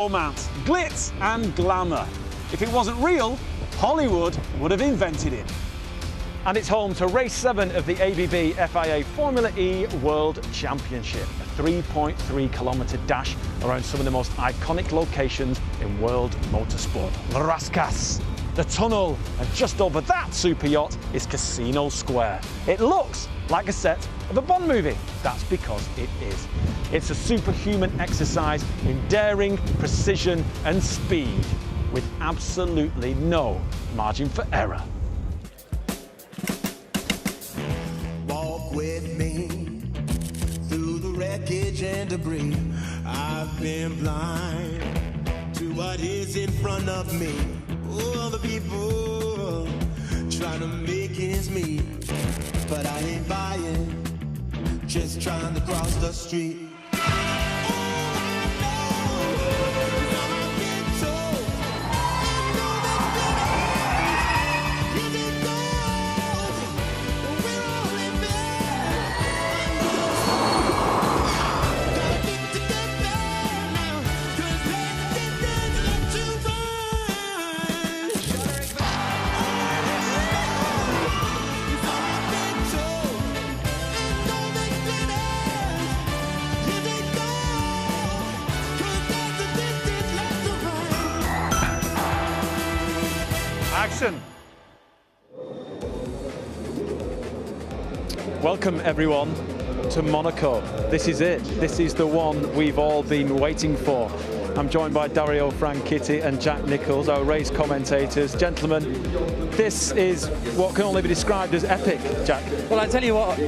Romance, glitz and glamour. If it wasn't real, Hollywood would have invented it. And it's home to race 7 of the ABB FIA Formula E World Championship, a 3.3 kilometre dash around some of the most iconic locations in world motorsport. Raskas, the tunnel, and just over that super yacht is Casino Square. It looks like a set of a Bond movie. That's because it is. It's a superhuman exercise in daring, precision and speed, with absolutely no margin for error. Walk with me through the wreckage and debris. I've been blind to what is in front of me. All the people trying to make ends meet, but I ain't buying, just trying to cross the street. Action! Welcome everyone to Monaco. This is it. This is the one we've all been waiting for. I'm joined by Dario Franchitti and Jack Nichols, our race commentators. Gentlemen, this is what can only be described as epic, Jack. Well, I tell you what,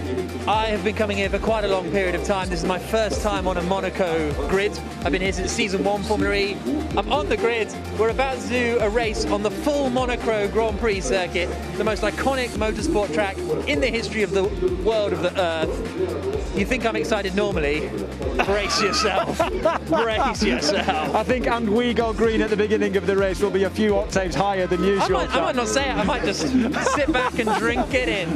I have been coming here for quite a long period of time. This is my first time on a Monaco grid. I've been here since season 1 Formula E. I'm on the grid. We're about to do a race on the full Monaco Grand Prix circuit, the most iconic motorsport track in the history of the world, of the Earth. You think I'm excited normally? Brace yourself. Brace yourself. I think "and we go green" at the beginning of the race will be a few octaves higher than usual. I might not say it, I might just sit back and drink it in.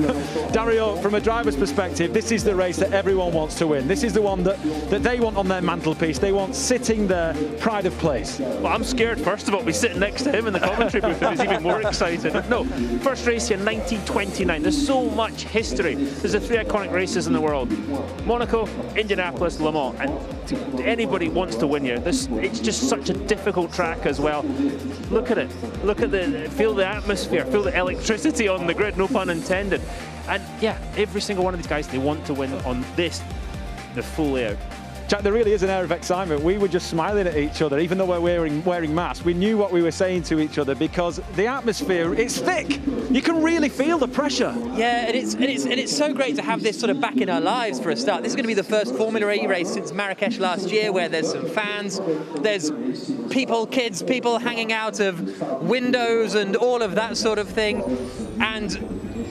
Dario, from a driver's perspective, this is the race that everyone wants to win. This is the one that they want on their mantelpiece. They want sitting there, pride of place. Well, I'm scared, first of all, to be sitting next to him in the commentary booth. I was even more excited. No, first race here, 1929. There's so much history. There's the 3 iconic races in the world: Monaco, Indianapolis, Le Mans. And anybody wants to win here. It's just such a difficult track as well. Look at it. Look at feel the atmosphere, feel the electricity on the grid, no pun intended. And yeah, every single one of these guys, they want to win on this, the full layout. Jack, there really is an air of excitement. We were just smiling at each other, even though we're wearing masks. We knew what we were saying to each other because the atmosphere, it's thick. You can really feel the pressure. Yeah, and it's so great to have this sort of back in our lives for a start. This is going to be the first Formula E race since Marrakesh last year, where there's some fans, there's people, kids, people hanging out of windows and all of that sort of thing. And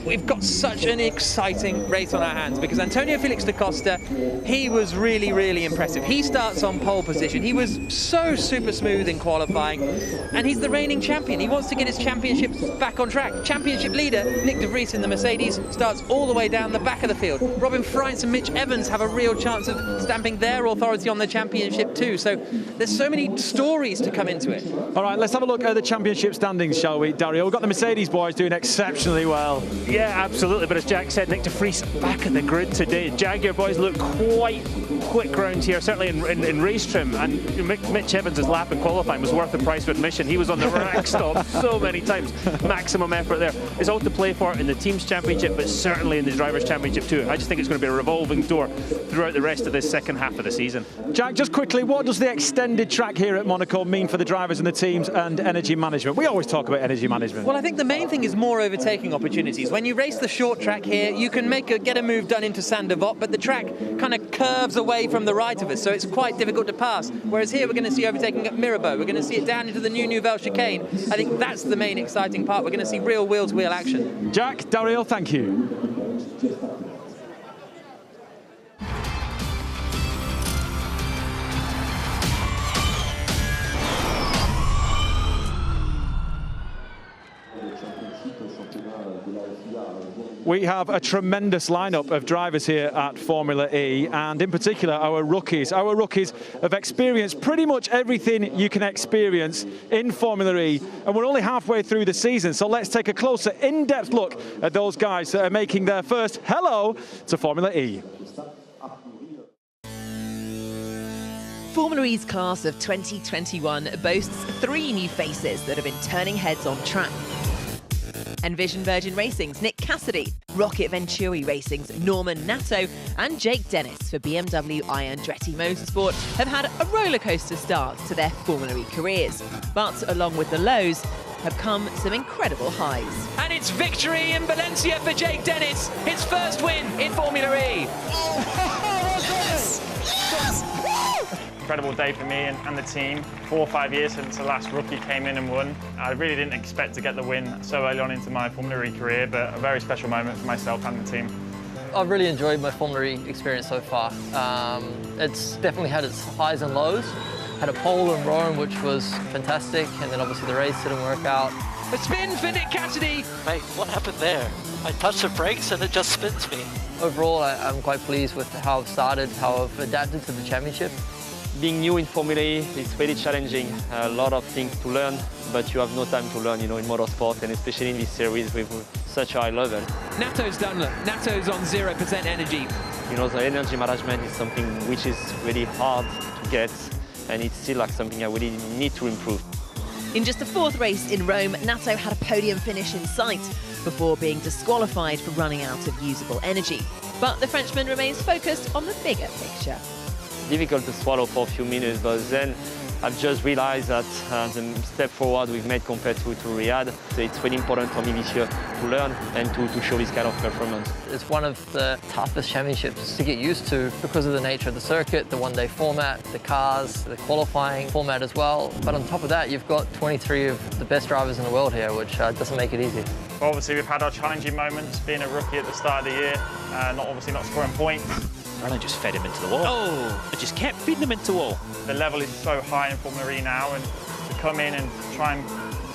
we've got such an exciting race on our hands because Antonio Felix da Costa, he was really, really impressive. He starts on pole position. He was so super smooth in qualifying, and he's the reigning champion. He wants to get his championship back on track. Championship leader Nick de Vries in the Mercedes starts all the way down the back of the field. Robin Freitz and Mitch Evans have a real chance of stamping their authority on the championship too. So there's so many stories to come into it. All right, let's have a look at the championship standings, shall we, Dario? We've got the Mercedes boys doing exceptionally well. Yeah, absolutely. But as Jack said, Nick de Vries back at the grid today. Jaguar boys look quite quick round here, certainly in race trim. And Mitch Evans' lap in qualifying was worth the price of admission. He was on the rack stop so many times. Maximum effort there. It's all to play for in the team's championship, but certainly in the drivers' championship too. I just think it's going to be a revolving door throughout the rest of this second half of the season. Jack, just quickly, what does the extended track here at Monaco mean for the drivers and the teams and energy management? We always talk about energy management. Well, I think the main thing is more overtaking opportunities. When you race the short track here, you can get a move done into Saint-Devote, but the track kind of curves away from the right of us, so it's quite difficult to pass. Whereas here we're going to see overtaking at Mirabeau. We're going to see it down into the new Nouvelle chicane. I think that's the main exciting part. We're going to see real wheel-to-wheel action. Jack, Dario, thank you. Le championship, le championnat de la FIA We have a tremendous lineup of drivers here at Formula E, and in particular our rookies. Our rookies have experienced pretty much everything you can experience in Formula E, and we're only halfway through the season, so let's take a closer, in-depth look at those guys that are making their first hello to Formula E. Formula E's class of 2021 boasts 3 new faces that have been turning heads on track. Envision Virgin Racing's Nick Cassidy, Rocket Venturi Racing's Norman Nato, and Jake Dennis for BMW Andretti Motorsport have had a rollercoaster start to their Formula E careers. But along with the lows have come some incredible highs. And it's victory in Valencia for Jake Dennis, his first win in Formula E. Incredible day for me and the team. 4 or 5 years since the last rookie came in and won. I really didn't expect to get the win so early on into my Formula E career, but a very special moment for myself and the team. I've really enjoyed my Formula E experience so far. It's definitely had its highs and lows. Had a pole in Rome, which was fantastic, and then obviously the race didn't work out. A spin for Nick Cassidy. Mate, what happened there? I touched the brakes and it just spins me. Overall, I'm quite pleased with how I've started, how I've adapted to the championship. Being new in Formula E is really challenging. A lot of things to learn, but you have no time to learn, in motorsport, and especially in this series with such a high level. Nato's done. Nato's on 0% energy. The energy management is something which is really hard to get, and it's still something I really need to improve. In just the 4th race in Rome, Nato had a podium finish in sight before being disqualified for running out of usable energy. But the Frenchman remains focused on the bigger picture. Difficult to swallow for a few minutes, but then I've just realized that the step forward we've made compared to Riyadh, so it's really important for me this year to learn and to show this kind of performance. It's one of the toughest championships to get used to because of the nature of the circuit, the one-day format, the cars, the qualifying format as well. But on top of that, you've got 23 of the best drivers in the world here, which doesn't make it easy. Obviously, we've had our challenging moments, being a rookie at the start of the year, not scoring points. And I just fed him into the wall. Oh, I just kept feeding him into the wall. The level is so high in Formula E now, and to come in and try and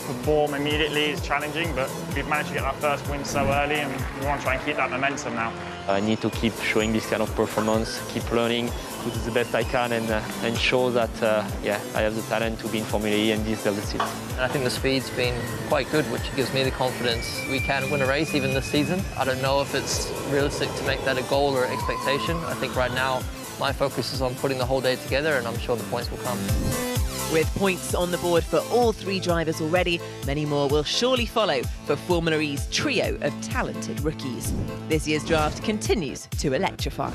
perform immediately is challenging, but we've managed to get our first win so early, and we want to try and keep that momentum now. I need to keep showing this kind of performance, keep learning, to do the best I can, and show that, I have the talent to be in Formula E and deserve the seat. And I think the speed's been quite good, which gives me the confidence we can win a race even this season. I don't know if it's realistic to make that a goal or expectation. I think right now my focus is on putting the whole day together, and I'm sure the points will come. With points on the board for all 3 drivers already, many more will surely follow for Formula E's trio of talented rookies. This year's draft continues to electrify.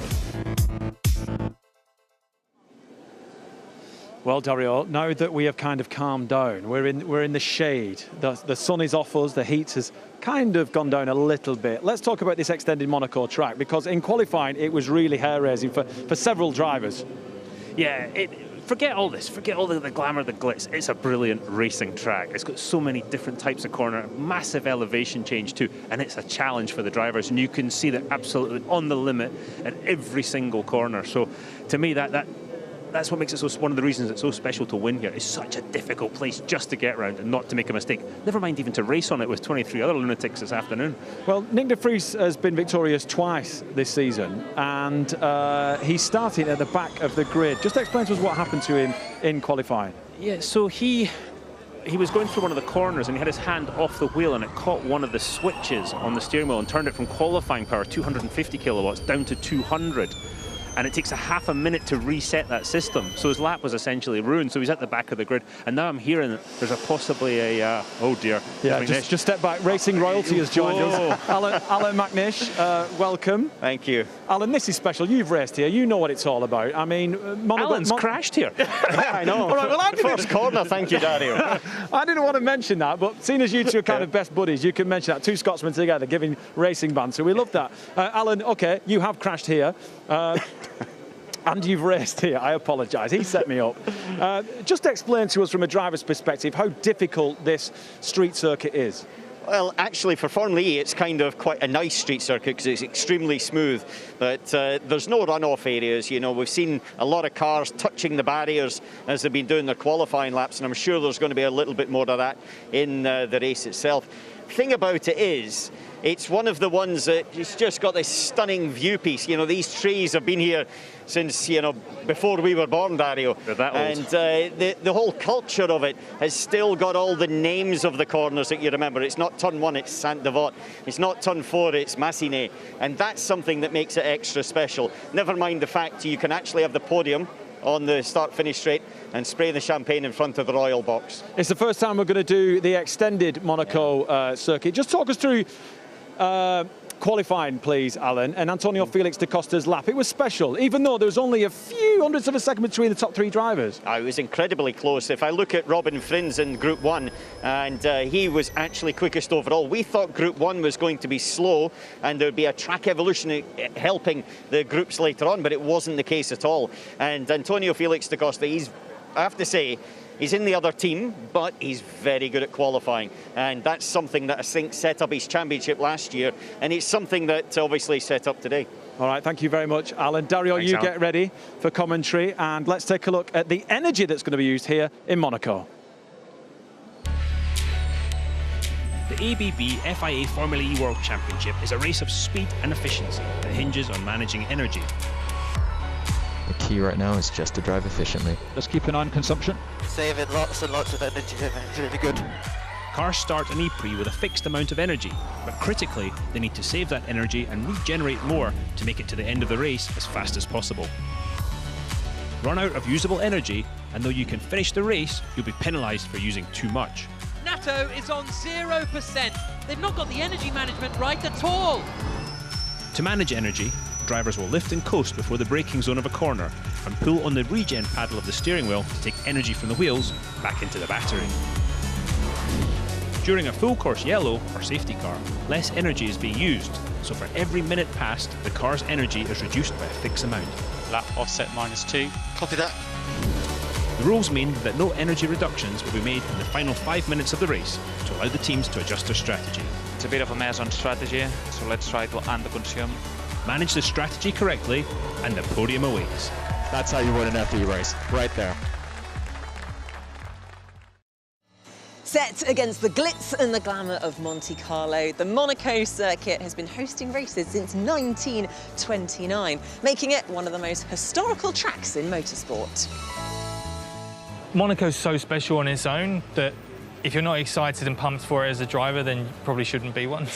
Well, Dario, now that we have kind of calmed down, we're in the shade. The sun is off us, the heat has kind of gone down a little bit. Let's talk about this extended Monaco track, because in qualifying it was really hair-raising for several drivers. Yeah, forget all this, forget all the glamour, the glitz. It's a brilliant racing track. It's got so many different types of corner, massive elevation change too, and it's a challenge for the drivers, and you can see they're absolutely on the limit at every single corner. So to me, that's what makes it one of the reasons it's so special to win here. It's such a difficult place just to get around and not to make a mistake. Never mind even to race on it with 23 other lunatics this afternoon. Well, Nick de Vries has been victorious twice this season, and he's starting at the back of the grid. Just explain to us what happened to him in qualifying. Yeah, so he was going through one of the corners and he had his hand off the wheel and it caught one of the switches on the steering wheel and turned it from qualifying power, 250 kilowatts, down to 200. And it takes a half a minute to reset that system. So his lap was essentially ruined. So he's at the back of the grid. And now I'm hearing that there's possibly a, oh dear. Yeah, just step back. Racing Royalty has joined us. Alan McNish, welcome. Thank you. Alan, this is special. You've raced here. You know what it's all about. I mean, Alan's crashed here. I know. All right, well, First corner, thank you, Dario. I didn't want to mention that, but seeing as you two are kind of best buddies, you can mention that. 2 Scotsmen together giving racing banter. We love that. Alan, OK, you have crashed here. And you've raced here. I apologise. He set me up. Just explain to us from a driver's perspective how difficult this street circuit is. Well, actually, for Formula E, it's kind of quite a nice street circuit because it's extremely smooth. But there's no runoff areas. We've seen a lot of cars touching the barriers as they've been doing their qualifying laps, and I'm sure there's going to be a little bit more of that in the race itself. thing about it is, it's one of the ones that it's just got this stunning viewpiece. You know, these trees have been here since, you know, before we were born, Dario. They're that old. And the whole culture of it has still got all the names of the corners that you remember. It's not turn 1, it's Saint-Devote. It's not turn 4, it's Massinet. And that's something that makes it extra special. Never mind the fact you can actually have the podium on the start-finish straight and spray the champagne in front of the Royal Box. It's the first time we're going to do the extended Monaco circuit. Just talk us through qualifying, please, Alan, and Antonio Felix da Costa's lap. It was special, even though there was only a few hundredths of a second between the top 3 drivers. It was incredibly close. If I look at Robin Frins in Group 1, and he was actually quickest overall. We thought Group 1 was going to be slow, and there would be a track evolution helping the groups later on, but it wasn't the case at all. And Antonio Felix da Costa, I have to say, he's in the other team, but he's very good at qualifying. And that's something that I think set up his championship last year, and it's something that obviously set up today. All right, thank you very much, Alan. Dario, Thanks, you Alan. get ready for commentary, and let's take a look at the energy that's going to be used here in Monaco. The ABB FIA Formula E World Championship is a race of speed and efficiency that hinges on managing energy. The key right now is just to drive efficiently. Just keep an eye on consumption. Saving lots and lots of energy, it's really good. Cars start an E-Prix with a fixed amount of energy, but critically, they need to save that energy and regenerate more to make it to the end of the race as fast as possible. Run out of usable energy, and though you can finish the race, you'll be penalised for using too much. Natto is on 0%. They've not got the energy management right at all. To manage energy, drivers will lift and coast before the braking zone of a corner and pull on the regen paddle of the steering wheel to take energy from the wheels back into the battery. During a full course yellow or safety car, less energy is being used, so for every minute passed, the car's energy is reduced by a fixed amount. Lap offset -2. Copy that. The rules mean that no energy reductions will be made in the final 5 minutes of the race to allow the teams to adjust their strategy. It's a bit of a mess on strategy, so let's try to under-consume. Manage the strategy correctly, and the podium awaits. That's how you win an FE race, right there. Set against the glitz and the glamour of Monte Carlo, the Monaco circuit has been hosting races since 1929, making it one of the most historical tracks in motorsport. Monaco's so special on its own that if you're not excited and pumped for it as a driver, then you probably shouldn't be one.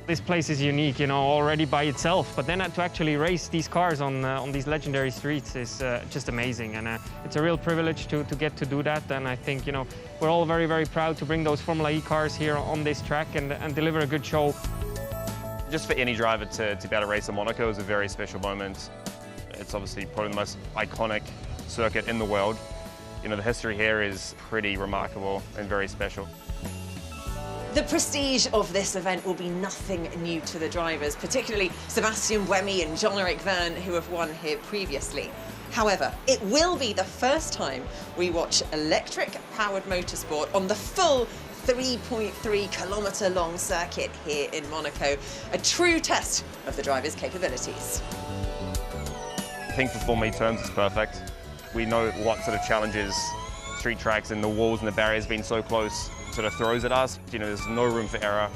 This place is unique, you know, already by itself, but then to actually race these cars on these legendary streets is just amazing, and it's a real privilege to get to do that. And I think, you know, we're all very, very proud to bring those Formula E cars here on this track and deliver a good show. Just for any driver to be able to race in Monaco is a very special moment. It's obviously probably the most iconic circuit in the world. You know, the history here is pretty remarkable and very special. The prestige of this event will be nothing new to the drivers, particularly Sebastian Buemi and Jean-Eric Verne, who have won here previously. However, it will be the first time we watch electric-powered motorsport on the full 3.3-kilometre long circuit here in Monaco, a true test of the drivers' capabilities. I think for Formula E terms it's perfect. We know what sort of challenges street tracks and the walls and the barriers being so close sort of throws at us. You know, there's no room for error.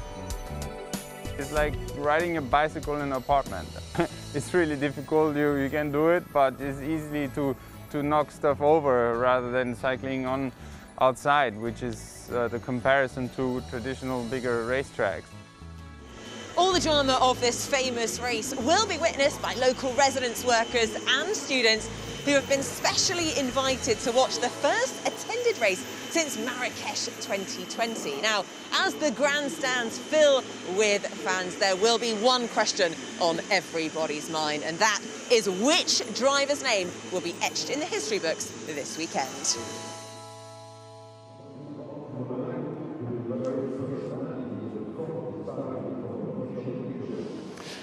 It's like riding a bicycle in an apartment. It's really difficult, you can do it, but it's easy to knock stuff over rather than cycling on outside, which is the comparison to traditional bigger racetracks. All the drama of this famous race will be witnessed by local residents, workers and students who have been specially invited to watch the first attended race since Marrakesh 2020. Now, as the grandstands fill with fans, there will be one question on everybody's mind, and that is which driver's name will be etched in the history books this weekend.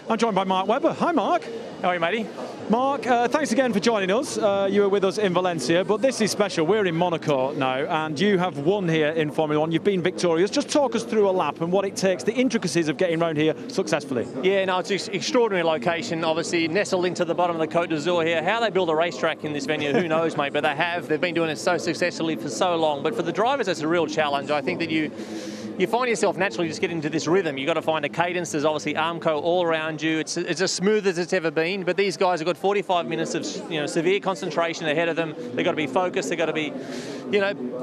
I'm joined by Mark Webber. Hi, Mark. How are you, matey? Mark, thanks again for joining us. You were with us in Valencia, but this is special. We're in Monaco now, and you have won here in Formula One. You've been victorious. Just talk us through a lap and what it takes, the intricacies of getting around here successfully. Yeah, no, it's an extraordinary location, obviously nestled into the bottom of the Côte d'Azur here. How they build a racetrack in this venue, who knows, mate, but they have. They've been doing it so successfully for so long. But for the drivers, it's a real challenge. I think that you you find yourself naturally just getting into this rhythm. You've got to find a cadence. There's obviously Armco all around you. It's as smooth as it's ever been, but these guys have got 45 minutes of severe concentration ahead of them. They've got to be focused. They've got to be,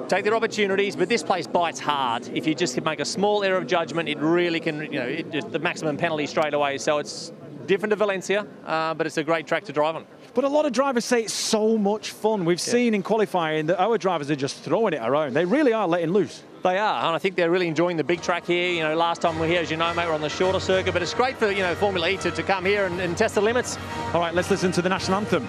take their opportunities, but this place bites hard. If you just make a small error of judgment, it really can, the maximum penalty straight away. So it's different to Valencia, but it's a great track to drive on. But a lot of drivers say it's so much fun. We've seen in qualifying that our drivers are just throwing it around. They really are letting loose. They are, and I think they're really enjoying the big track here. Last time we were here, as you know, mate, we're on the shorter circuit, but it's great for, Formula E to come here and test the limits. All right, let's listen to the national anthem.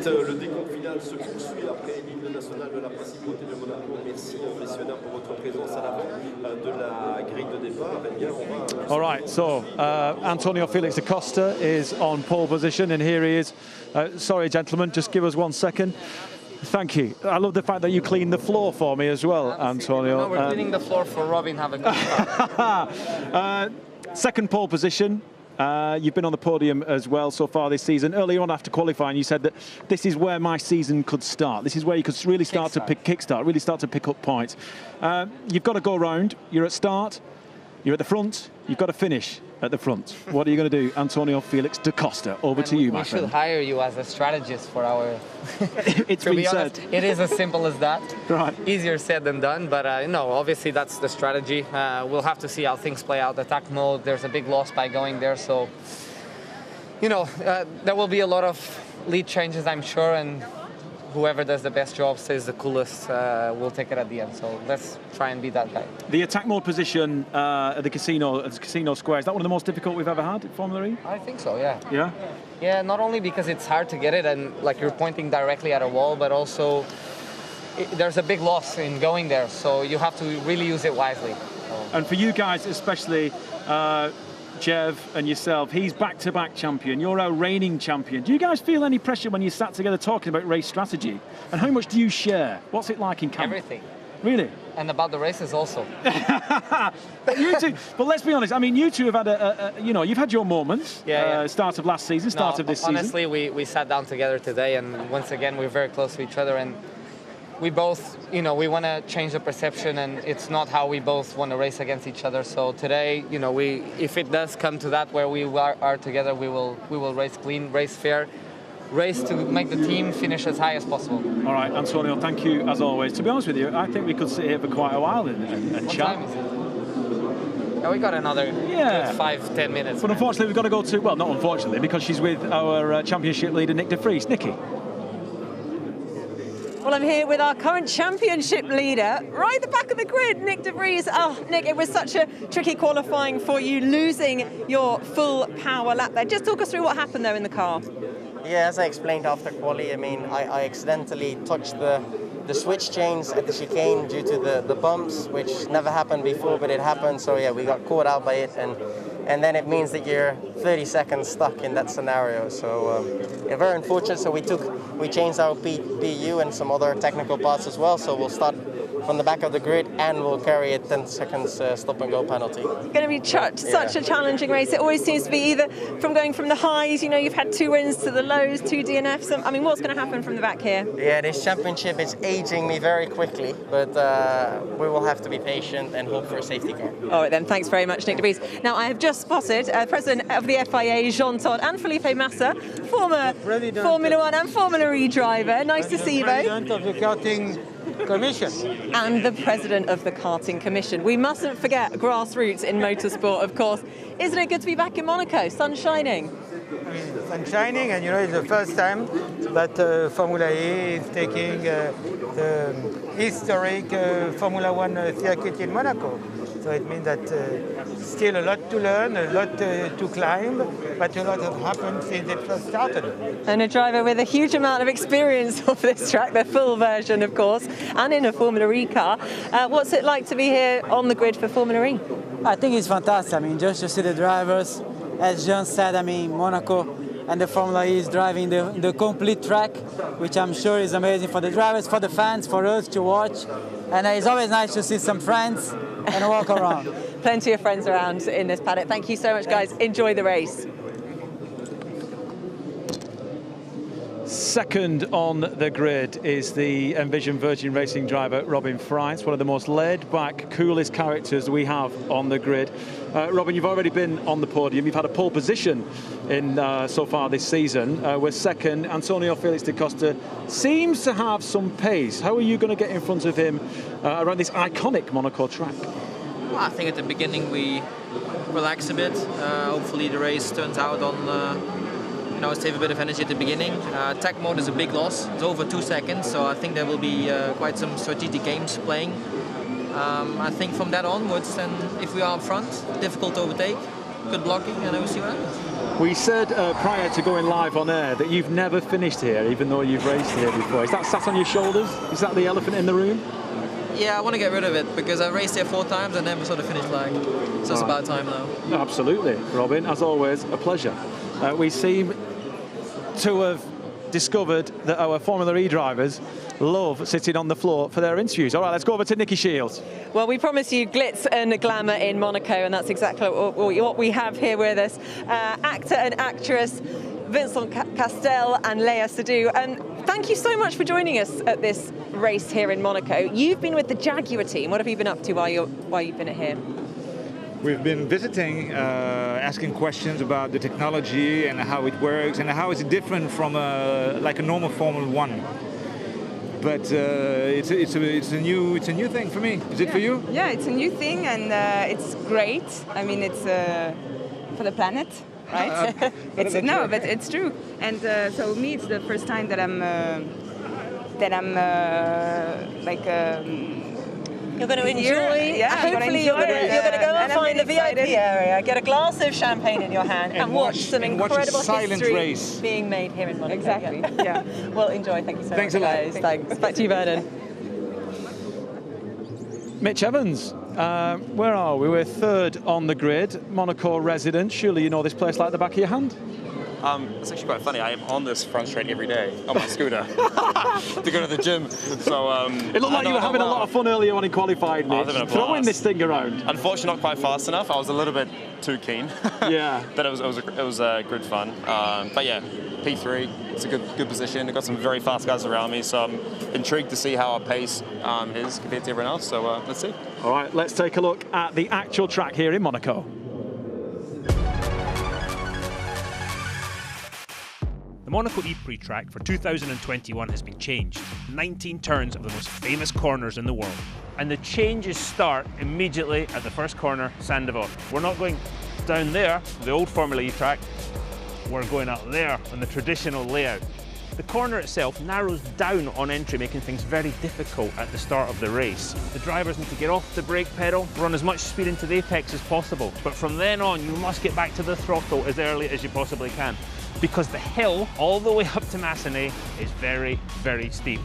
Le décompte final se poursuit après l'hymne national de la principauté de Monaco. Merci, messieurs, dames, pour votre présence à l'avant de la grille de départ. Eh bien, on va... All right, so Antonio Felix da Costa is on pole position, and here he is. Sorry, gentlemen, just give us 1 second. Thank you. I love the fact that you cleaned the floor for me as well, Antonio. No, we're cleaning the floor for Robin. Have a good start. Second pole position. You've been on the podium as well so far this season. Earlier on after qualifying, you said that this is where my season could start. This is where you could really start to pick up points. You've got to go round. You're at start. You're at the front. You've got to finish at the front. What are you going to do, Antonio Felix da Costa? Over to you, my friend. We should hire you as a strategist for our... It's been said. It is as simple as that. Right. Easier said than done, but no, obviously that's the strategy. We'll have to see how things play out. Attack mode, there's a big loss by going there, so... there will be a lot of lead changes, I'm sure, and whoever does the best job, stays the coolest, will take it at the end. So let's try and be that guy. The attack mode position at the casino square, is that one of the most difficult we've ever had in Formula E? I think so, yeah. Yeah? Yeah, not only because it's hard to get it and like you're pointing directly at a wall, but also there's a big loss in going there. So you have to really use it wisely. And for you guys, especially, Jev and yourself, he's back-to-back champion. You're our reigning champion. Do you guys feel any pressure when you sat together talking about race strategy? And how much do you share? What's it like in camp? Everything. Really? And about the races also. But you two, but let's be honest. I mean, you two have had you've had your moments. Yeah. Start of last season, start of this season. Honestly, we sat down together today, and once again, we're very close to each other, and we both, we want to change the perception, and it's not how we both want to race against each other. So today, if it does come to that where we are together, we will race clean, race fair, race to make the team finish as high as possible. All right, Antonio, thank you as always. To be honest with you, I think we could sit here for quite a while and chat. Time is it? Yeah, we got another good 5-10 minutes. But unfortunately, we've got to go to, well, not unfortunately, because she's with our championship leader, Nick de Vries. Nicky. Well, I'm here with our current championship leader, right at the back of the grid, Nick de Vries. Oh, Nick, it was such a tricky qualifying for you, losing your full power lap there. Just talk us through what happened there in the car. Yeah, as I explained after quali, I mean, I accidentally touched the switch chains at the chicane due to the bumps, which never happened before, but it happened. So yeah, we got caught out by it, and then it means that you're 30 seconds stuck in that scenario. So yeah, very unfortunate. So we changed our PU and some other technical parts as well. So we'll start from the back of the grid, and we'll carry a 10 seconds stop and go penalty. It's going to be such a challenging race. It always seems to be either from going from the highs, you know, you've had 2 wins, to the lows, 2 DNFs. I mean, what's going to happen from the back here? Yeah, this championship is aging me very quickly, but we will have to be patient and hope for a safety car. All right then, thanks very much, Nick de Vries. Now, I have just spotted President of the FIA, Jean Todt, and Felipe Massa, former Formula 1 and Formula E driver. Nice to see you both. President of the Karting Commission. And the President of the Karting Commission. We mustn't forget grassroots in motorsport, of course. Isn't it good to be back in Monaco? Sun shining. Sun shining, and you know, it's the first time that Formula E is taking the historic Formula 1 circuit in Monaco. So it means that still a lot to learn, a lot to climb, but a lot has happened since it first started. And a driver with a huge amount of experience of this track, the full version, of course, and in a Formula E car. What's it like to be here on the grid for Formula E? I think it's fantastic. I mean, just to see the drivers, as Jean said, I mean, Monaco and the Formula E is driving the complete track, which I'm sure is amazing for the drivers, for the fans, for us to watch. And it's always nice to see some friends and walk around. Plenty of friends around in this paddock. Thank you so much, guys. Enjoy the race. Second on the grid is the Envision Virgin Racing driver, Robin Fries, one of the most laid-back, coolest characters we have on the grid. Robin, you've already been on the podium. You've had a pole position in so far this season. We're second. Antonio Felix da Costa seems to have some pace. How are you going to get in front of him around this iconic Monaco track? Well, I think at the beginning we relax a bit. Hopefully the race turns out on save a bit of energy at the beginning. Tech mode is a big loss. It's over 2 seconds, so I think there will be quite some strategic games playing. I think from that onwards, then if we are up front, difficult to overtake, good blocking, and I will see what happens. We said prior to going live on air that you've never finished here, even though you've raced here before. Is that sat on your shoulders? Is that the elephant in the room? Yeah, I want to get rid of it because I raced here 4 times and never sort of finished flag. So it's about time now. Absolutely, Robin. As always, a pleasure. We seem to have discovered that our Formula E drivers love sitting on the floor for their interviews. All right, let's go over to Nikki Shields. Well, we promise you glitz and glamour in Monaco, and that's exactly what we have here with us. Actor and actress Vincent Castel and Léa Seydoux. And thank you so much for joining us at this race here in Monaco. You've been with the Jaguar team. What have you been up to while you've been here? We've been visiting, asking questions about the technology and how it works and how is it different from like a normal Formula 1. But it's a new thing for me. Is it for you? Yeah, it's a new thing and it's great. I mean, it's for the planet, right? But it's true. And so me, it's the first time that I'm you're going to enjoy. Yeah, hopefully you're going to go and find the VIP area, get a glass of champagne in your hand, and watch some incredible history race being made here in Monaco. Exactly. Yeah. Well, enjoy. Thank you so Thanks much, a lot. guys. Thanks. Back to you, Vernon. Mitch Evans, where are we? We're third on the grid. Monaco resident. Surely you know this place like the back of your hand. It's actually quite funny. I am on this front straight every day on my scooter to go to the gym. So it looked like you were having a lot of fun earlier on in qualifying, Mitch. Throwing this thing around. Unfortunately, not quite fast enough. I was a little bit too keen. Yeah. But it was good fun. But yeah, P3. It's a good position. I've got some very fast guys around me, so I'm intrigued to see how our pace is compared to everyone else. So let's see. All right, let's take a look at the actual track here in Monaco. The Monaco E-Prix track for 2021 has been changed. 19 turns of the most famous corners in the world. And the changes start immediately at the first corner, Sandoval. We're not going down there, the old Formula E track. We're going up there on the traditional layout. The corner itself narrows down on entry, making things very difficult at the start of the race. The drivers need to get off the brake pedal, run as much speed into the apex as possible. But from then on, you must get back to the throttle as early as you possibly can, because the hill all the way up to Massenet is very, very steep.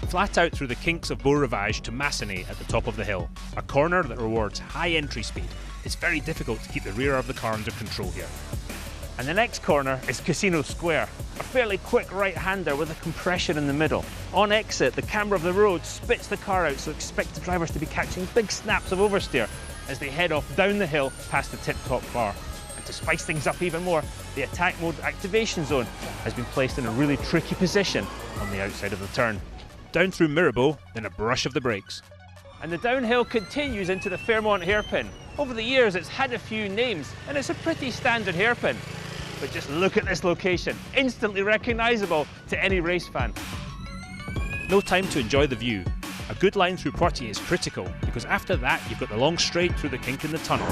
Flat out through the kinks of Beau Rivage to Massenet at the top of the hill, a corner that rewards high entry speed. It's very difficult to keep the rear of the car under control here. And the next corner is Casino Square, a fairly quick right-hander with a compression in the middle. On exit, the camber of the road spits the car out, so expect the drivers to be catching big snaps of oversteer as they head off down the hill past the tip-top bar. And to spice things up even more, the attack mode activation zone has been placed in a really tricky position on the outside of the turn. Down through Mirabeau, then a brush of the brakes. And the downhill continues into the Fairmont hairpin. Over the years, it's had a few names, and it's a pretty standard hairpin. But just look at this location, instantly recognisable to any race fan. No time to enjoy the view. A good line through Poitiers is critical, because after that you've got the long straight through the kink in the tunnel.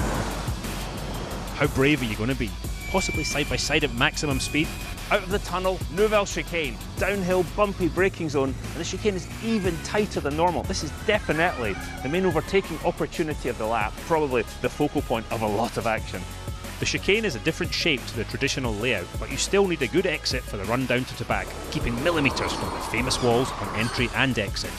How brave are you going to be? Possibly side by side at maximum speed? Out of the tunnel, Nouvelle chicane, downhill bumpy braking zone, and the chicane is even tighter than normal. This is definitely the main overtaking opportunity of the lap, probably the focal point of a lot of action. The chicane is a different shape to the traditional layout, but you still need a good exit for the run down to Tabac, keeping millimetres from the famous walls on entry and exit.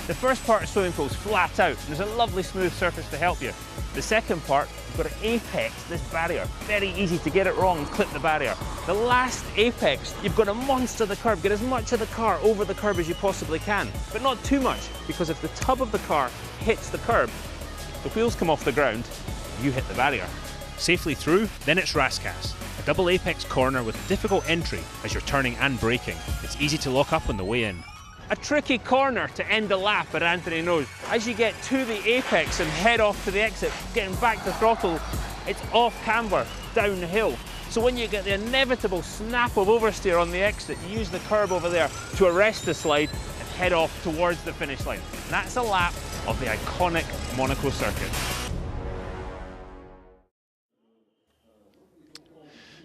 The first part of swimming pool is flat out, and there's a lovely smooth surface to help you. The second part, you've got to apex this barrier. Very easy to get it wrong and clip the barrier. The last apex, you've got to monster the curb, get as much of the car over the curb as you possibly can, but not too much, because if the tub of the car hits the curb, the wheels come off the ground, you hit the barrier. Safely through, then it's Rascasse, a double apex corner with difficult entry as you're turning and braking. It's easy to lock up on the way in. A tricky corner to end the lap at Anthony Nose. As you get to the apex and head off to the exit, getting back to throttle, it's off camber, downhill. So when you get the inevitable snap of oversteer on the exit, you use the curb over there to arrest the slide and head off towards the finish line. And that's a lap of the iconic Monaco circuit.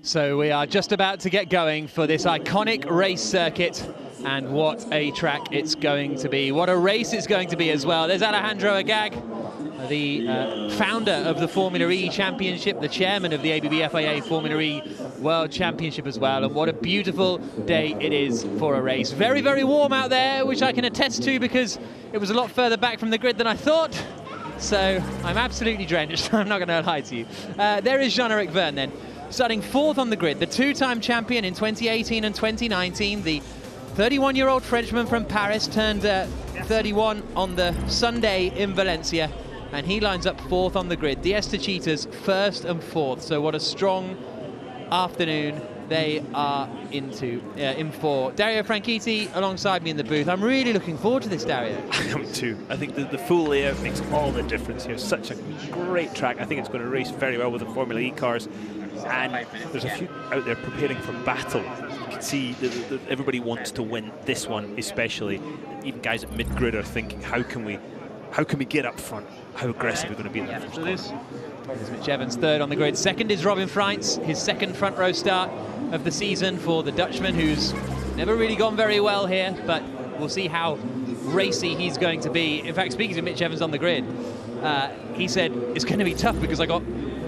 So we are just about to get going for this iconic race circuit, and what a track it's going to be. What a race it's going to be as well. There's Alejandro Agag, the founder of the Formula E Championship, the chairman of the ABB FIA Formula E World Championship as well, and what a beautiful day it is for a race. Very, very warm out there, which I can attest to because it was a lot further back from the grid than I thought. So I'm absolutely drenched, I'm not going to lie to you. There is Jean-Eric Vergne then, starting fourth on the grid, the two-time champion in 2018 and 2019, the 31-year-old Frenchman from Paris, turned 31 on the Sunday in Valencia, and he lines up fourth on the grid. The Estechitas first and fourth, so what a strong afternoon they are in for. Dario Franchitti alongside me in the booth. I'm really looking forward to this, Dario. I am too. I think the full layout makes all the difference here. Such a great track. I think it's going to race very well with the Formula E cars. And there's a few out there preparing for battle. You can see that everybody wants to win this one, especially. Even guys at mid-grid are thinking, how can we get up front? How aggressive are we going to be in the first corner? There's Mitch Evans third on the grid. Second is Robin Freitz, his second front row start of the season for the Dutchman, who's never really gone very well here, but we'll see how racy he's going to be. In fact, speaking to Mitch Evans on the grid, he said it's going to be tough because I got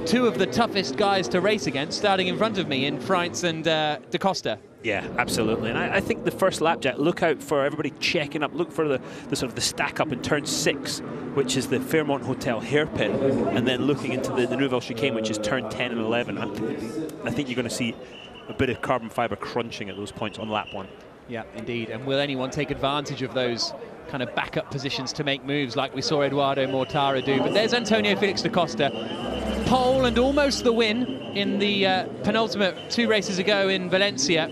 two of the toughest guys to race against starting in front of me in Freitz and Da Costa. Yeah, absolutely. And I think the first lap, Jack, look out for everybody checking up. Look for the sort of the stack up in turn 6, which is the Fairmont Hotel hairpin, and then looking into the Nouvelle chicane, which is turn 10 and 11. I think you're going to see a bit of carbon fibre crunching at those points on lap 1. Yeah, indeed. And will anyone take advantage of those kind of backup positions to make moves like we saw Eduardo Mortara do? But there's Antonio Felix da Costa, pole and almost the win in the penultimate 2 races ago in Valencia.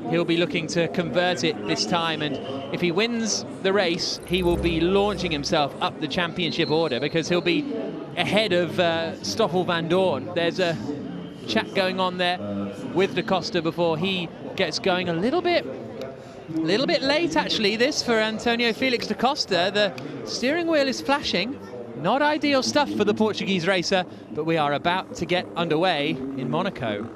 He'll be looking to convert it this time, and if he wins the race, he will be launching himself up the championship order because he'll be ahead of Stoffel van Dorn. There's a chat going on there with da Costa before he gets going. A little bit late actually this for Antonio Felix da Costa. The steering wheel is flashing. Not ideal stuff for the Portuguese racer, but we are about to get underway in Monaco.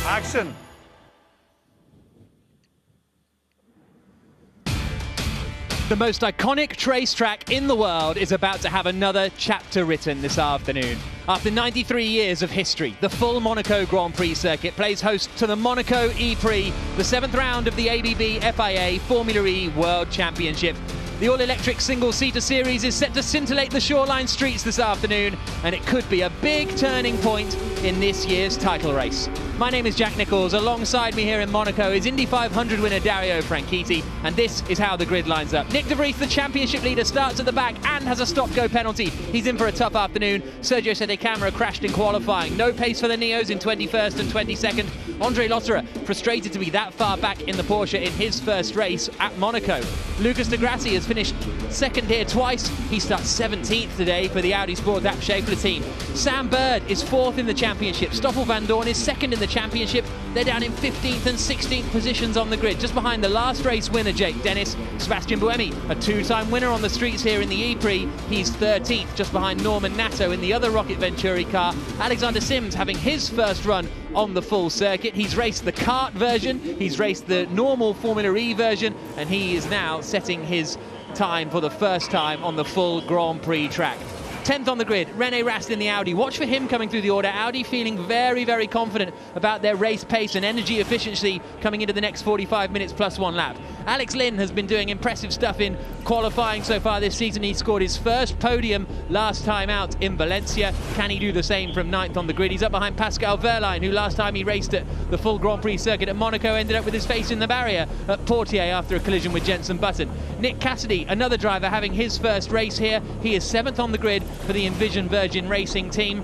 Action. The most iconic racetrack in the world is about to have another chapter written this afternoon. After 93 years of history, the full Monaco Grand Prix circuit plays host to the Monaco E-Prix, the 7th round of the ABB FIA Formula E World Championship. The all-electric single-seater series is set to scintillate the shoreline streets this afternoon, and it could be a big turning point in this year's title race. My name is Jack Nicholls. Alongside me here in Monaco is Indy 500 winner Dario Franchitti, and this is how the grid lines up. Nyck de Vries, the championship leader, starts at the back and has a stop-go penalty. He's in for a tough afternoon. Sergio Sette Camara crashed in qualifying. No pace for the Neos in 21st and 22nd. Andre Lotterer frustrated to be that far back in the Porsche in his first race at Monaco. Lucas de Grassi has finished second here twice. He starts 17th today for the Audi Sport App Schaeffler team. Sam Bird is 4th in the championship. Stoffel van Dorn is 2nd in the championship. They're down in 15th and 16th positions on the grid, just behind the last race winner Jake Dennis. Sebastian Buemi, a two-time winner on the streets here in the E-Prix. He's 13th, just behind Norman Nato in the other Rocket Venturi car. Alexander Sims having his first run on the full circuit. He's raced the kart version, he's raced the normal Formula E version, and he is now setting his time for the first time on the full Grand Prix track. 10th on the grid, René Rast in the Audi. Watch for him coming through the order. Audi feeling very, very confident about their race pace and energy efficiency coming into the next 45 minutes plus one lap. Alex Lynn has been doing impressive stuff in qualifying so far this season. He scored his first podium last time out in Valencia. Can he do the same from 9th on the grid? He's up behind Pascal Wehrlein, who last time he raced at the full Grand Prix circuit at Monaco ended up with his face in the barrier at Portier after a collision with Jenson Button. Nick Cassidy, another driver having his first race here. He is 7th on the grid for the Envision Virgin Racing team,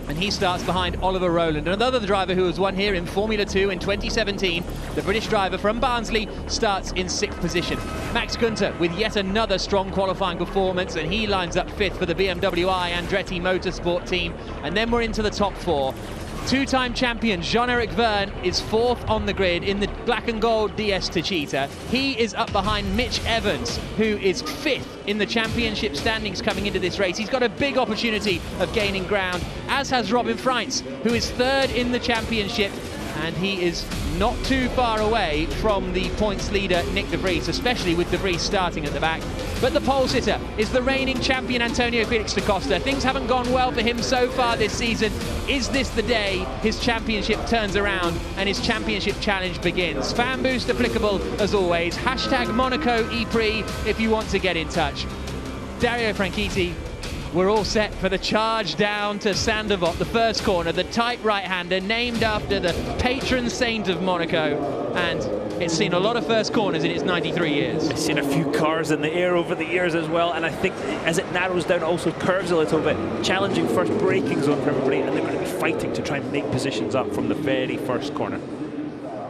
and he starts behind Oliver Rowland, another driver who has won here in Formula 2 in 2017. The British driver from Barnsley starts in 6th position. Max Günther with yet another strong qualifying performance, and he lines up 5th for the BMW I Andretti Motorsport team. And then we're into the top 4. Two-time champion Jean-Eric Verne is 4th on the grid in the black and gold DS Techeetah. He is up behind Mitch Evans, who is 5th in the championship standings coming into this race. He's got a big opportunity of gaining ground, as has Robin Freitz, who is 3rd in the championship, and he is not too far away from the points leader Nyck de Vries, especially with de Vries starting at the back. But the pole sitter is the reigning champion Antonio Felix da Costa. Things haven't gone well for him so far this season. Is this the day his championship turns around and his championship challenge begins? Fan boost applicable as always. Hashtag Monaco E-Prix if you want to get in touch. Dario Franchitti, we're all set for the charge down to Saint-Devote, the first corner, the tight right-hander named after the patron saint of Monaco, and it's seen a lot of first corners in its 93 years. It's seen a few cars in the air over the years as well, and I think as it narrows down, it also curves a little bit, challenging first braking zone for everybody, and they're going to be fighting to try and make positions up from the very first corner.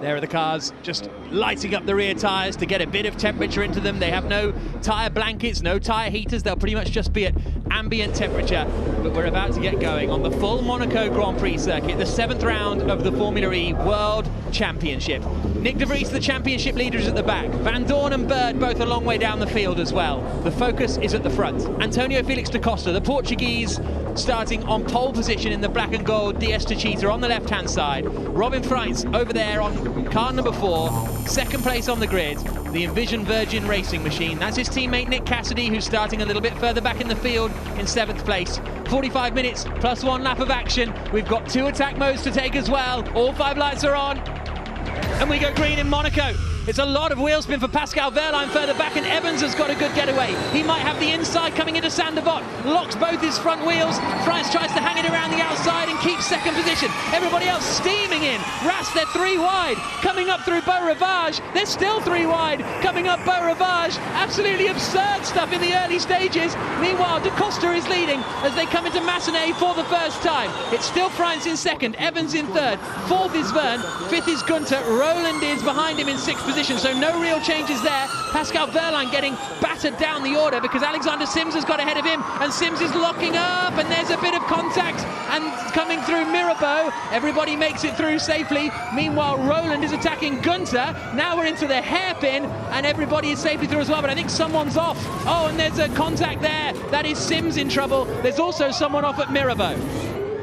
There are the cars just lighting up the rear tyres to get a bit of temperature into them. They have no tyre blankets, no tyre heaters. They'll pretty much just be at ambient temperature. But we're about to get going on the full Monaco Grand Prix circuit, the 7th round of the Formula E World Championship. Nyck de Vries, the championship leader, is at the back. Van Dorn and Bird both a long way down the field as well. The focus is at the front. Antonio Felix da Costa, the Portuguese, starting on pole position in the black and gold DS Techeetah on the left-hand side. Robin Freitz over there on car number 4, 2nd place on the grid, the Envision Virgin Racing machine. That's his teammate Nick Cassidy, who's starting a little bit further back in the field in 7th place. 45 minutes plus 1 lap of action. We've got 2 attack modes to take as well. All 5 lights are on, and we go green in Monaco. It's a lot of wheel spin for Pascal Wehrlein further back, and Evans has got a good getaway. He might have the inside coming into Saint-Devote. Locks both his front wheels. Freitz tries to hang it around the outside and keeps 2nd position. Everybody else steaming in. Rast, they're 3 wide. Coming up through Beau Rivage. They're still 3 wide. Coming up Beau Rivage. Absolutely absurd stuff in the early stages. Meanwhile, da Costa is leading as they come into Massenet for the first time. It's still Freitz in 2nd, Evans in 3rd. 4th is Verne. 5th is Günther. Rowland is behind him in 6th position. So no real changes there. Pascal Wehrlein getting battered down the order because Alexander Sims has got ahead of him, and Sims is locking up, and there's a bit of contact and coming through Mirabeau. Everybody makes it through safely. Meanwhile, Rowland is attacking Günther. Now we're into the hairpin, and everybody is safely through as well, but I think someone's off. Oh, and there's a contact there. That is Sims in trouble. There's also someone off at Mirabeau.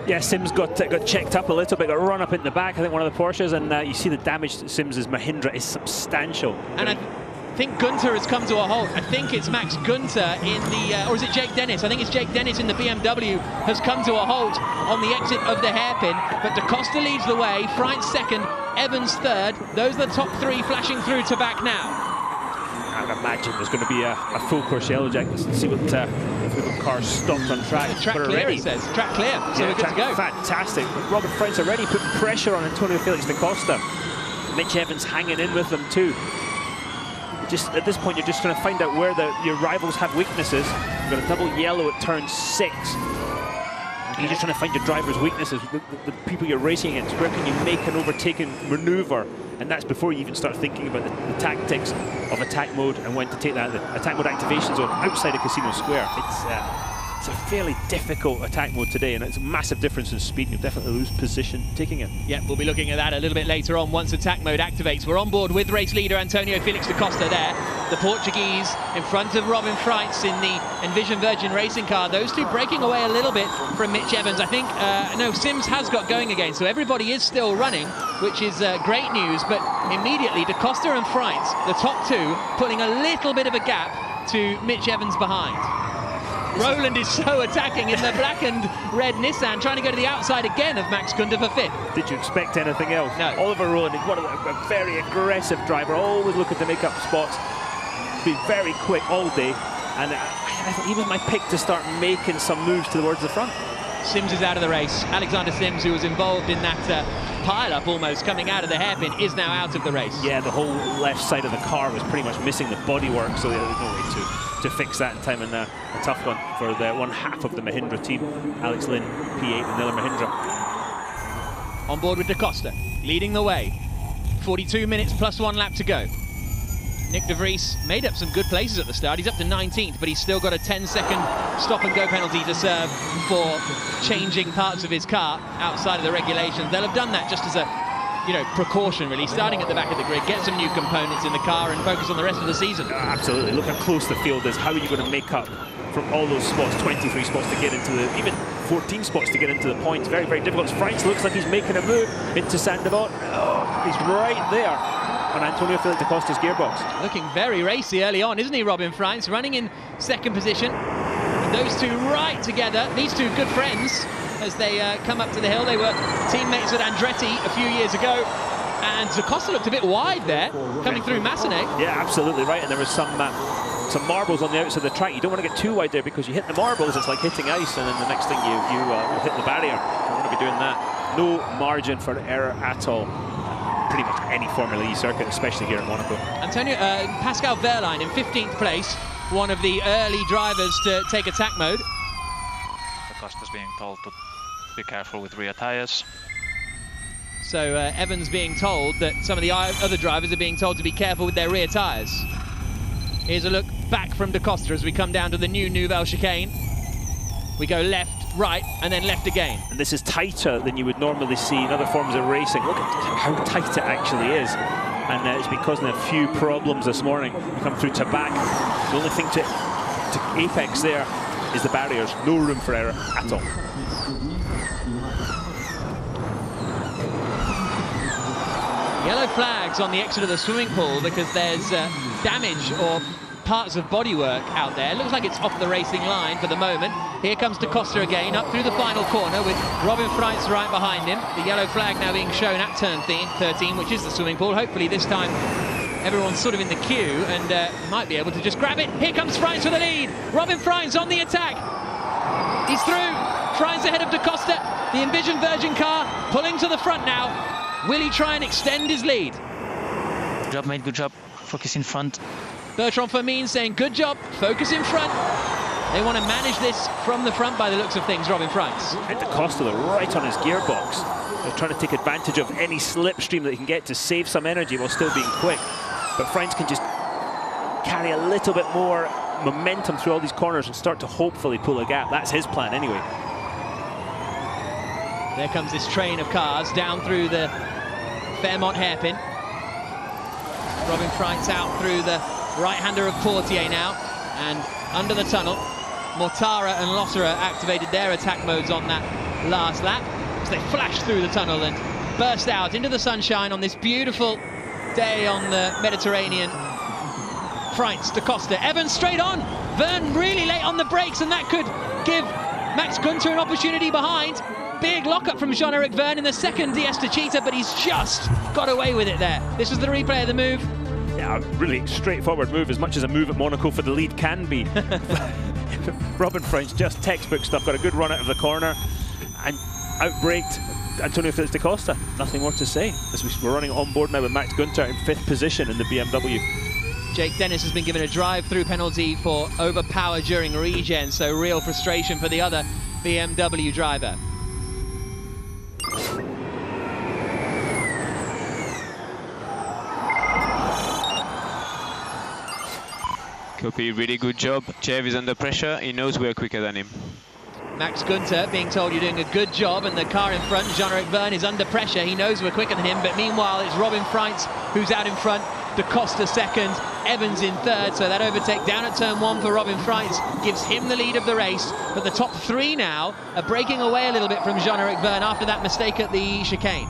Yeah, Sims got checked up a little bit, got run up in the back, I think one of the Porsches, and you see the damage to Sims's Mahindra is substantial. And I think Gunter has come to a halt. I think it's Max Gunter in the, or is it Jake Dennis? I think it's Jake Dennis in the BMW has come to a halt on the exit of the hairpin. But Da Costa leads the way, Freitz second, Evans third. Those are the top three flashing through to back now. I would imagine there's going to be a full course yellow jacket. Let's see what if we've got cars stopped on track. Track clear, already, it says. Track clear, so we're good to go. Fantastic. Robin Freitz already putting pressure on Antonio Felix da Costa. Mitch Evans hanging in with them too. Just at this point, you're just trying to find out where your rivals have weaknesses. You've got a double yellow at turn 6. You're just trying to find your driver's weaknesses, the people you're racing against. Where can you make an overtaking maneuver? And that's before you even start thinking about the tactics of attack mode and when to take that. The attack mode activation zone outside of Casino Square. It's a fairly difficult attack mode today, and it's a massive difference in speed. You'll definitely lose position taking it. Yeah, we'll be looking at that a little bit later on once attack mode activates. We're on board with race leader Antonio Felix da Costa there. The Portuguese in front of Robin Freitz in the Envision Virgin racing car. Those two breaking away a little bit from Mitch Evans. I think, no, Sims has got going again, so everybody is still running, which is great news. But immediately, da Costa and Freitz, the top two, pulling a little bit of a gap to Mitch Evans behind. Roland is so attacking in the black and red Nissan, trying to go to the outside again of Max Gunter for 5th. Did you expect anything else? No. Oliver Roland is a very aggressive driver, always looking to make up spots. Been very quick all day, and I thought he was my pick to start making some moves towards the front. Sims is out of the race. Alexander Sims, who was involved in that pile-up almost coming out of the hairpin, is now out of the race. Yeah, the whole left side of the car was pretty much missing the bodywork, so there was no way to fix that in time, and a tough one for the one half of the Mahindra team. Alex Lynn, P8 and Miller Mahindra. On board with da Costa, leading the way. 42 minutes plus 1 lap to go. Nick de Vries made up some good places at the start. He's up to 19th, but he's still got a 10-second stop-and-go penalty to serve for changing parts of his car outside of the regulations. They'll have done that just as a, precaution, really, starting at the back of the grid, get some new components in the car and focus on the rest of the season. Absolutely. Look how close the field is. How are you going to make up from all those spots, 23 spots to get into the, even 14 spots to get into the points? Very, very difficult. Freitz looks like he's making a move into Sandoval. Oh, he's right there on Antonio Felix da Costa's gearbox. Looking very racy early on, isn't he, Robin Freitz? Running in second position. And those two right together, these two good friends, as they come up to the hill. They were teammates with Andretti a few years ago. And da Costa looked a bit wide there, coming through Massenet. Yeah, absolutely right. And there was some marbles on the outside of the track. You don't want to get too wide there, because you hit the marbles, it's like hitting ice, and then the next thing you will hit the barrier. You don't want to be doing that. No margin for error at all. Pretty much any Formula E circuit, especially here in Monaco. Pascal Wehrlein in 15th place, one of the early drivers to take attack mode. Da Costa's being told to be careful with rear tyres. So Evans being told that some of the other drivers are being told to be careful with their rear tyres. Here's a look back from da Costa as we come down to the new Nouvelle chicane. We go left, right, and then left again. And this is tighter than you would normally see in other forms of racing. Look at how tight it actually is. And it's been causing a few problems this morning. We come through to back. The only thing to apex there is the barriers. No room for error at all. Yellow flags on the exit of the swimming pool because there's damage or parts of bodywork out there. It looks like it's off the racing line for the moment. Here comes da Costa again, up through the final corner with Robin Freitz right behind him. The yellow flag now being shown at turn 13, which is the swimming pool. Hopefully this time everyone's sort of in the queue and might be able to just grab it. Here comes Freitz for the lead. Robin Freitz on the attack. He's through. Freitz ahead of da Costa. The Envision Virgin car pulling to the front now. Will he try and extend his lead? Good job, mate. Good job. Focus in front. Bertrand Famine saying, good job, focus in front. They want to manage this from the front by the looks of things, Robin Freitz. And da Costa, they're right on his gearbox. They're trying to take advantage of any slipstream that he can get to save some energy while still being quick. But Freitz can just carry a little bit more momentum through all these corners and start to hopefully pull a gap. That's his plan anyway. There comes this train of cars down through the Fairmont hairpin. Robin Freitz out through the right-hander of Portier now, and under the tunnel, Mortara and Lotterer activated their attack modes on that last lap as they flashed through the tunnel and burst out into the sunshine on this beautiful day on the Mediterranean Freitz, Da Costa, Evans straight on. Verne really late on the brakes, and that could give Max Günther an opportunity behind. Big lockup from Jean-Eric Verne in the second Diaz-Techeetah, but he's just got away with it there. This was the replay of the move. Yeah, a really straightforward move, as much as a move at Monaco for the lead can be. Robin Freitz, just textbook stuff, got a good run out of the corner and outbraked Antonio Felix da Costa. Nothing more to say, as we're running on board now with Max Günther in 5th position in the BMW. Jake Dennis has been given a drive-through penalty for overpower during regen, so real frustration for the other BMW driver. Copy, really good job. Chev is under pressure, he knows we are quicker than him. Max Günther being told you're doing a good job, and the car in front, Jean-Eric Verne, is under pressure. He knows we're quicker than him, but meanwhile it's Robin Freitz who's out in front, Da Costa second, Evans in third, so that overtake down at turn 1 for Robin Freitz gives him the lead of the race. But the top 3 now are breaking away a little bit from Jean-Eric Verne after that mistake at the chicane.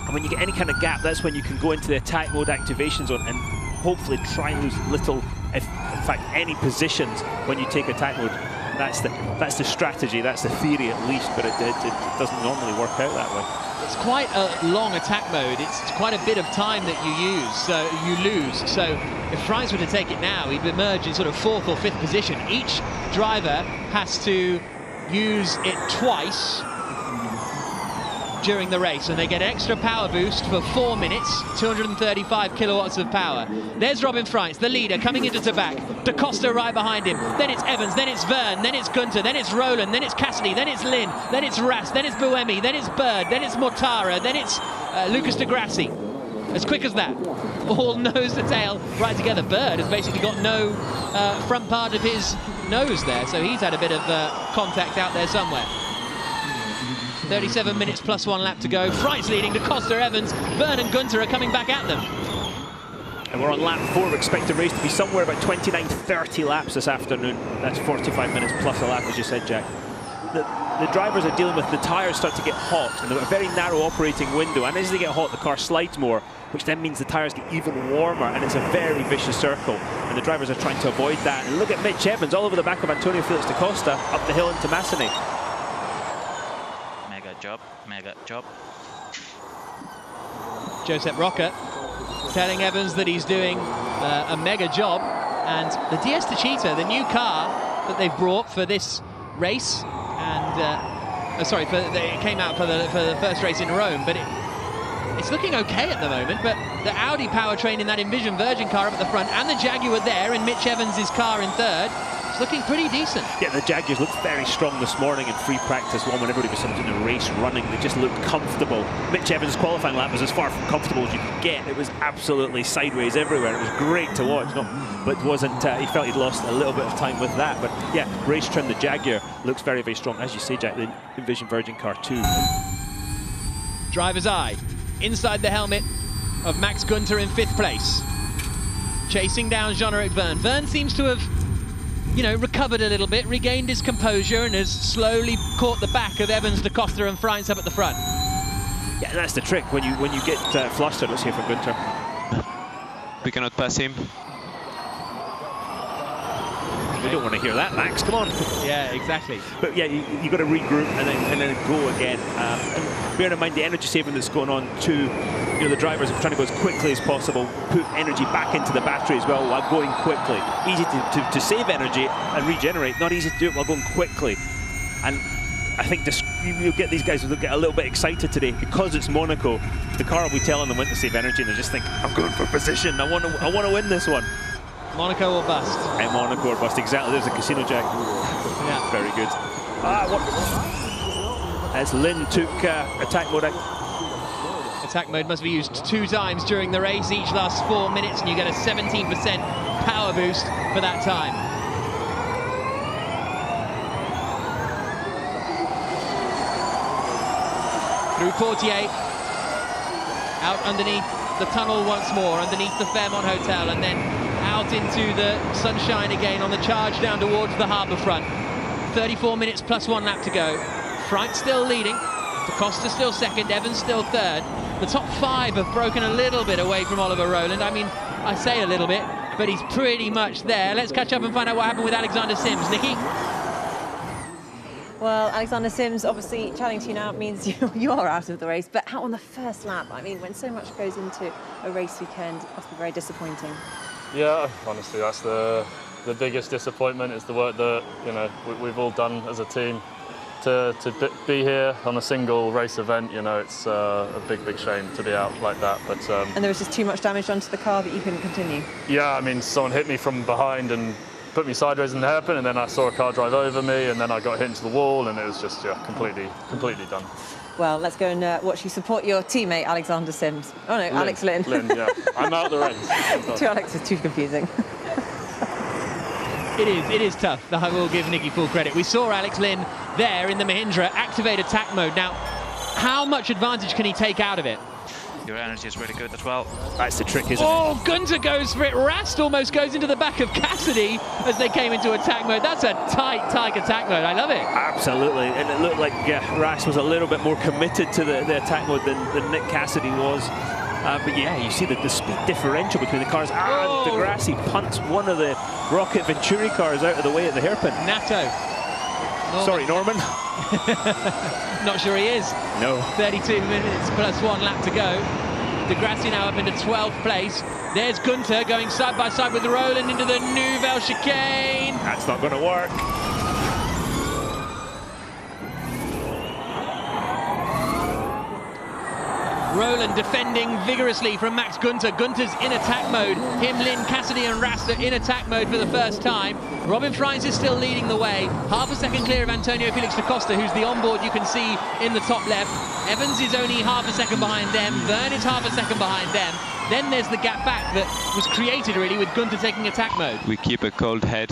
And when you get any kind of gap, that's when you can go into the attack mode activation zone and hopefully try and lose little, if in fact any positions when you take attack mode. That's the strategy, that's the theory at least, but it doesn't normally work out that way. It's quite a long attack mode. It's quite a bit of time that you lose. So if Freitz were to take it now, he'd emerge in sort of 4th or 5th position. Each driver has to use it twice during the race, and they get an extra power boost for 4 minutes, 235 kilowatts of power. There's Robin Freitz, the leader, coming into Tabac. Da Costa right behind him. Then it's Evans, then it's Verne, then it's Günther, then it's Roland, then it's Cassidy, then it's Lynn, then it's Ras, then it's Buemi, then it's Bird, then it's Mortara, then it's Lucas de Grassi. As quick as that. All nose to tail right together. Bird has basically got no front part of his nose there, so he's had a bit of contact out there somewhere. 37 minutes plus 1 lap to go. Freitz leading, Da Costa, Evans, Verne and Günther are coming back at them. And we're on lap 4. We expect the race to be somewhere about 29-30 laps this afternoon. That's 45 minutes plus a lap, as you said, Jack. The drivers are dealing with the tyres start to get hot, and they've got a very narrow operating window, and as they get hot the car slides more, which then means the tyres get even warmer, and it's a very vicious circle, and the drivers are trying to avoid that. And look at Mitch Evans all over the back of Antonio Felix da Costa up the hill into Masseny. Mega job. Josep Roca telling Evans that he's doing a mega job, and the Diaz-Techeetah, the new car that they've brought for this race, and it came out for the first race in Rome, but it's looking okay at the moment. But the Audi powertrain in that Envision Virgin car up at the front, and the Jaguar there in Mitch Evans' car in third, it's looking pretty decent. Yeah, the Jaguars looked very strong this morning in free practice one when everybody was in the race running. They just looked comfortable. Mitch Evans' qualifying lap was as far from comfortable as you could get. It was absolutely sideways everywhere. It was great to watch. But he felt he'd lost a little bit of time with that. But yeah, race trim, the Jaguar looks very, very strong. As you say, Jack, the Envision Virgin car too. Driver's eye inside the helmet of Max Günther in 5th place. Chasing down Jean-Eric Verne. Verne seems to have recovered a little bit, regained his composure, and has slowly caught the back of Evans, Da Costa and Freitz up at the front. Yeah, that's the trick. When you get flustered, let's hear from Günther. We cannot pass him. We don't want to hear that, Max. Come on. Yeah, exactly. But yeah, you got to regroup and then go again. And bearing in mind the energy saving that's going on too. The drivers are trying to go as quickly as possible, put energy back into the battery as well while going quickly. Easy to save energy and regenerate, not easy to do it while going quickly. And I think you'll get these guys who get a little bit excited today because it's Monaco. The car will be telling them when to save energy, and they just think, I'm going for position. I want to win this one. Monaco or bust. And Monaco or bust, exactly. There's a casino, Jack. Yeah. Very good. As Lynn took attack mode out. Attack mode must be used 2 times during the race. Each lasts 4 minutes, and you get a 17% power boost for that time. Through 48, out underneath the tunnel once more, underneath the Fairmont Hotel, and then out into the sunshine again on the charge down towards the harbour front. 34 minutes plus 1 lap to go. Freitz still leading, Da Costa still second, Evans still third. The top 5 have broken a little bit away from Oliver Rowland. I mean, I say a little bit. but he's pretty much there. Let's catch up and find out what happened with Alexander Sims. Nikki? Well, Alexander Sims, obviously chatting to you now means you are out of the race, but out on the first lap, I mean, when so much goes into a race weekend, it must be very disappointing. Yeah, honestly, that's the biggest disappointment, is the work that, you know, we've all done as a team. To be here on a single race event, you know, it's a big shame to be out like that. But and there was just too much damage onto the car that you couldn't continue? Yeah, I mean, someone hit me from behind and put me sideways in the hairpin, and then I saw a car drive over me, and then I got hit into the wall, and it was just, yeah, completely done. Well, let's go and watch you support your teammate, Alexander Sims. Oh no, Alex Lynn. Lynn, yeah. I'm out of the race. Two Alex is too confusing. It is tough. I will give Nikki full credit. We saw Alex Lynn there in the Mahindra activate attack mode. Now, how much advantage can he take out of it? Your energy is really good as well. That's the trick, isn't it? Oh, Gunter goes for it. Rast almost goes into the back of Cassidy as they came into attack mode. That's a tight attack mode. I love it. Absolutely. And it looked like Rast was a little bit more committed to the attack mode than Nick Cassidy was. But yeah, you see the speed differential between the cars. And Degrassi punts one of the Rocket Venturi cars out of the way at the hairpin. Natto. Sorry, Norman. Not sure he is. No. 32 minutes plus 1 lap to go. Degrassi now up into 12th place. There's Gunter going side by side with Roland into the Nouvelle chicane. That's not going to work. Roland defending vigorously from Max Gunter. Gunter's in attack mode. Him, Lynn, Cassidy and Rast are in attack mode for the first time. Robin Freins is still leading the way. Half a second clear of Antonio Felix da Costa, who's the onboard you can see in the top left. Evans is only half a second behind them. Verne is half a second behind them. Then there's the gap back that was created really with Gunter taking attack mode. We keep a cold head.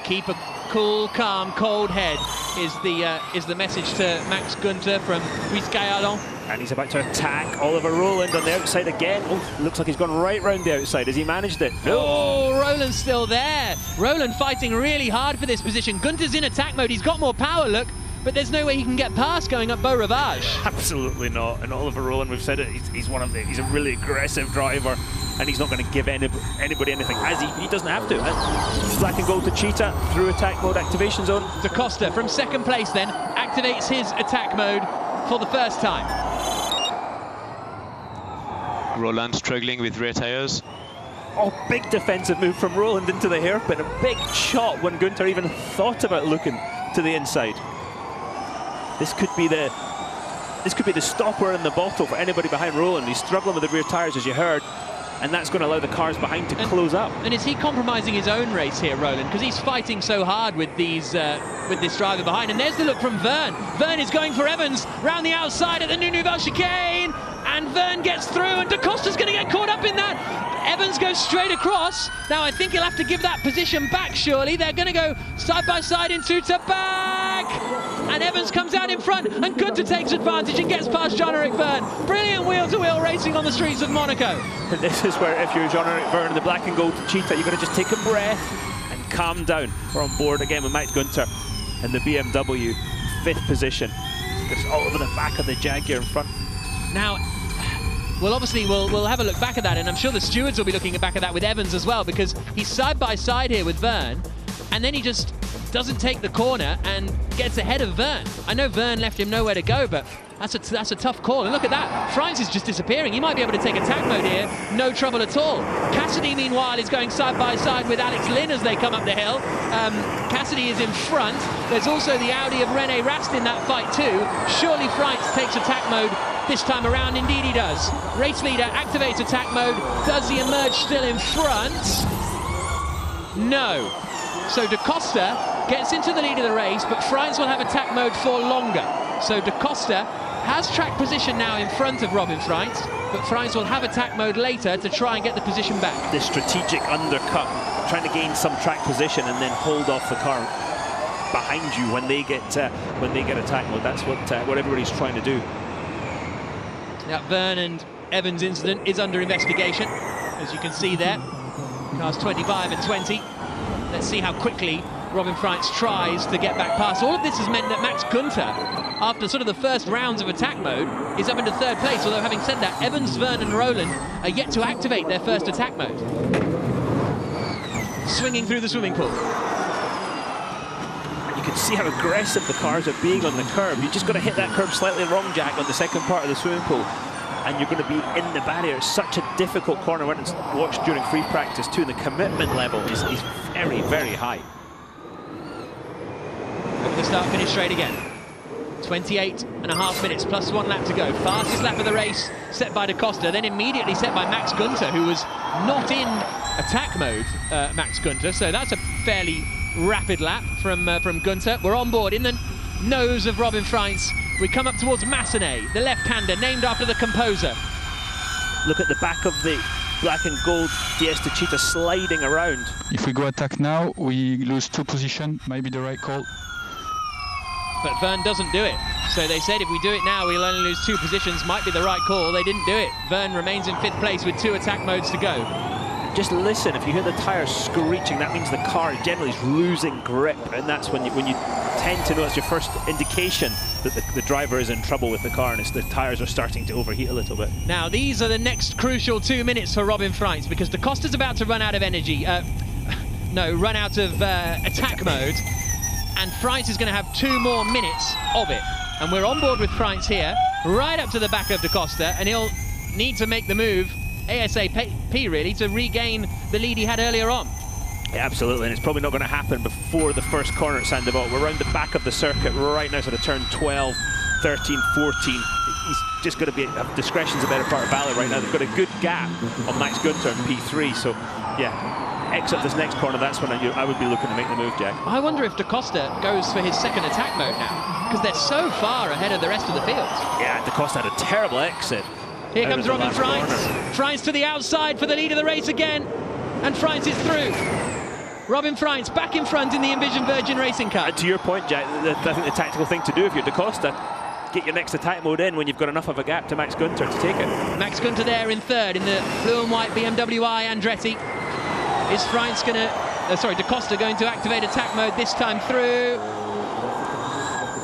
Keep a cool, calm, cold head is the message to Max Gunter from Luis Galland. And he's about to attack Oliver Roland on the outside again. Oh, looks like he's gone right round the outside. Has he managed it? No. Oh, Roland's still there. Roland fighting really hard for this position. Gunter's in attack mode. He's got more power, look, but there's no way he can get past going up Beau Rivage. Absolutely not. And Oliver Roland, we've said it, he's a really aggressive driver, and he's not going to give anybody anything, as he doesn't have to. And black and gold to Cheetah through attack mode activation zone. Da Costa from second place then activates his attack mode for the first time. Roland struggling with rear tires. Oh, big defensive move from Roland into the hairpin. A big shot when Gunter even thought about looking to the inside. This could be the stopper in the bottle for anybody behind Roland. He's struggling with the rear tires, as you heard, and that's going to allow the cars behind to close up. And is he compromising his own race here, Roland? Because he's fighting so hard with these with this driver behind. And there's the look from Verne. Verne is going for Evans round the outside at the Nouvelle chicane, and Verne gets through, and Da Costa's going to get caught up in that. Evans goes straight across. Now I think he'll have to give that position back, surely. They're going to go side by side into back. And Evans comes out in front, and Gunter takes advantage and gets past Jean-Eric Verne. Brilliant wheel-to-wheel racing on the streets of Monaco. And this is where, if you're Jean-Eric Verne, the black and gold Cheetah, you've got to just take a breath and calm down. We're on board again with Max Gunter and the BMW, 5th position. It's all over the back of the Jaguar in front. Now, well, obviously, we'll have a look back at that, and I'm sure the stewards will be looking back at that with Evans as well, because he's side by side here with Verne, and then he just doesn't take the corner and gets ahead of Verne. I know Verne left him nowhere to go, but that's a tough call. And look at that, Freins is just disappearing. He might be able to take attack mode here, no trouble at all. Cassidy, meanwhile, is going side by side with Alex Lynn as they come up the hill. Cassidy is in front. There's also the Audi of René Rast in that fight too. Surely Freins takes attack mode this time around. Indeed he does. Race leader activates attack mode. Does he emerge still in front? No. So Da Costa gets into the lead of the race, but Freins will have attack mode for longer. So Da Costa has track position now in front of Robin Freins, but Freins will have attack mode later to try and get the position back. This strategic undercut, trying to gain some track position and then hold off the car behind you when they get attack mode. That's what everybody's trying to do. That Verne and Evans incident is under investigation, as you can see there. Cars 25 and 20. Let's see how quickly Robin Freitz tries to get back past. All of this has meant that Max Günther, after sort of the first rounds of attack mode, is up into third place. Although having said that, Evans, Verne and Roland are yet to activate their first attack mode. Swinging through the swimming pool. You can see how aggressive the cars are being on the curb. You just got to hit that curb slightly wrong, Jack, on the second part of the swimming pool, and you're going to be in the barrier. It's such a difficult corner when it's watched during free practice too. The commitment level is very, very high. Over the start-finish straight again. 28.5 minutes, plus 1 lap to go. Fastest lap of the race set by Da Costa, then immediately set by Max Günther, who was not in attack mode, Max Günther. So that's a fairly rapid lap from Günther. We're on board in the nose of Robin Freitz. We come up towards Massenet, the left-hander, named after the composer. Look at the back of the black and gold DS Techeetah sliding around. If we go attack now, we lose 2 positions, might be the right call. But Verne doesn't do it. So they said if we do it now, we'll only lose 2 positions, might be the right call. They didn't do it. Verne remains in 5th place with 2 attack modes to go. Just listen, if you hear the tyres screeching, that means the car generally is losing grip, and that's when you tend to know it's your first indication that the driver is in trouble with the car, and the tyres are starting to overheat a little bit. Now, these are the next crucial 2 minutes for Robin Freitz, because Da Costa's about to run out of energy. Run out of attack mode, and Freitz is going to have 2 more minutes of it. And we're on board with Freitz here, right up to the back of Da Costa, and he'll need to make the move ASAP, really, to regain the lead he had earlier on. Yeah, absolutely, and it's probably not going to happen before the first corner at Saint-Devote. We're around the back of the circuit right now, sort of turn 12, 13, 14. He's just going to be, discretion's a better part of valor right now. They've got a good gap on Max Günther and P3, so yeah, exit this next corner, that's when I would be looking to make the move, Jack. I wonder if Da Costa goes for his second attack mode now, because they're so far ahead of the rest of the field. Yeah, Da Costa had a terrible exit. Here comes Robin Freitz. Freitz to the outside for the lead of the race again. And Freitz is through. Robin Freitz back in front in the Envision Virgin Racing Car. And to your point, Jack, I think the tactical thing to do if you're Da Costa, get your next attack mode in when you've got enough of a gap to Max Günther to take it. Max Günther there in 3rd in the blue and white BMW I Andretti. Is Freitz going to... Da Costa going to activate attack mode this time through?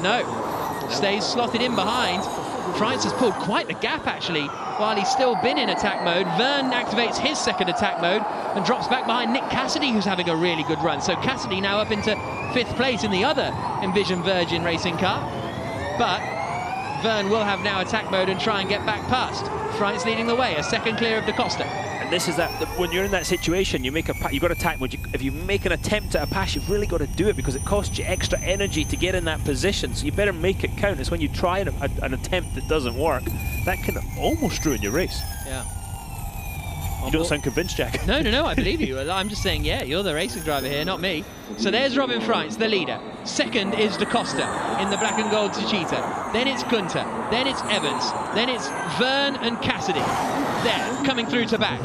No. Stays slotted in behind. Freitz has pulled quite the gap, actually, while he's still been in attack mode. Verne activates his second attack mode and drops back behind Nick Cassidy, who's having a really good run. So Cassidy now up into 5th place in the other Envision Virgin Racing car. But Verne will have now attack mode and try and get back past. Freitz leading the way, a second clear of Da Costa. And this is that, when you're in that situation, you've got attack mode. If you make an attempt at a pass, you've really got to do it because it costs you extra energy to get in that position. So you better make it count. It's when you try an attempt that doesn't work, that can almost ruin your race. Yeah. You don't sound convinced, Jack. No, I believe you. I'm just saying, yeah, you're the racing driver here, not me. So there's Robin Freitz, the leader. Second is Da Costa in the black and gold Techeetah. Then it's Günther. Then it's Evans. Then it's Verne and Cassidy. There, coming through to back.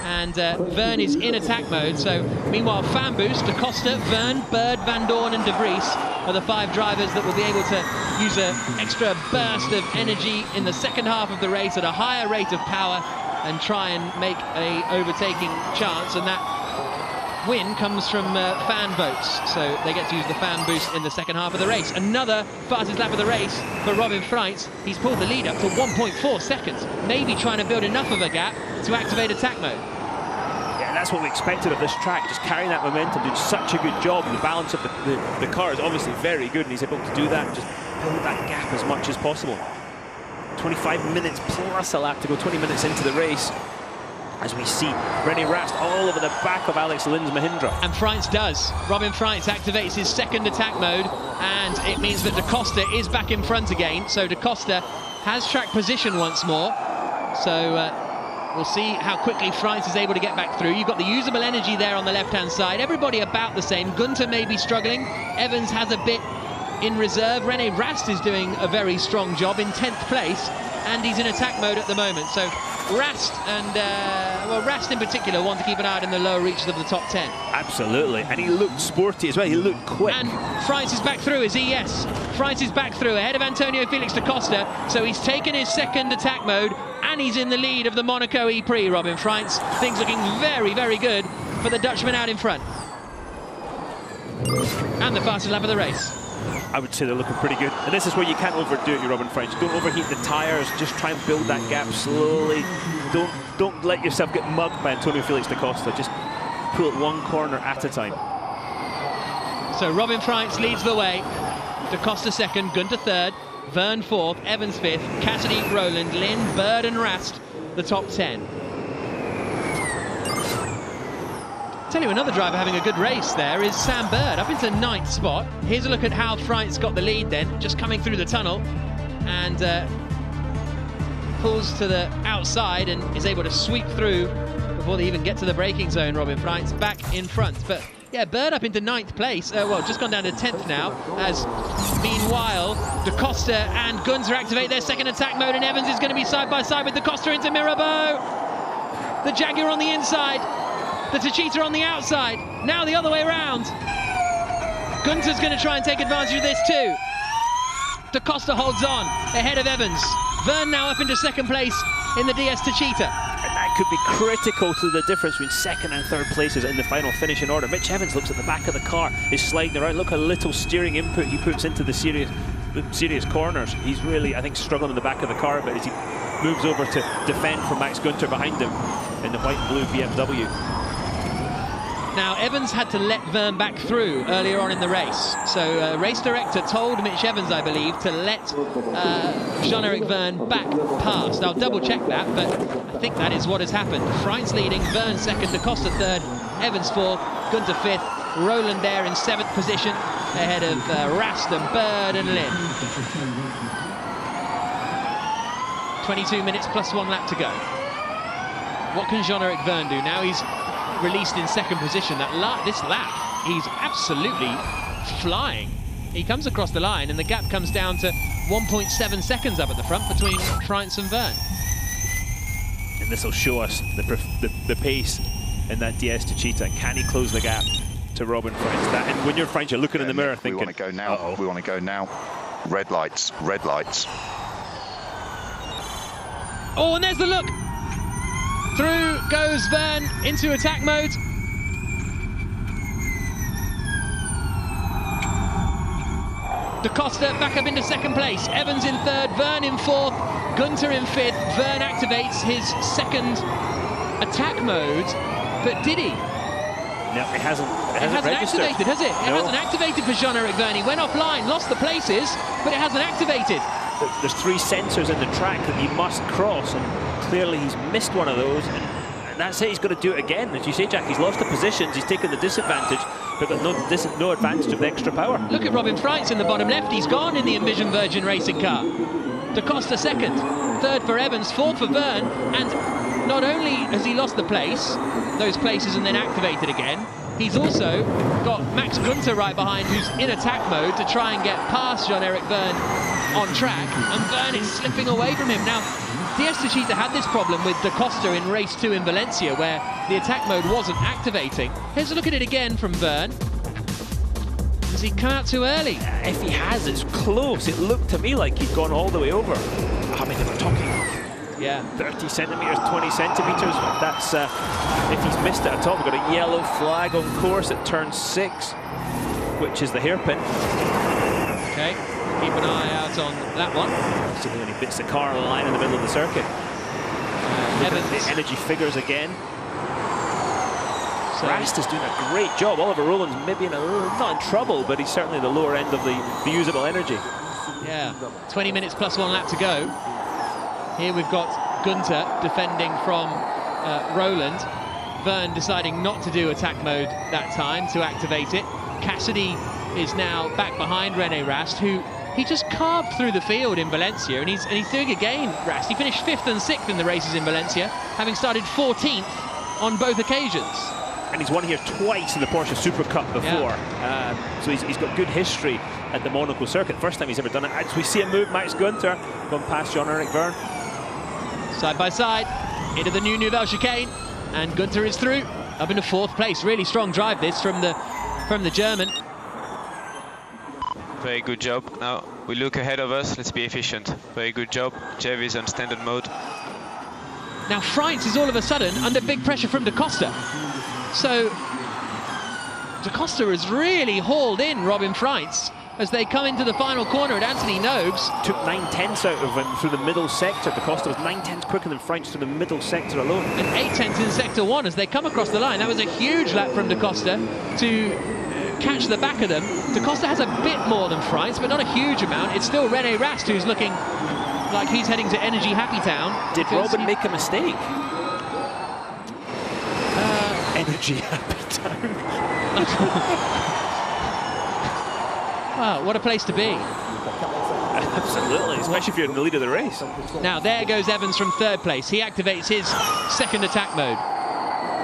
And Verne is in attack mode. So meanwhile, fan boost, Da Costa, Verne, Bird, Van Dorn and De Vries are the 5 drivers that will be able to use an extra burst of energy in the second half of the race at a higher rate of power and try and make a overtaking chance, and that win comes from fan votes, so they get to use the fan boost in the second half of the race. Another fastest lap of the race for Robin Freitz. He's pulled the lead up to 1.4 seconds, maybe trying to build enough of a gap to activate attack mode. Yeah, that's what we expected of this track, just carrying that momentum, doing such a good job. The balance of the car is obviously very good, and he's able to do that and just build that gap as much as possible. 25 minutes plus a lap to go, 20 minutes into the race, as we see René Rast all over the back of Alex Lin's Mahindra. And Freitz does. Robin Freitz activates his second attack mode, and it means that Da Costa is back in front again. So Da Costa has track position once more. So we'll see how quickly Freitz is able to get back through. You've got the usable energy there on the left-hand side. Everybody about the same. Günther may be struggling. Evans has a bit in reserve. René Rast is doing a very strong job in 10th place, and he's in attack mode at the moment. So Rast and, Rast in particular want to keep an eye out in the lower reaches of the top 10. Absolutely, and he looked sporty as well, he looked quick. And Freitz is back through, is he? Yes. Freitz is back through, ahead of Antonio Felix da Costa, so he's taken his second attack mode, and he's in the lead of the Monaco E-Prix, Robin Freitz. Things looking very, very good for the Dutchman out in front. And the fastest lap of the race. I would say they're looking pretty good. And this is where you can't overdo it, Robin French. Don't overheat the tyres. Just try and build that gap slowly. Don't let yourself get mugged by Antonio Felix da Costa. Just pull it one corner at a time. So Robin French leads the way. Da Costa second, Gunter third, Verne fourth, Evans fifth, Cassidy, Rowland, Lynn, Bird and Rast, the top 10. Tell you another driver having a good race there is Sam Bird, up into 9th spot. Here's a look at how Freitz's got the lead then, just coming through the tunnel, and pulls to the outside and is able to sweep through before they even get to the braking zone. Robin Freitz back in front. But yeah, Bird up into 9th place, well, just gone down to 10th now, as meanwhile Da Costa and Gunter activate their second attack mode, and Evans is going to be side by side with Da Costa into Mirabeau. The Jaguar on the inside, the Techeetah on the outside, now the other way around. Gunter's going to try and take advantage of this too. Da Costa holds on ahead of Evans. Verne now up into second place in the DS Techeetah. And that could be critical to the difference between second and third places in the final finishing order. Mitch Evans looks at the back of the car, is sliding around. Look how little steering input he puts into the serious corners. He's really, I think, struggling in the back of the car a bit as he moves over to defend from Max Gunter behind him in the white and blue BMW. Now, Evans had to let Verne back through earlier on in the race. So, race director told Mitch Evans, I believe, to let Jean-Eric Verne back past. I'll double check that, but I think that is what has happened. Freitz leading, Verne second, Da Costa third, Evans fourth, Gunter fifth, Rowland there in 7th position, ahead of Rast and Bird and Lynn. 22 minutes plus 1 lap to go. What can Jean-Eric Verne do? Now he's released in second position. This lap, he's absolutely flying. He comes across the line and the gap comes down to 1.7 seconds up at the front between Freitz and Verne. And this will show us the pace in that DS Techeetah. Can he close the gap to Robin Freitz? And when you're Freitz, you're looking in the mirror thinking, we want to go now. We want to go now. Red lights, red lights. Oh, and there's the look. Through goes Verne into attack mode. Da Costa back up into second place. Evans in third, Verne in fourth, Gunter in fifth. Verne activates his second attack mode, but did he? No, it hasn't registered. Activated, has it? It hasn't activated for Jean-Eric Verne. He went offline, lost the places, but it hasn't activated. There's 3 sensors in the track that he must cross, and clearly he's missed one of those, and that's it. He's got to do it again. As you say, Jack, he's lost the positions, he's taken the disadvantage, but got no advantage of the extra power. Look at Robin Freitz in the bottom left. He's gone in the Envision Virgin Racing car. Da Costa second, third for Evans, fourth for Verne, and not only has he lost those places and then activated again, he's also got Max Gunter right behind, who's in attack mode to try and get past Jean-Eric Verne on track, and Verne is slipping away from him. Now, DS Techeetah had this problem with Da Costa in race 2 in Valencia, where the attack mode wasn't activating. Here's a look at it again from Verne. Has he come out too early? If he has, it's close. It looked to me like he'd gone all the way over. I mean, they were talking 30 centimetres, 20 centimetres. That's, if he's missed it at all, we've got a yellow flag on course at turn 6, which is the hairpin. Okay. Keep an eye out on that one. So he only bits the car on the line in the middle of the circuit. The energy figures again. So Rast is doing a great job. Oliver Rowland's maybe not in trouble, but he's certainly the lower end of the usable energy. Yeah, 20 minutes plus 1 lap to go. Here we've got Gunter defending from Rowland. Verne deciding not to do attack mode that time to activate it. Cassidy is now back behind René Rast, who he just carved through the field in Valencia, and he's doing again, Rast. He finished 5th and 6th in the races in Valencia, having started 14th on both occasions. And he's won here twice in the Porsche Super Cup before. So he's got good history at the Monaco circuit. First time he's ever done it. As we see him move, Max Gunter going past Jean-Eric Verne. Side by side, into the new Nouvelle chicane, and Gunter is through, up into 4th place. Really strong drive this from the German. Very good job. Now we look ahead of us. Let's be efficient. Very good job. Jev is on standard mode. Now Freitz is all of a sudden under big pressure from Da Costa. So Da Costa has really hauled in Robin Freitz as they come into the final corner at Anthony Nobes. Took 9/10 out of him through the middle sector. Da Costa was 9/10 quicker than Freitz through the middle sector alone. And 8/10 in sector 1 as they come across the line. That was a huge lap from Da Costa to catch the back of them. Da Costa has a bit more than Freitz, but not a huge amount. It's still René Rast who's looking like he's heading to Energy Happy Town. Did Robin make a mistake? Energy Happy Town. Wow, what a place to be. Absolutely, especially if you're in the lead of the race. Now there goes Evans from 3rd place. He activates his second attack mode.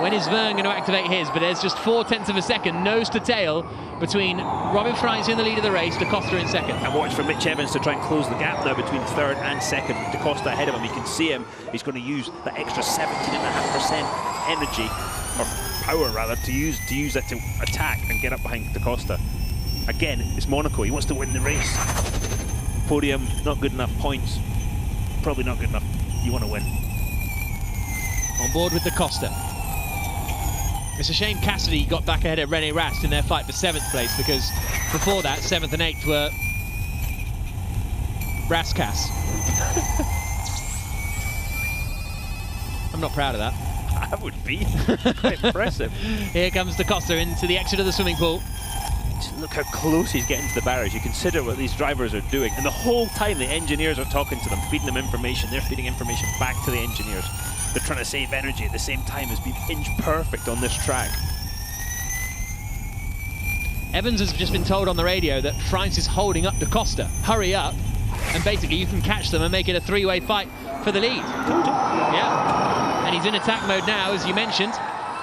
When is Verne going to activate his? But there's just 0.4 of a second, nose to tail, between Robin Freitz in the lead of the race, Da Costa in 2nd. And watch for Mitch Evans to try and close the gap now between 3rd and 2nd. Da Costa ahead of him, you can see him. He's going to use that extra 17.5% energy, or power rather, to use that to attack and get up behind Da Costa. Again, it's Monaco, he wants to win the race. Podium, not good enough. Points, probably not good enough. You want to win. On board with Da Costa. It's a shame Cassidy got back ahead of René Rast in their fight for 7th place, because before that, 7th and 8th were Rastcass. I'm not proud of that. I would be. Quite impressive. Here comes Da Costa into the exit of the swimming pool. Just look how close he's getting to the barriers. You consider what these drivers are doing. And the whole time the engineers are talking to them, feeding them information. They're feeding information back to the engineers. They're trying to save energy at the same time as being inch perfect on this track. Evans has just been told on the radio that Freitz is holding up Da Costa. Hurry up, and basically you can catch them and make it a 3-way fight for the lead. Yeah, and he's in attack mode now, as you mentioned.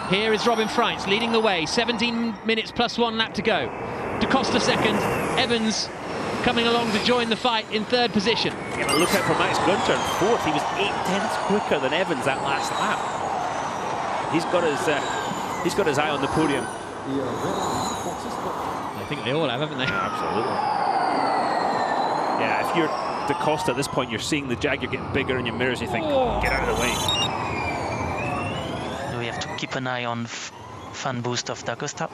Here is Robin Freitz leading the way, 17 minutes plus 1 lap to go. Da Costa 2nd, Evans coming along to join the fight in 3rd position. Yeah, look out for Max Günther in 4th. He was 8/10 quicker than Evans that last lap. He's got his eye on the podium. I think they all have, haven't they? Yeah, absolutely. Yeah, if you're Da Costa at this point, you're seeing the Jaguar getting bigger in your mirrors. You think, get out of the way. We have to keep an eye on fan boost of Da Costa.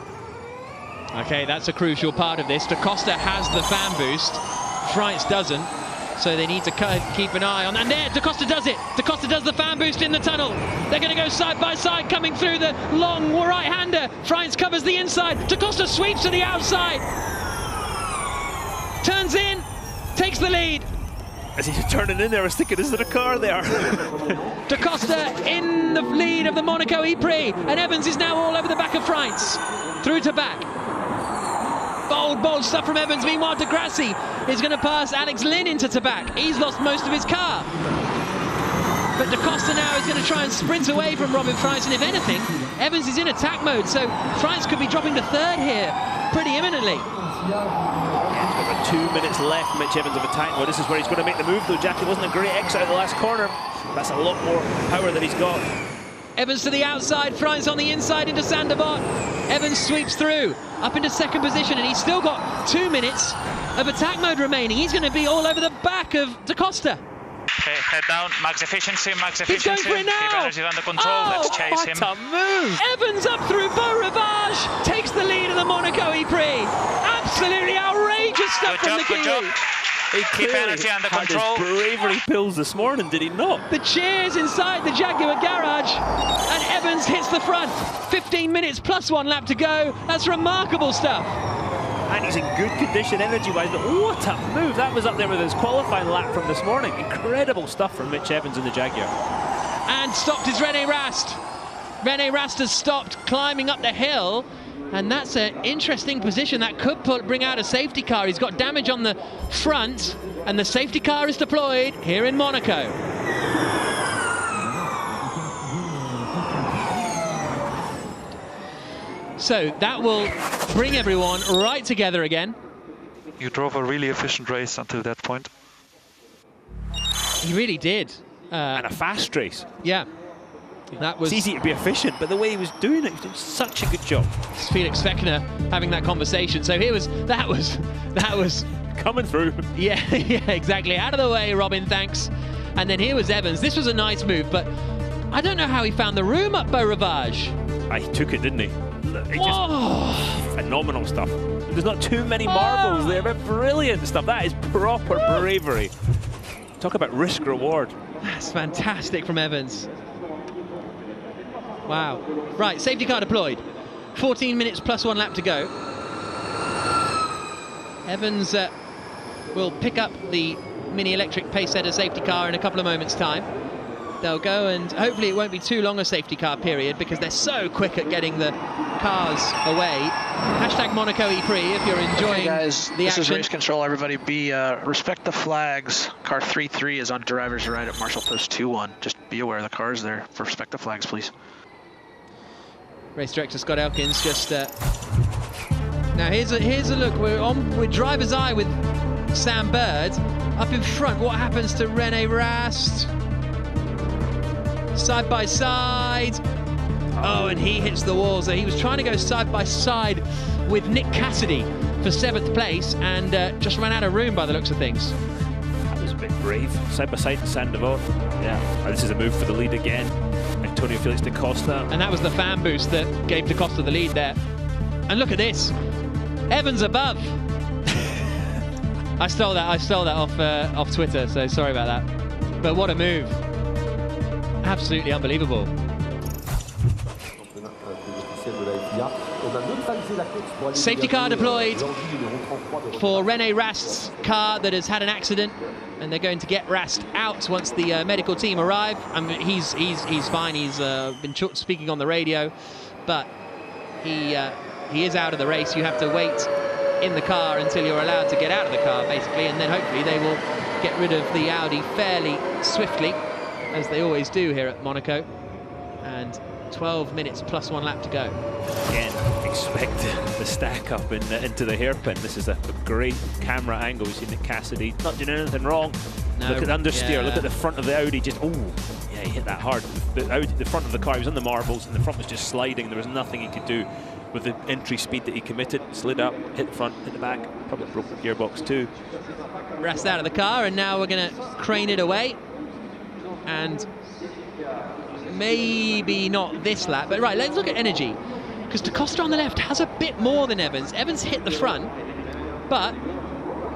Okay, that's a crucial part of this. Da Costa has the fan boost, Freitz doesn't, so they need to keep an eye on that. And there, Da Costa does it. Da Costa does the fan boost in the tunnel. They're going to go side by side, coming through the long right-hander. Freitz covers the inside. Da Costa sweeps to the outside. Turns in, takes the lead. As he's turning in there, I was thinking, is there a car there? Da Costa in the lead of the Monaco E-Prix, and Evans is now all over the back of Freitz. Through to back. Bold stuff from Evans. Meanwhile, De Grassi is going to pass Alex Lynn into Tabac. He's lost most of his car. But Da Costa now is going to try and sprint away from Robin Freitz, and if anything, Evans is in attack mode, so Freitz could be dropping to 3rd here pretty imminently. Yeah, it's got about 2 minutes left, Mitch Evans of attack mode. This is where he's going to make the move, though, Jack. It wasn't a great exit at the last corner. That's a lot more power that he's got. Evans to the outside, Freitz on the inside into Sanderbot. Evans sweeps through, up into 2nd position, and he's still got 2 minutes of attack mode remaining. He's going to be all over the back of Da Costa. Okay, head down, max efficiency. He's going for it now! Keep energy under control, let's chase him. What a move! Evans up through Beau Rivage, takes the lead of the Monaco E-Prix. Absolutely outrageous stuff from the Kiwi. Good job. He keep energy under control. His bravery pills this morning, did he not? The cheers inside the Jaguar garage, and Evans hits the front. 15 minutes plus 1 lap to go. That's remarkable stuff. And he's in good condition energy-wise, but what a move. That was up there with his qualifying lap from this morning. Incredible stuff from Mitch Evans in the Jaguar. And stopped is René Rast. René Rast has stopped climbing up the hill, and that's an interesting position. That could bring out a safety car. He's got damage on the front, and the safety car is deployed here in Monaco. So that will bring everyone right together again. You drove a really efficient race until that point. He really did. And a fast race. Yeah. That was... It's easy to be efficient, but the way he was doing it, he did such a good job. It's Felix Fechner having that conversation. So that was coming through. Yeah, yeah, exactly. Out of the way, Robin, thanks. And then here was Evans. This was a nice move, but I don't know how he found the room up Beau Rivage. He took it, didn't he? It's just phenomenal stuff. There's not too many marbles there, but brilliant stuff. That is proper bravery. Talk about risk-reward. That's fantastic from Evans. Wow. Right, safety car deployed. 14 minutes plus 1 lap to go. Evans will pick up the Mini Electric pace setter safety car in a couple of moments' time. They'll go, and hopefully it won't be too long a safety car period because they're so quick at getting the cars away. Hashtag Monaco E-Prix if you're enjoying guys, the this action. is race control. Everybody respect the flags. Car 3-3 is on driver's right at Marshall Post 2-1. Just be aware the car's there. Respect the flags, please. Race director Scott Elkins just... Now here's a look. We're on with driver's eye with Sam Bird. Up in front, what happens to Rene Rast? Side by side. Oh, and he hits the wall. So he was trying to go side by side with Nick Cassidy for 7th place and just ran out of room by the looks of things. That was a bit brave. Side by side to Sandoval. Yeah, and this is a move for the lead again. Antonio Felix da Costa. And that was the fan boost that gave da Costa the lead there. And look at this. Evans above. I stole that off Twitter, so sorry about that. But what a move. Absolutely unbelievable. Safety car deployed for Rene Rast's car that has had an accident, and they're going to get Rast out once the medical team arrive. I mean, he's fine. He's been speaking on the radio, but he is out of the race. You have to wait in the car until you're allowed to get out of the car, basically, and then hopefully they will get rid of the Audi fairly swiftly, as they always do here at Monaco. And 12 minutes plus 1 lap to go. Again, expect the stack up into the hairpin. This is a great camera angle. You see Nick Cassidy not doing anything wrong. No, look at the understeer. yeah. Look at the front of the Audi. Just yeah, he hit that hard. The front of the car, he was on the marbles, and the front was just sliding. There was nothing he could do with the entry speed that he committed. Slid up, hit the front, hit the back. Probably broke the gearbox too. Rest out of the car, and now we're going to crane it away. And maybe not this lap, but right, let's look at energy, because da Costa on the left has a bit more than Evans. Evans hit the front, but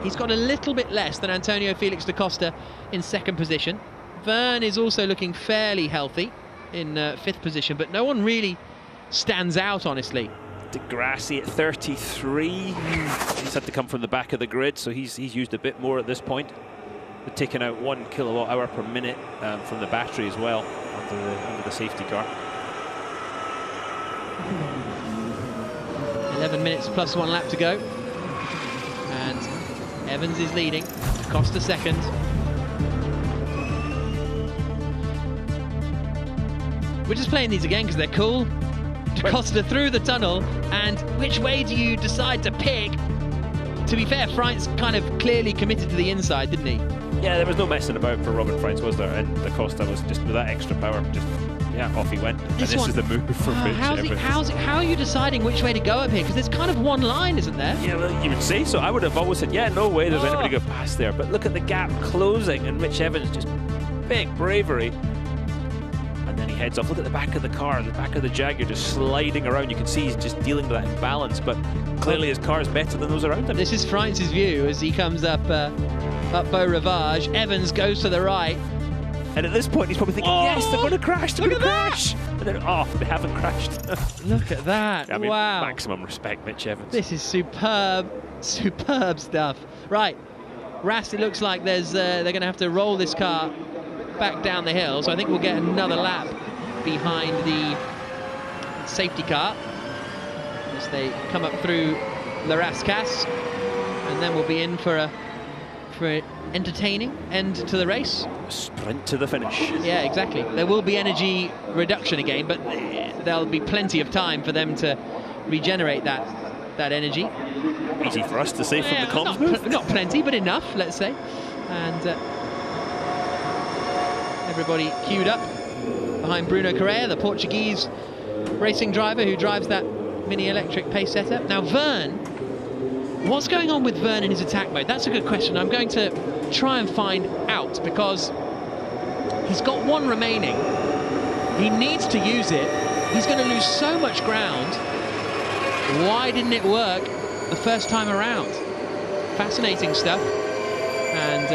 he's got a little bit less than Antonio Felix da Costa in 2nd position. Verne is also looking fairly healthy in 5th position, but no one really stands out, honestly. Degrassi at 33. He's had to come from the back of the grid, so he's used a bit more at this point. They're taking out 1 kilowatt-hour per minute from the battery as well under the safety car. 11 minutes plus 1 lap to go. And Evans is leading, Costa 2nd. We're just playing these again because they're cool. Da Costa through the tunnel, and which way do you decide to pick? To be fair, Freintz kind of clearly committed to the inside, didn't he? Yeah, there was no messing about for Robin Freintz, was there? And da Costa was just with that extra power, just yeah, off he went. And this is the move from Mitch Evans. How are you deciding which way to go up here? Because there's kind of one line, isn't there? Yeah, well, you would say so. I would have always said, yeah, no way there's anybody go past there. But look at the gap closing, and Mitch Evans just big bravery. And then he heads off. Look at the back of the car, the back of the Jaguar just sliding around. You can see he's just dealing with that imbalance, but clearly his car is better than those around him. This is Freintz's view as he comes up Beau Rivage. Evans goes to the right. And at this point, he's probably thinking, yes, they're going to crash, they're going to crash. And then, they haven't crashed. Look at that, I mean, wow. Maximum respect, Mitch Evans. This is superb stuff. Right, Rast, it looks like they're going to have to roll this car back down the hill, so I think we'll get another lap behind the safety car as they come up through La Rascasse, and then we'll be in for an entertaining end to the race. Sprint to the finish. Yeah, exactly. There will be energy reduction again, but there'll be plenty of time for them to regenerate that energy. Easy for us to say from the comms booth. Not plenty, but enough, let's say. And everybody queued up behind Bruno Correa, the Portuguese racing driver who drives that Mini Electric pace setter. Now Verne, what's going on with Verne in his attack mode? That's a good question. I'm going to try and find out, because he's got 1 remaining. He needs to use it. He's going to lose so much ground Why didn't it work the first time around? Fascinating stuff. And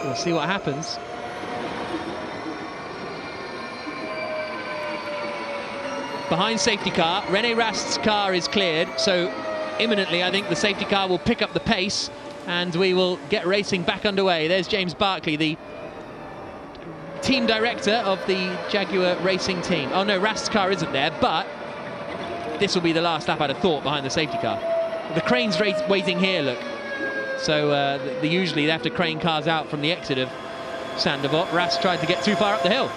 we'll see what happens. Behind safety car, René Rast's car is cleared, so imminently I think the safety car will pick up the pace and we will get racing back underway. There's James Barclay, the team director of the Jaguar racing team. Oh no, Rast's car isn't there, but this will be the last lap, I'd have thought, behind the safety car. The crane's waiting here, look. So usually they have to crane cars out from the exit of Saint-Devote. Rast tried to get too far up the hill.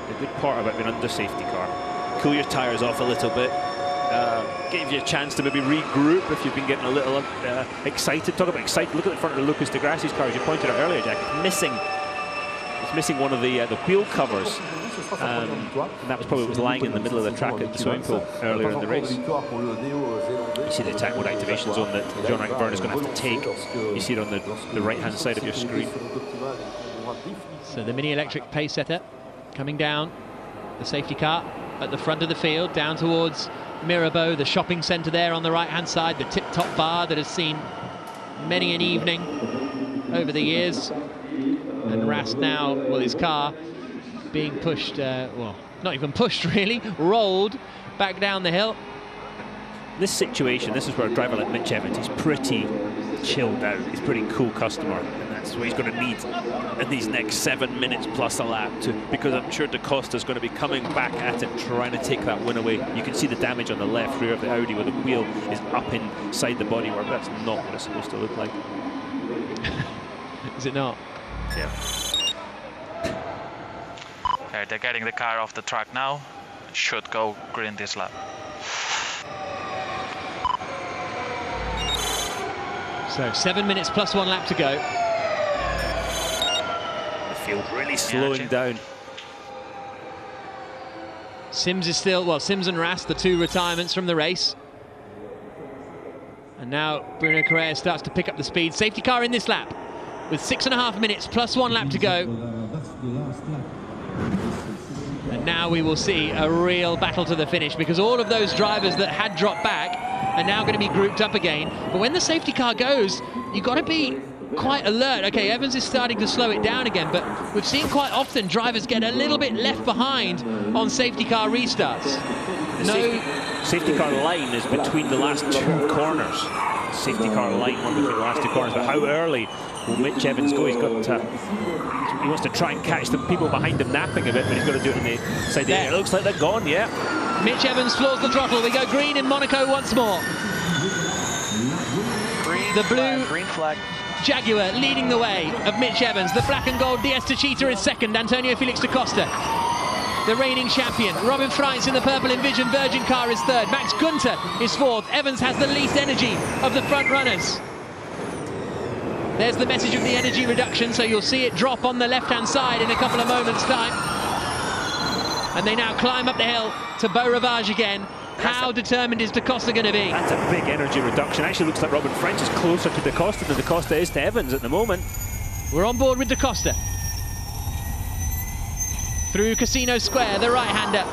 The good part about being under safety car, cool your tyres off a little bit, give you a chance to maybe regroup if you've been getting a little excited. Talk about excited, look at the front of Lucas de Grassi's car, as you pointed out earlier, Jack. It's missing one of the wheel covers, and that was probably what was lying in the middle of the track at the swimming pool earlier in the race. You see the attack mode activation zone that Jean-Eric Vergne is going to have to take. You see it on the right-hand side of your screen. So the Mini Electric pace setter coming down, the safety car at the front of the field, down towards Mirabeau, the shopping centre there on the right-hand side, the tip-top bar that has seen many an evening over the years. And Rast now, well, his car being pushed, well, not even pushed really, rolled back down the hill. This situation, this is where a driver like Mitch Evans, he's pretty chilled out, he's a pretty cool customer, and that's what he's going to need in these next 7 minutes plus a lap, because I'm sure Da Costa's going to be coming back at him, trying to take that win away. You can see the damage on the left rear of the Audi where the wheel is up inside the bodywork. That's not what it's supposed to look like. Is it not? Yeah. Okay, they're getting the car off the track now. Should go green this lap. So 7 minutes plus 1 lap to go. The field really slowing down. Sims is still, well, Sims and Rast, the two retirements from the race. And now Bruno Correa starts to pick up the speed. Safety car in this lap with 6.5 minutes plus 1 lap to go. And now we will see a real battle to the finish, because all of those drivers that had dropped back are now going to be grouped up again. But when the safety car goes, you've got to be quite alert. Okay, Evans is starting to slow it down again, but we've seen quite often drivers get a little bit left behind on safety car restarts. Safety car line is between the last 2 corners. Safety car line one between the last 2 corners, but how early will Mitch Evans go? He's got he wants to try and catch the people behind him napping a bit, but he's got to do it on the side. It looks like they're gone, yeah. Mitch Evans floors the throttle. We go green in Monaco once more. The blue green flag. Jaguar leading the way of Mitch Evans. The black and gold DS Techeetah is second. Antonio Felix da Costa, the reigning champion. Robin Freitz in the purple Envision Virgin car is third. Max Günther is fourth. Evans has the least energy of the front runners. There's the message of the energy reduction, so you'll see it drop on the left-hand side in a couple of moments' time. And they now climb up the hill to Beau Rivage again. How determined is Da Costa going to be? That's a big energy reduction. Actually looks like Robin Freitz is closer to Da Costa than Da Costa is to Evans at the moment. We're on board with Da Costa. Through Casino Square, the right-hander.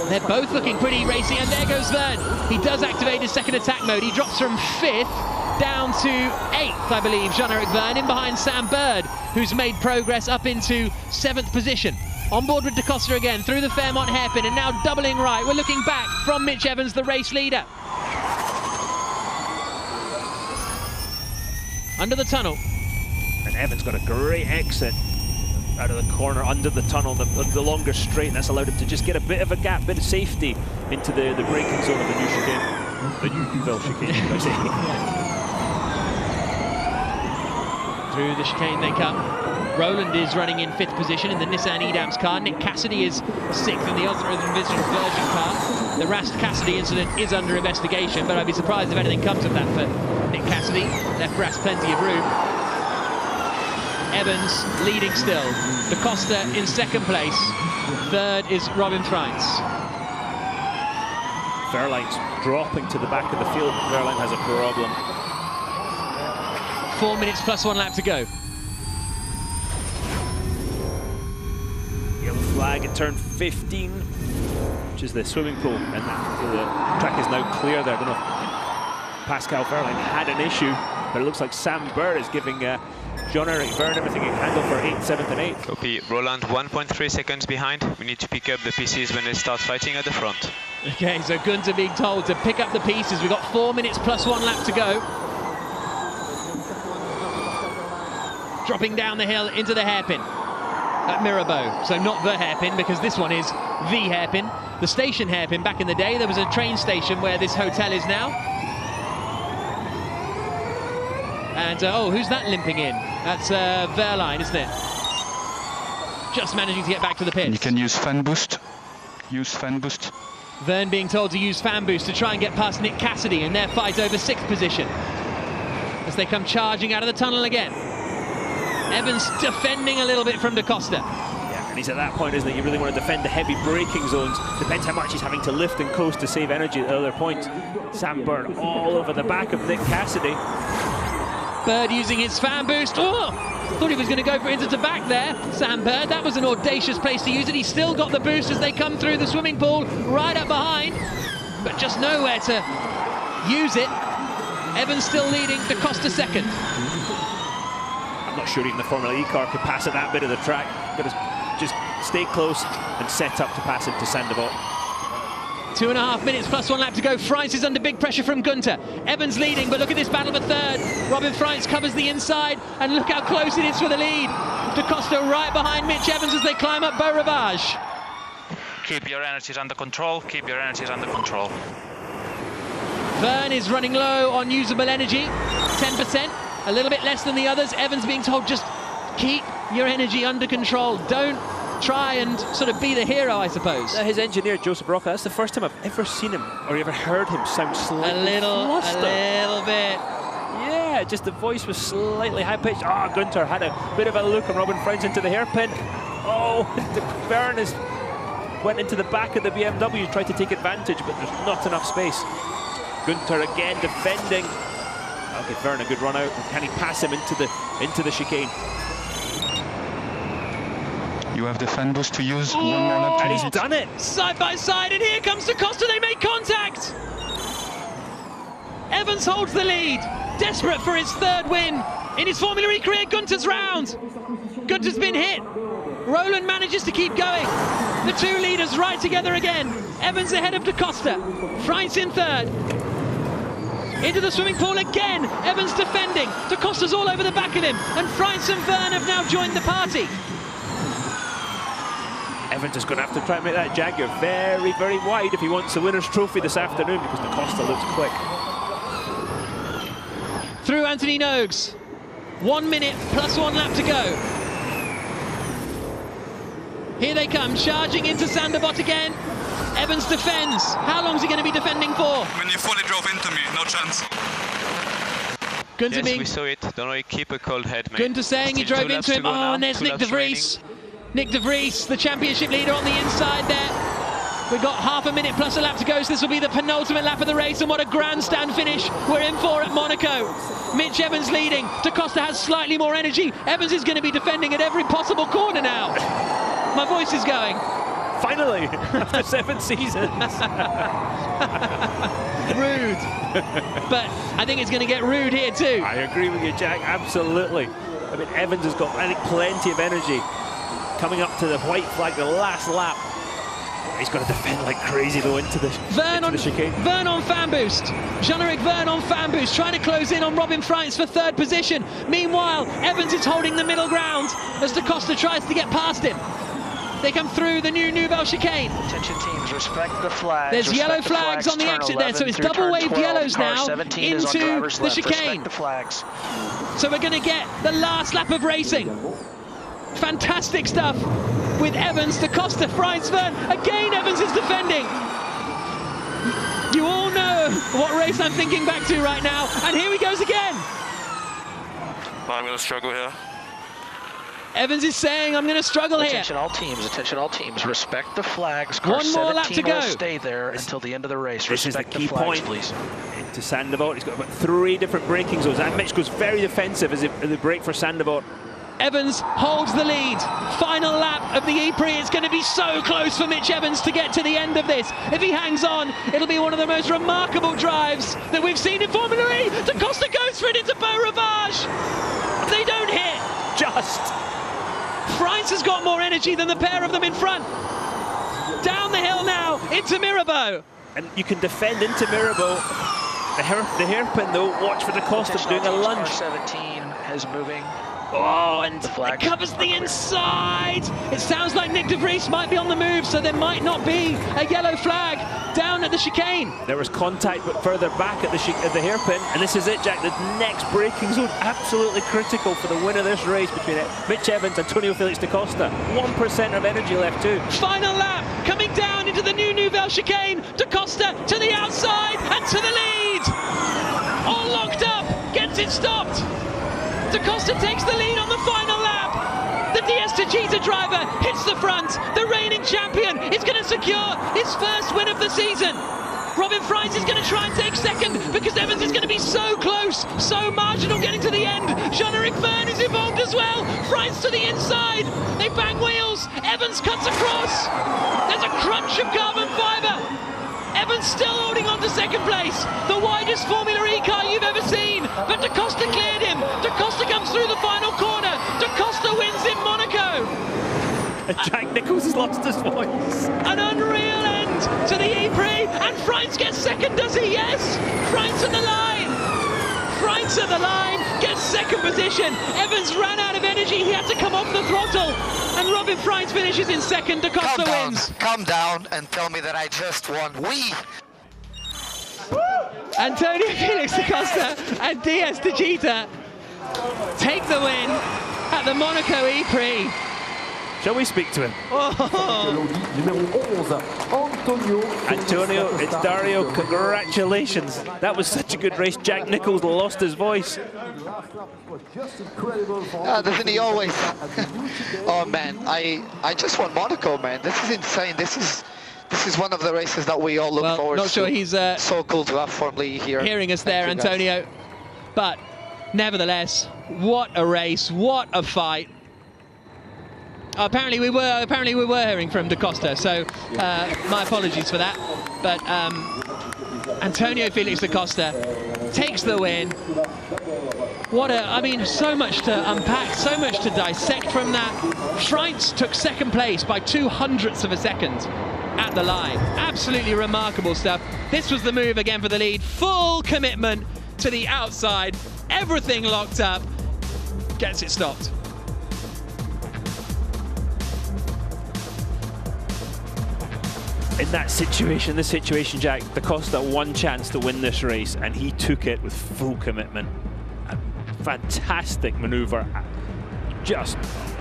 They're both looking pretty racy, and there goes Vergne. He does activate his second attack mode. He drops from 5th down to 8th, I believe, Jean-Eric Vergne, in behind Sam Bird, who's made progress up into 7th position. On board with Da Costa again, through the Fairmont hairpin, and now doubling right. We're looking back from Mitch Evans, the race leader. Under the tunnel. And Evans got a great exit out of the corner under the tunnel, the longer straight, and that's allowed him to just get a bit of a gap, bit of safety into the braking zone of the new chicane. The new Ville chicane, should I say. Through the chicane they come. Roland is running in 5th position in the Nissan Edams car. Nick Cassidy is 6th in the Oscar Envision Virgin car. The Rast Cassidy incident is under investigation, but I'd be surprised if anything comes of that for Nick Cassidy. Left Rast plenty of room. Evans leading still. Da Costa in 2nd place. 3rd is Robin Freitz. Verline's dropping to the back of the field. Verline has a problem. 4 minutes plus 1 lap to go. flag at turn 15, which is the swimming pool, and the track is now clear. They're going to... Pascal Wehrlein had an issue, but it looks like Sam Burr is giving Jean-Eric Verne everything he can handle for 8th, 7th and 8th. Copy. Roland 1.3 seconds behind. We need to pick up the pieces when they start fighting at the front. Okay, so Gunter being told to pick up the pieces. We've got 4 minutes plus 1 lap to go. Dropping down the hill into the hairpin at Mirabeau. So not the hairpin, because this one is the hairpin. The station hairpin. Back in the day, there was a train station where this hotel is now. And, oh, who's that limping in? That's Wehrlein, isn't it? Just managing to get back to the pits. You can use fan boost. Use fan boost. Verne being told to use fan boost to try and get past Nick Cassidy in their fight over 6th position. As they come charging out of the tunnel again. Evans defending a little bit from Da Costa. Yeah, and he's at that point, isn't it? You really want to defend the heavy braking zones. Depends how much he's having to lift and coast to save energy at the other point. Sam Bird all over the back of Nick Cassidy. Bird using his fan boost. Oh! Thought he was going to go for into the back there, Sam Bird. That was an audacious place to use it. He's still got the boost as they come through the swimming pool, right up behind, but just nowhere to use it. Evans still leading, Da Costa second. I'm not sure even the Formula E car could pass at that bit of the track. Got to just stay close and set up to pass into Sandoval. 2.5 minutes plus 1 lap to go. Freins is under big pressure from Gunter. Evans leading, but look at this battle for third. Robin Freins covers the inside, and look how close it is for the lead. Da Costa right behind Mitch Evans as they climb up Beau Rivage. Keep your energies under control, keep your energies under control. Verne is running low on usable energy, 10%, a little bit less than the others. Evans being told just keep your energy under control. Don't try and sort of be the hero, I suppose. His engineer, Joseph Rocca, that's the first time I've ever seen him or ever heard him sound slightly a little bit. Yeah, just the voice was slightly high-pitched. Ah, oh, Gunter had a bit of a look on Robin Freins into the hairpin. Oh, Verne went into the back of the BMW, tried to take advantage, but there's not enough space. Gunter again defending. I'll give Verne a good run out. Can he pass him into the chicane? You have the fan boost to use. One more lap. And he's done it! Side by side, and here comes Da Costa. They make contact! Evans holds the lead, desperate for his 3rd win in his Formula E career. Gunter's round. Gunter's been hit. Roland manages to keep going. The 2 leaders right together again. Evans ahead of Da Costa. Freins in 3rd. Into the swimming pool again. Evans defending. Da Costa's all over the back of him. And Freins and Verne have now joined the party. Evans is going to have to try and make that Jaguar very, very wide if he wants the winner's trophy this afternoon, because Da Costa looks quick. Through Anthony Nogues. 1 minute plus 1 lap to go. Here they come, charging into Sanderbot again. Evans defends. How long is he going to be defending for? When you fully drove into me, no chance. Gunter yes, we saw it. Don't worry, keep a cold head, mate. Gunter saying he drove into him. Oh, and there's Nick de Vries. Nick de Vries, the championship leader on the inside there. We've got half a minute plus a lap to go, so this will be the penultimate lap of the race, and what a grandstand finish we're in for at Monaco. Mitch Evans leading. Da Costa has slightly more energy. Evans is going to be defending at every possible corner now. My voice is going. Finally, after 7 seasons. Rude. But I think it's going to get rude here too. I agree with you, Jack, absolutely. I mean, Evans has got, I think, plenty of energy. Coming up to the white flag, the last lap. He's got to defend like crazy though into the chicane. Verne on fan boost. Jean-Eric Verne on fan boost, trying to close in on Robin Freins for 3rd position. Meanwhile, Evans is holding the middle ground as Da Costa tries to get past him. They come through the new Nouvelle chicane. Attention teams, respect the flags. There's yellow flags on the exit there, so it's double waved yellows now into the chicane. The flags. So we're going to get the last lap of racing. Fantastic stuff with Evans, Da Costa, Freins, Verne. Again, Evans is defending. You all know what race I'm thinking back to right now, and here he goes again. I'm going to struggle here. Evans is saying, I'm going to struggle here. Attention all teams, respect the flags. Car 1 more lap to go. Will stay there until the end of the race. This respect is the key flags, point. Please. Into Sandoval, he's got about 3 different braking zones, and Mitch goes very defensive as they brake for Sandoval. Evans holds the lead. Final lap of the E-Prix. It's going to be so close for Mitch Evans to get to the end of this. If he hangs on, it'll be one of the most remarkable drives that we've seen in Formula E. Da Costa goes for it into Beau Rivage. They don't hit. Just. France has got more energy than the pair of them in front. Down the hill now, into Mirabeau. And you can defend into Mirabeau. The hairpin though, watch for Da Costa doing a lunge. 17 is moving. Oh, and it covers the inside. It sounds like Nick de Vries might be on the move, so there might not be a yellow flag down at the chicane. There was contact, but further back at the hairpin, and this is it, Jack. The next braking zone, absolutely critical for the win of this race between Mitch Evans and Antonio Felix da Costa. 1% of energy left too. Final lap, coming down into the new Nouvelle chicane. Da Costa to the outside and to the lead. All locked up, gets it stopped. Da Costa takes the lead on the final lap. The DS Techeetah driver hits the front. The reigning champion is going to secure his first win of the season. Robin Fries is going to try and take second because Evans is going to be so close, so marginal getting to the end. Jean-Eric Verne is involved as well. Fries to the inside. They bang wheels. Evans cuts across. There's a crunch of carbon fibre. Evans still holding on to second place. The widest Formula E car you've ever seen. But Da Costa cleared him. Da Costa comes through the final corner. Da Costa wins in Monaco. Jack Nicholls has lost his voice. An unreal end to the E-Prix. And Freins gets second, does he? Yes. Freins at the line. Freins at the line. Gets second position. Evans ran out of energy. He had to come off the throttle. And Robin Freins finishes in second. Da Costa wins. Calm down and tell me that I just won. Antonio Felix da Costa and DS Techeetah take the win at the Monaco E-Prix. Shall we speak to him? Antonio, it's Dario. Congratulations. That was such a good race. Jack Nicholls lost his voice. Doesn't he always? Oh man, I just won Monaco, man. This is insane. This is one of the races that we all look forward to. Not sure he's so cool to have Formula E here. Hearing us there, Antonio. But nevertheless, what a race! What a fight! Apparently we were hearing from Da Costa, so my apologies for that. But Antonio Felix da Costa takes the win. I mean, so much to unpack, so much to dissect from that. Freins took second place by 0.02 of a second at the line. Absolutely remarkable stuff. This was the move again for the lead. Full commitment to the outside. Everything locked up. Gets it stopped. In that situation, Jack, Da Costa one chance to win this race, and he took it with full commitment. A fantastic manoeuvre, just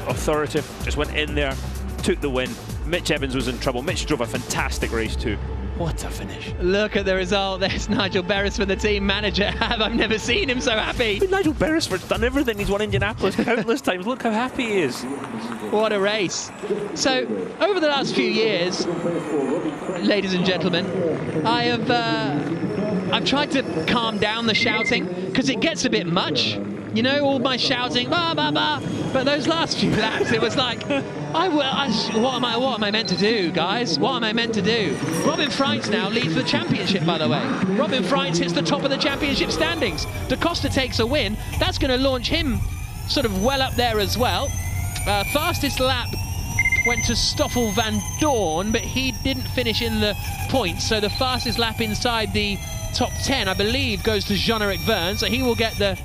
authoritative, just went in there, took the win. Mitch Evans was in trouble. Mitch drove a fantastic race too. What a finish. Look at the result. There's Nigel Beresford, the team manager. I've never seen him so happy. But Nigel Beresford's done everything. He's won Indianapolis countless times. Look how happy he is. What a race. So, over the last few years, ladies and gentlemen, I've tried to calm down the shouting because it gets a bit much. You know, all my shouting, bah, bah, bah. But those last few laps, it was like, what am I meant to do, guys? What am I meant to do? Robin Freins now leads the championship, by the way. Robin Freins hits the top of the championship standings. Da Costa takes a win. That's going to launch him sort of well up there as well. Fastest lap went to Stoffel van Doorn, but he didn't finish in the points. So the fastest lap inside the top 10, I believe, goes to Jean-Eric Verne. So he will get the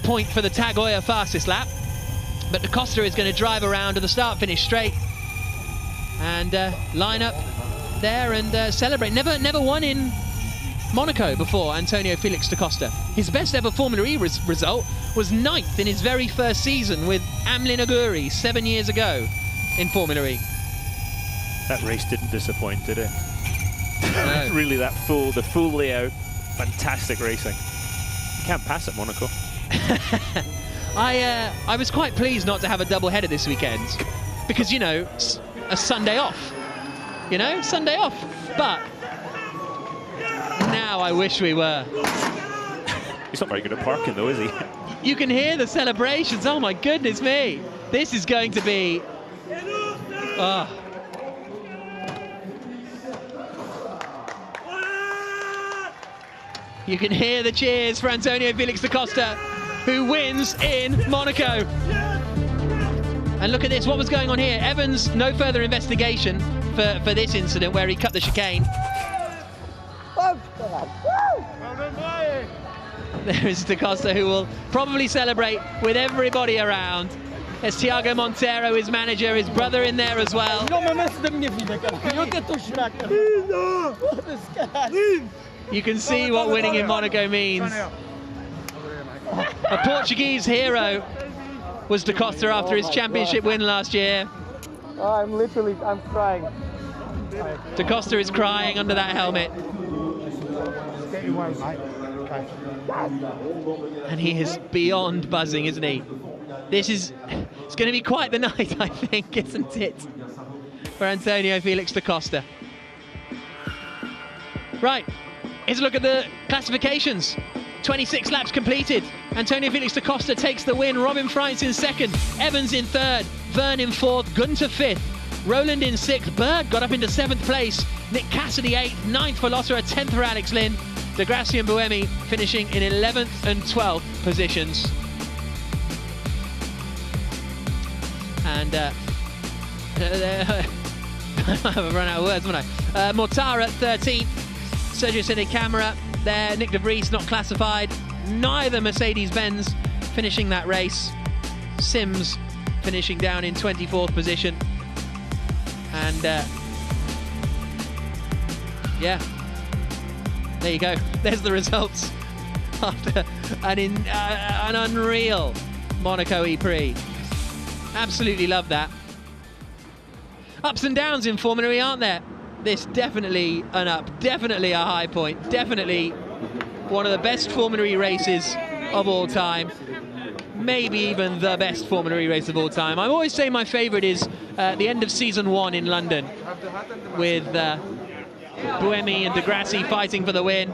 point for the Tag Heuer fastest lap. But Da Costa is going to drive around to the start-finish straight and line up there and celebrate. Never won in Monaco before, Antonio Felix da Costa. His best ever Formula E result was 9th in his very first season with Amlin Aguri 7 years ago in Formula E. That race didn't disappoint, did it? No. Really, the full layout, fantastic racing. You can't pass at Monaco. I was quite pleased not to have a double header this weekend because, you know, a Sunday off. You know, Sunday off. But now I wish we were. He's not very good at parking though, is he? You can hear the celebrations. Oh my goodness me. This is going to be... Oh. You can hear the cheers for Antonio Felix da Costa, who wins in Monaco. And look at this, what was going on here? Evans, no further investigation for this incident where he cut the chicane. There is da Costa, who will probably celebrate with everybody around. There's Thiago Montero, his manager, his brother in there as well. You can see what winning in Monaco means. A Portuguese hero was da Costa after his championship win last year. I'm crying. Da Costa is crying under that helmet. And he is beyond buzzing, isn't he? It's going to be quite the night, I think, isn't it? For Antonio Felix da Costa. Right, here's a look at the classifications. 26 laps completed. Antonio Felix da Costa takes the win. Robin Freitz in second. Evans in third. Verne in fourth. Gunter fifth. Roland in sixth. Berg got up into seventh place. Nick Cassidy eighth. Ninth for Lotterer. 10th for Alex Lynn. De Grassi and Buemi finishing in 11th and 12th positions. And I've run out of words, haven't I? Mortara 13th. Sergio Sene Camara there. Nick de Vries not classified. Neither Mercedes-Benz finishing that race. Sims finishing down in 24th position. And yeah, there you go. There's the results after an unreal Monaco E-Prix. Absolutely love that. Ups and downs in Formula E, aren't there? This definitely an up, definitely a high point, definitely one of the best Formula E races of all time. Maybe even the best Formula E race of all time. I always say my favourite is the end of season 1 in London with Buemi and de Grassi fighting for the win.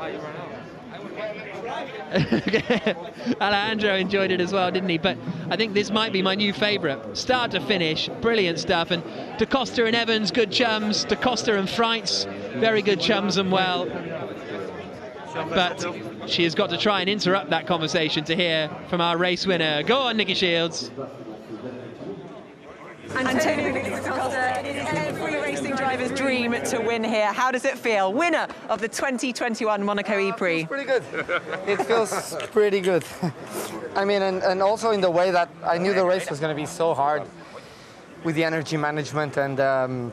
Alejandro enjoyed it as well, didn't he? But I think this might be my new favourite. Start to finish, brilliant stuff. And da Costa and Evans, good chums. Da Costa and Freitz, very good chums and well. But she has got to try and interrupt that conversation to hear from our race winner. Go on, Nikki Shields. Antonio Felix da Costa, it is every racing driver's dream to win here. How does it feel? Winner of the 2021 Monaco E-Prix. Pretty good. It feels pretty good. I mean, and also in the way that I knew the race was going to be so hard with the energy management, and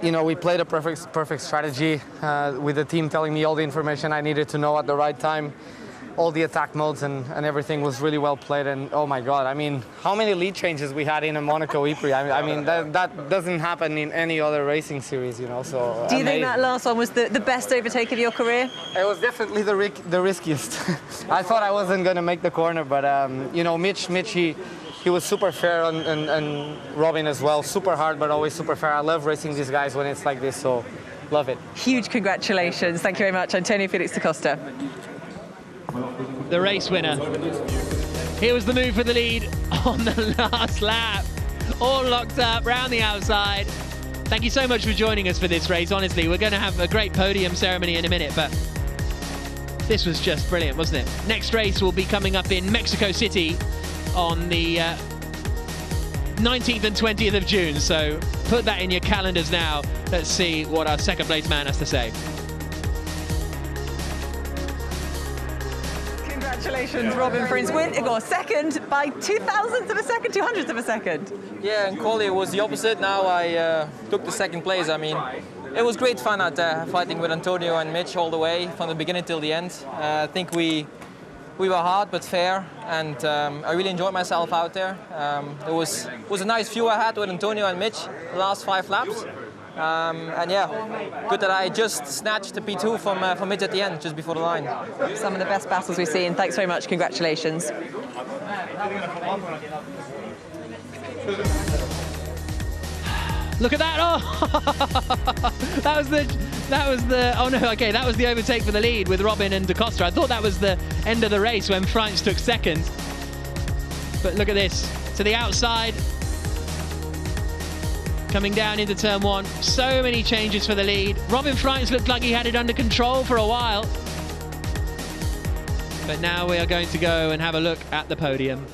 you know, we played a perfect strategy with the team telling me all the information I needed to know at the right time. All the attack modes and everything was really well played, and oh my god, I mean, how many lead changes we had in a Monaco E-Prix. I mean that doesn't happen in any other racing series, you know. So do you think that last one was the best overtake of your career? It was definitely the riskiest. I thought I wasn't going to make the corner, but you know, Mitch he was super fair, and Robin as well, super hard but always super fair. I love racing these guys when it's like this, so love it. Huge congratulations. Thank you very much, Antonio Felix da Costa. The race winner. Here was the move for the lead on the last lap. All locked up round the outside. Thank you so much for joining us for this race. Honestly, we're going to have a great podium ceremony in a minute, but this was just brilliant, wasn't it? Next race will be coming up in Mexico City on the 19th and 20th of June. So put that in your calendars now. Let's see what our second place man has to say. Congratulations, Robin Freitz. Got second by 2,000ths of a second, 200ths of a second. Yeah, in quali it was the opposite. Now I took the second place. I mean, it was great fun out there, fighting with Antonio and Mitch all the way, from the beginning till the end. I think we were hard but fair, and I really enjoyed myself out there. It was a nice view I had with Antonio and Mitch the last 5 laps. And yeah, good that I just snatched the P2 from Mitch at the end, just before the line. Some of the best battles we've seen. Thanks very much. Congratulations. Look at that! Oh, that was the. Oh no, okay, that was the overtake for the lead with Robin and da Costa. I thought that was the end of the race when Freitz took second. But look at this, to the outside, coming down into turn 1. So many changes for the lead. Robin Freins looked like he had it under control for a while. But now we are going to go and have a look at the podium.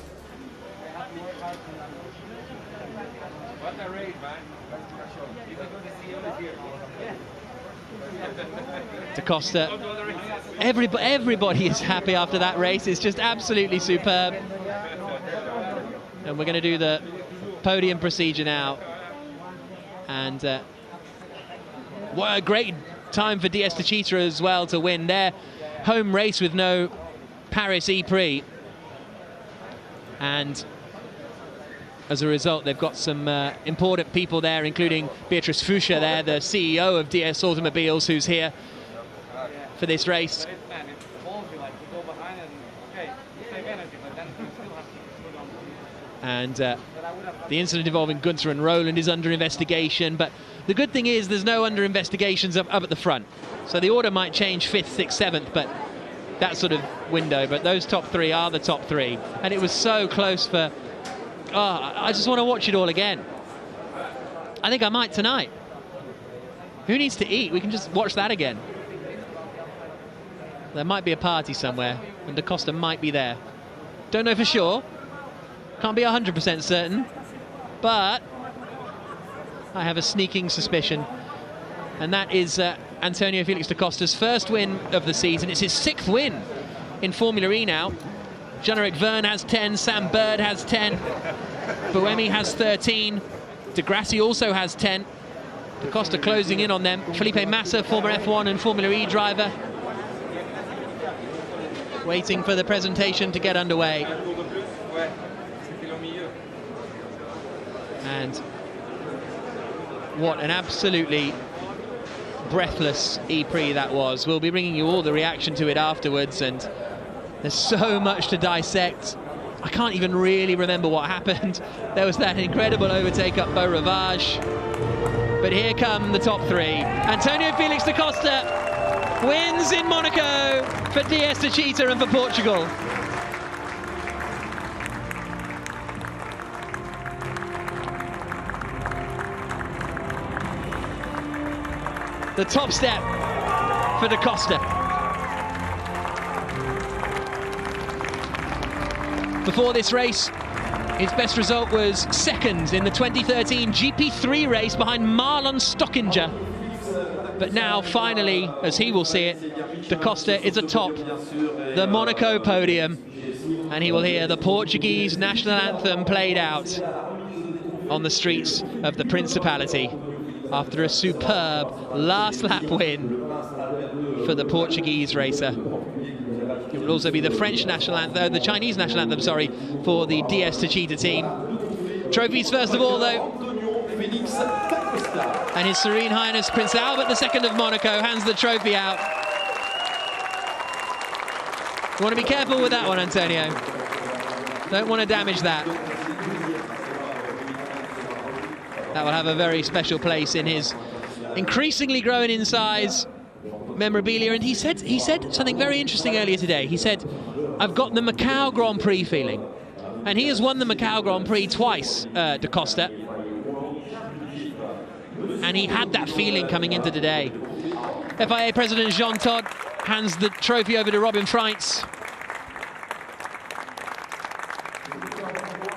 Da Costa, everybody is happy after that race. It's just absolutely superb. And we're going to do the podium procedure now. And what a great time for DS Techeetah as well to win their home race with no Paris E-Prix. And as a result, they've got some important people there, including Beatrice Foucher there, the CEO of DS Automobiles, who's here for this race. And the incident involving Gunther and Roland is under investigation, but the good thing is there's no under investigations up at the front. So the order might change 5th, 6th, 7th, but that sort of window. But those top 3 are the top 3. And it was so close for... Oh, I just want to watch it all again. I think I might tonight. Who needs to eat? We can just watch that again. There might be a party somewhere, and Da Costa might be there. Don't know for sure. Can't be 100% certain, but I have a sneaking suspicion. And that is Antonio Felix da Costa's first win of the season. It's his 6th win in Formula E now. Jean-Eric Verne has 10, Sam Bird has 10, Buemi has 13, De Grassi also has 10. Da Costa closing in on them. Felipe Massa, former F1 and Formula E driver, waiting for the presentation to get underway. And what an absolutely breathless E-Prix that was. We'll be bringing you all the reaction to it afterwards, and there's so much to dissect. I can't even really remember what happened. There was that incredible overtake up Beau Rivage. But here come the top 3. Antonio Felix da Costa wins in Monaco for DS Techeetah and for Portugal. The top step for Da Costa. Before this race, his best result was 2nd in the 2013 GP3 race behind Marlon Stockinger. But now, finally, as he will see it, Da Costa is atop the Monaco podium, and he will hear the Portuguese national anthem played out on the streets of the Principality after a superb last lap win for the Portuguese racer. It will also be the French national anthem, the Chinese national anthem, sorry, for the DS Techeetah team. Trophies first of all, though. And His Serene Highness Prince Albert II of Monaco hands the trophy out. You want to be careful with that one, Antonio. Don't want to damage that. That will have a very special place in his increasingly growing in size memorabilia. And he said something very interesting earlier today. He said, I've got the Macau Grand Prix feeling. And he has won the Macau Grand Prix twice, Da Costa. And he had that feeling coming into today. FIA President Jean Todt hands the trophy over to Robin Freins.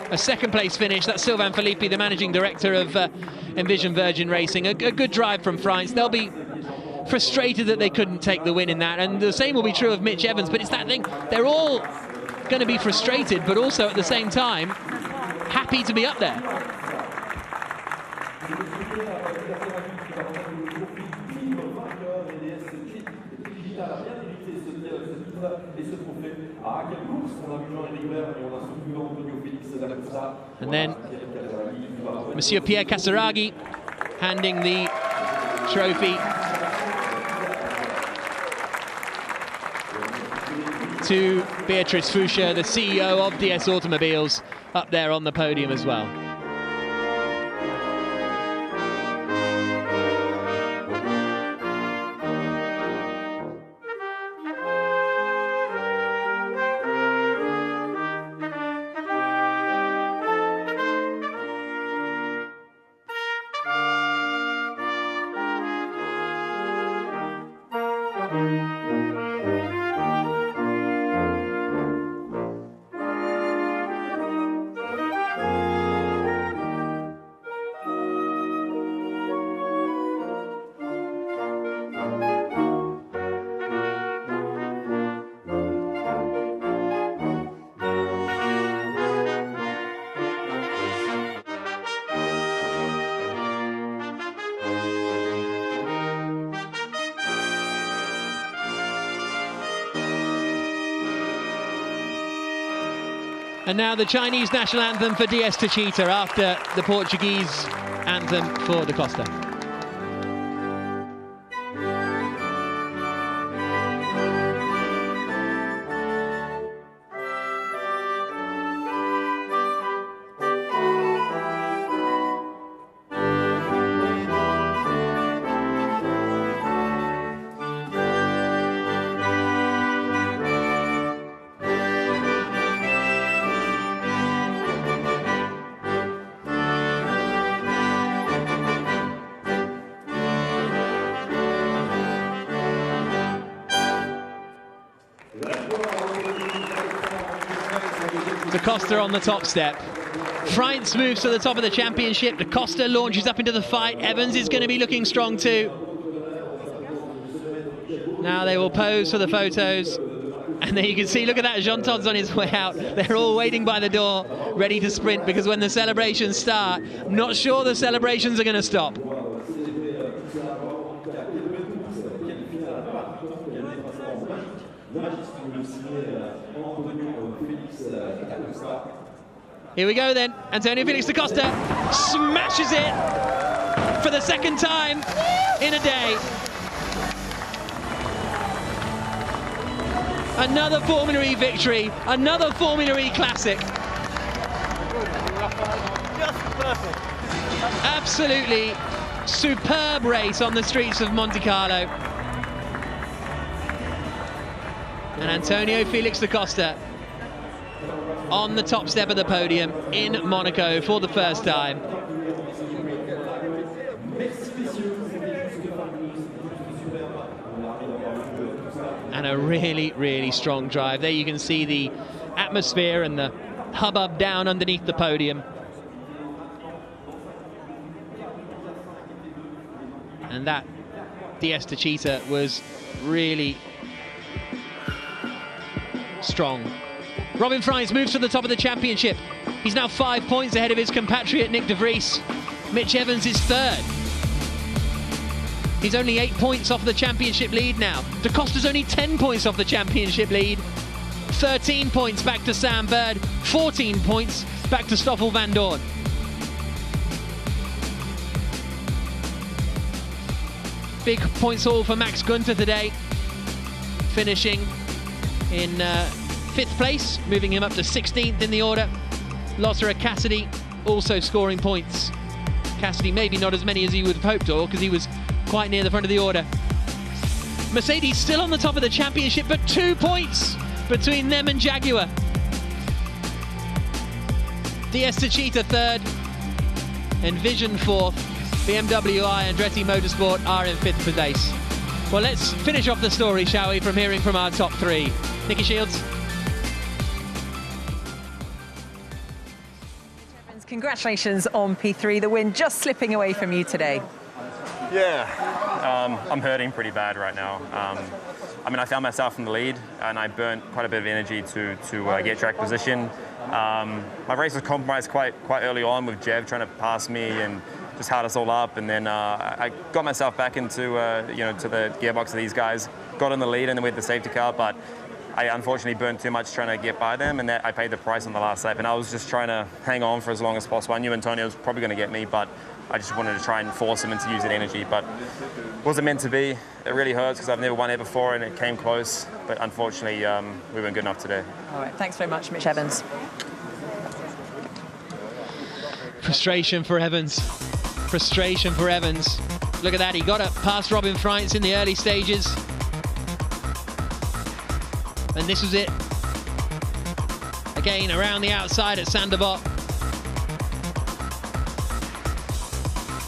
A 2nd place finish. That's Sylvain Filippi, the managing director of Envision Virgin Racing. A good drive from Freins. They'll be frustrated that they couldn't take the win in that, and the same will be true of Mitch Evans. But it's that thing, they're all going to be frustrated, but also at the same time happy to be up there. And then Monsieur Pierre Casaraghi handing the trophy to Beatrice Foucher, the CEO of DS Automobiles, up there on the podium as well. And now the Chinese national anthem for DS Techeetah after the Portuguese anthem for Da Costa. Da Costa on the top step. Freitz moves to the top of the championship. Da Costa launches up into the fight. Evans is going to be looking strong too. Now they will pose for the photos. And there you can see, look at that, Jean Todt's on his way out. They're all waiting by the door, ready to sprint, because when the celebrations start, I'm not sure the celebrations are going to stop. Here we go then. Antonio Felix da Costa smashes it for the second time in a day. Another Formula E victory, another Formula E classic. Just perfect. Absolutely superb race on the streets of Monte Carlo. And Antonio Felix da Costa on the top step of the podium in Monaco for the first time. And a really, really strong drive. There you can see the atmosphere and the hubbub down underneath the podium. And that DS Techeetah was really strong. Robin Freitz moves to the top of the championship. He's now 5 points ahead of his compatriot Nick de Vries. Mitch Evans is third. He's only 8 points off the championship lead now. Da Costa's only 10 points off the championship lead. 13 points back to Sam Bird. 14 points back to Stoffel van Doorn. Big points haul for Max Günther today, finishing in 5th place, moving him up to 16th in the order. Lothar Cassidy also scoring points. Cassidy maybe not as many as he would have hoped for, because he was quite near the front of the order. Mercedes still on the top of the championship, but 2 points between them and Jaguar. DS Techeetah third, and Vision fourth. BMW I Andretti Motorsport are in 5th place. Well, let's finish off the story, shall we, from hearing from our top three. Nikki Shields. Congratulations on P3, the win just slipping away from you today. Yeah, I'm hurting pretty bad right now. I mean, I found myself in the lead and I burnt quite a bit of energy to get track position. My race was compromised quite early on with Jev trying to pass me and just held us all up, and then I got myself back into to the gearbox of these guys, got in the lead and then with the safety car, but I unfortunately burned too much trying to get by them, and that I paid the price on the last lap, and I was just trying to hang on for as long as possible. I knew Antonio was probably going to get me, but I just wanted to try and force him into using energy, but it wasn't meant to be. It really hurts because I've never won it before and it came close, but unfortunately we weren't good enough today. All right, thanks very much, Mitch Evans. Frustration for Evans. Frustration for Evans. Look at that, he got up past Robin Freitz in the early stages. And this was it. Again, around the outside at Sanderbot.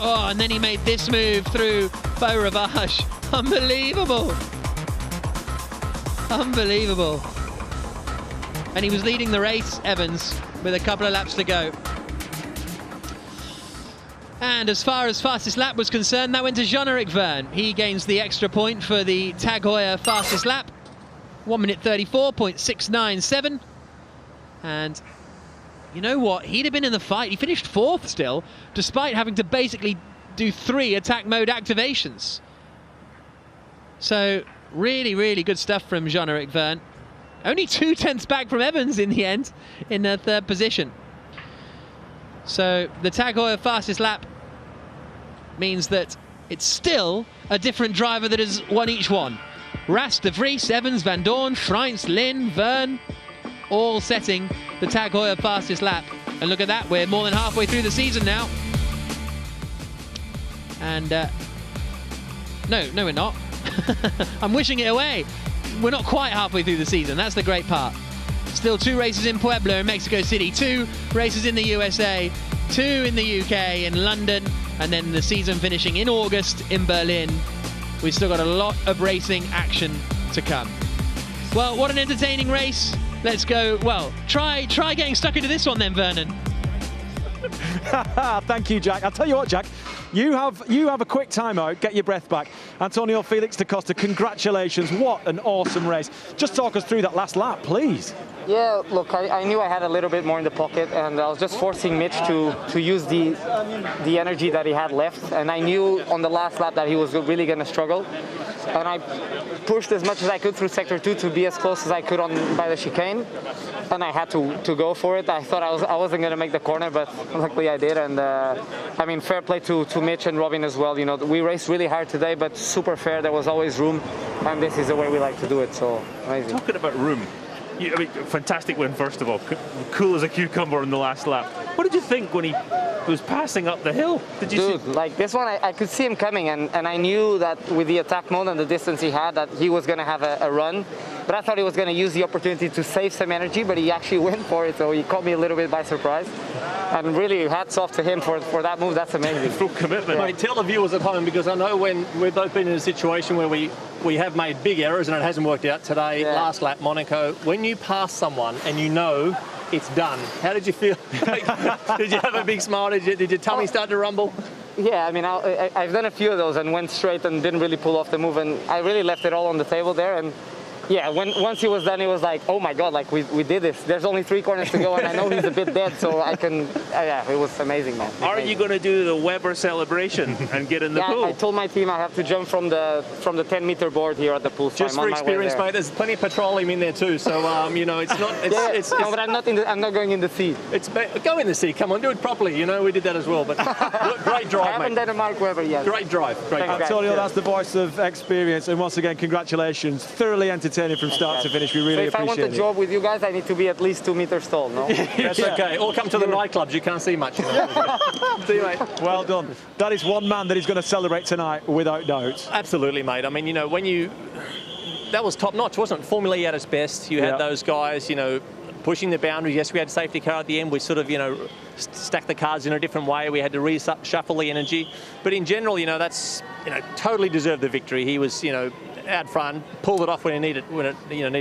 Oh, and then he made this move through Beau Rivage. Unbelievable. Unbelievable. And he was leading the race, Evans, with a couple of laps to go. And as far as fastest lap was concerned, that went to Jean-Eric Vergne. He gains the extra point for the Tag Heuer fastest lap. 1 minute 34.697. And you know what? He'd have been in the fight. He finished 4th still, despite having to basically do 3 attack mode activations. So really, really good stuff from Jean-Eric Vergne, Only 2/10 back from Evans in the end, in the third position. So the Tag Heuer fastest lap means that it's still a different driver that has won each one. Rast, De Vries, Evans, Van Dorn, Freins, Lin, Verne, all setting the Tag Heuer fastest lap. And look at that, we're more than halfway through the season now. And no, we're not. I'm wishing it away. We're not quite halfway through the season, that's the great part. Still 2 races in Puebla in Mexico City, 2 races in the USA, 2 in the UK, in London, and then the season finishing in August in Berlin. We've still got a lot of racing action to come. Well, what an entertaining race. Let's go, well, try getting stuck into this one then, Vernon. Thank you, Jack. I'll tell you what, Jack, you have a quick timeout, get your breath back. Antonio Felix da Costa, congratulations, what an awesome race. Just talk us through that last lap, please. Yeah, look, I knew I had a little bit more in the pocket, and I was just forcing Mitch to use the energy that he had left, and I knew on the last lap that he was really going to struggle, and I pushed as much as I could through sector 2 to be as close as I could by the chicane, and I had to go for it. I thought I wasn't going to make the corner, but luckily I did, and I mean, fair play to Mitch and Robin as well. You know, we raced really hard today, but super fair. There was always room, and this is the way we like to do it, so amazing. Talking about room, I mean, fantastic win, first of all. Cool as a cucumber in the last lap. What did you think when he was passing up the hill? Did you see? Like this one, I could see him coming, and I knew that with the attack mode and the distance he had, that he was going to have a run. But I thought he was going to use the opportunity to save some energy, but he actually went for it, so he caught me a little bit by surprise. And really, hats off to him for that move. That's amazing. Full commitment. Mate, tell the viewers at home, because I know when we've both been in a situation where we have made big errors and it hasn't worked out today, last lap, Monaco, when you pass someone and you know it's done, how did you feel? Did you have a big smile? Did your tummy start to rumble? Yeah, I mean, I've done a few of those and went straight and didn't really pull off the move, and I really left it all on the table there. And yeah, once he was done, it was like, oh my God, like we did this. There's only 3 corners to go, and I know he's a bit dead, so I can, yeah, it was amazing, man. Are you going to do the Weber celebration and get in the pool? I told my team I have to jump from the 10-meter board here at the pool. So just for experience, mate, there's plenty of petroleum in there too, so you know, it's not. No, but I'm not going in the sea. Go in the sea. Come on, do it properly. You know, we did that as well. But great drive, I haven't done a Mark Webber yet. Great drive. Great drive. Antonio, that's the voice of experience, and once again, congratulations. Thoroughly entertaining from start to finish. We really appreciate it. If I want a job with you guys, I need to be at least 2 meters tall, no? That's okay. Or come to the nightclubs. You can't see much. You know? See you, mate. Well done. That is one man that is going to celebrate tonight, without doubt. Absolutely, mate. I mean, you know, that was top notch, wasn't it? Formula E at its best. You had those guys, you know, pushing the boundaries. Yes, we had a safety car at the end. We sort of, you know, stacked the cards in a different way. We had to reshuffle the energy. But in general, you know, that's, you know, totally deserved the victory. He was, you know, out front, pulled it off when it needed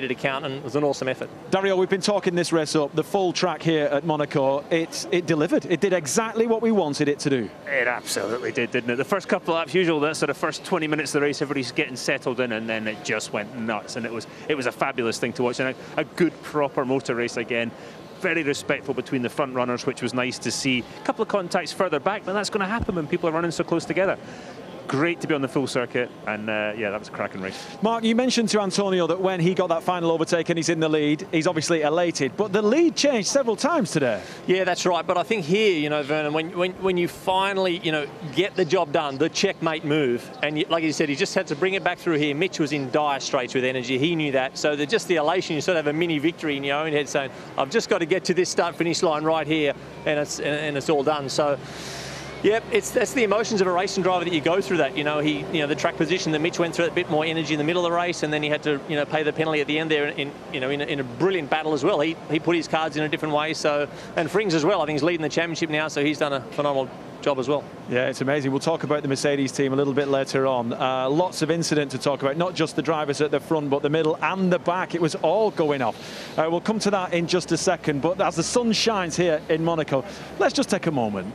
to count, and it was an awesome effort. Dario, we've been talking this race up. The full track here at Monaco, it delivered. It did exactly what we wanted it to do. It absolutely did, didn't it? The first couple of laps, usual, that sort of first 20 minutes of the race, everybody's getting settled in, and then it just went nuts, and it was a fabulous thing to watch, and a good proper motor race again. Very respectful between the front runners, which was nice to see. A couple of contacts further back, but that's going to happen when people are running so close together. Great to be on the full circuit, and yeah, that was a cracking race. Mark, you mentioned to Antonio that when he got that final overtake and he's in the lead, he's obviously elated, but the lead changed several times today. Yeah, that's right, but I think here, you know, Vernon, when you finally, you know, get the job done, the checkmate move, and like you said, he just had to bring it back through here. Mitch was in dire straits with energy, he knew that, so just the elation, you sort of have a mini victory in your own head saying, I've just got to get to this start-finish line right here, and it's all done. So yep, that's the emotions of a racing driver that you go through that. You know, the track position that Mitch went through, a bit more energy in the middle of the race, and then he had to, you know, pay the penalty at the end there in a brilliant battle as well. He put his cards in a different way. So, and Frings as well. I think he's leading the championship now, so he's done a phenomenal job as well. Yeah, it's amazing. We'll talk about the Mercedes team a little bit later on. Lots of incident to talk about, not just the drivers at the front, but the middle and the back. It was all going off. We'll come to that in just a second, but as the sun shines here in Monaco, let's just take a moment.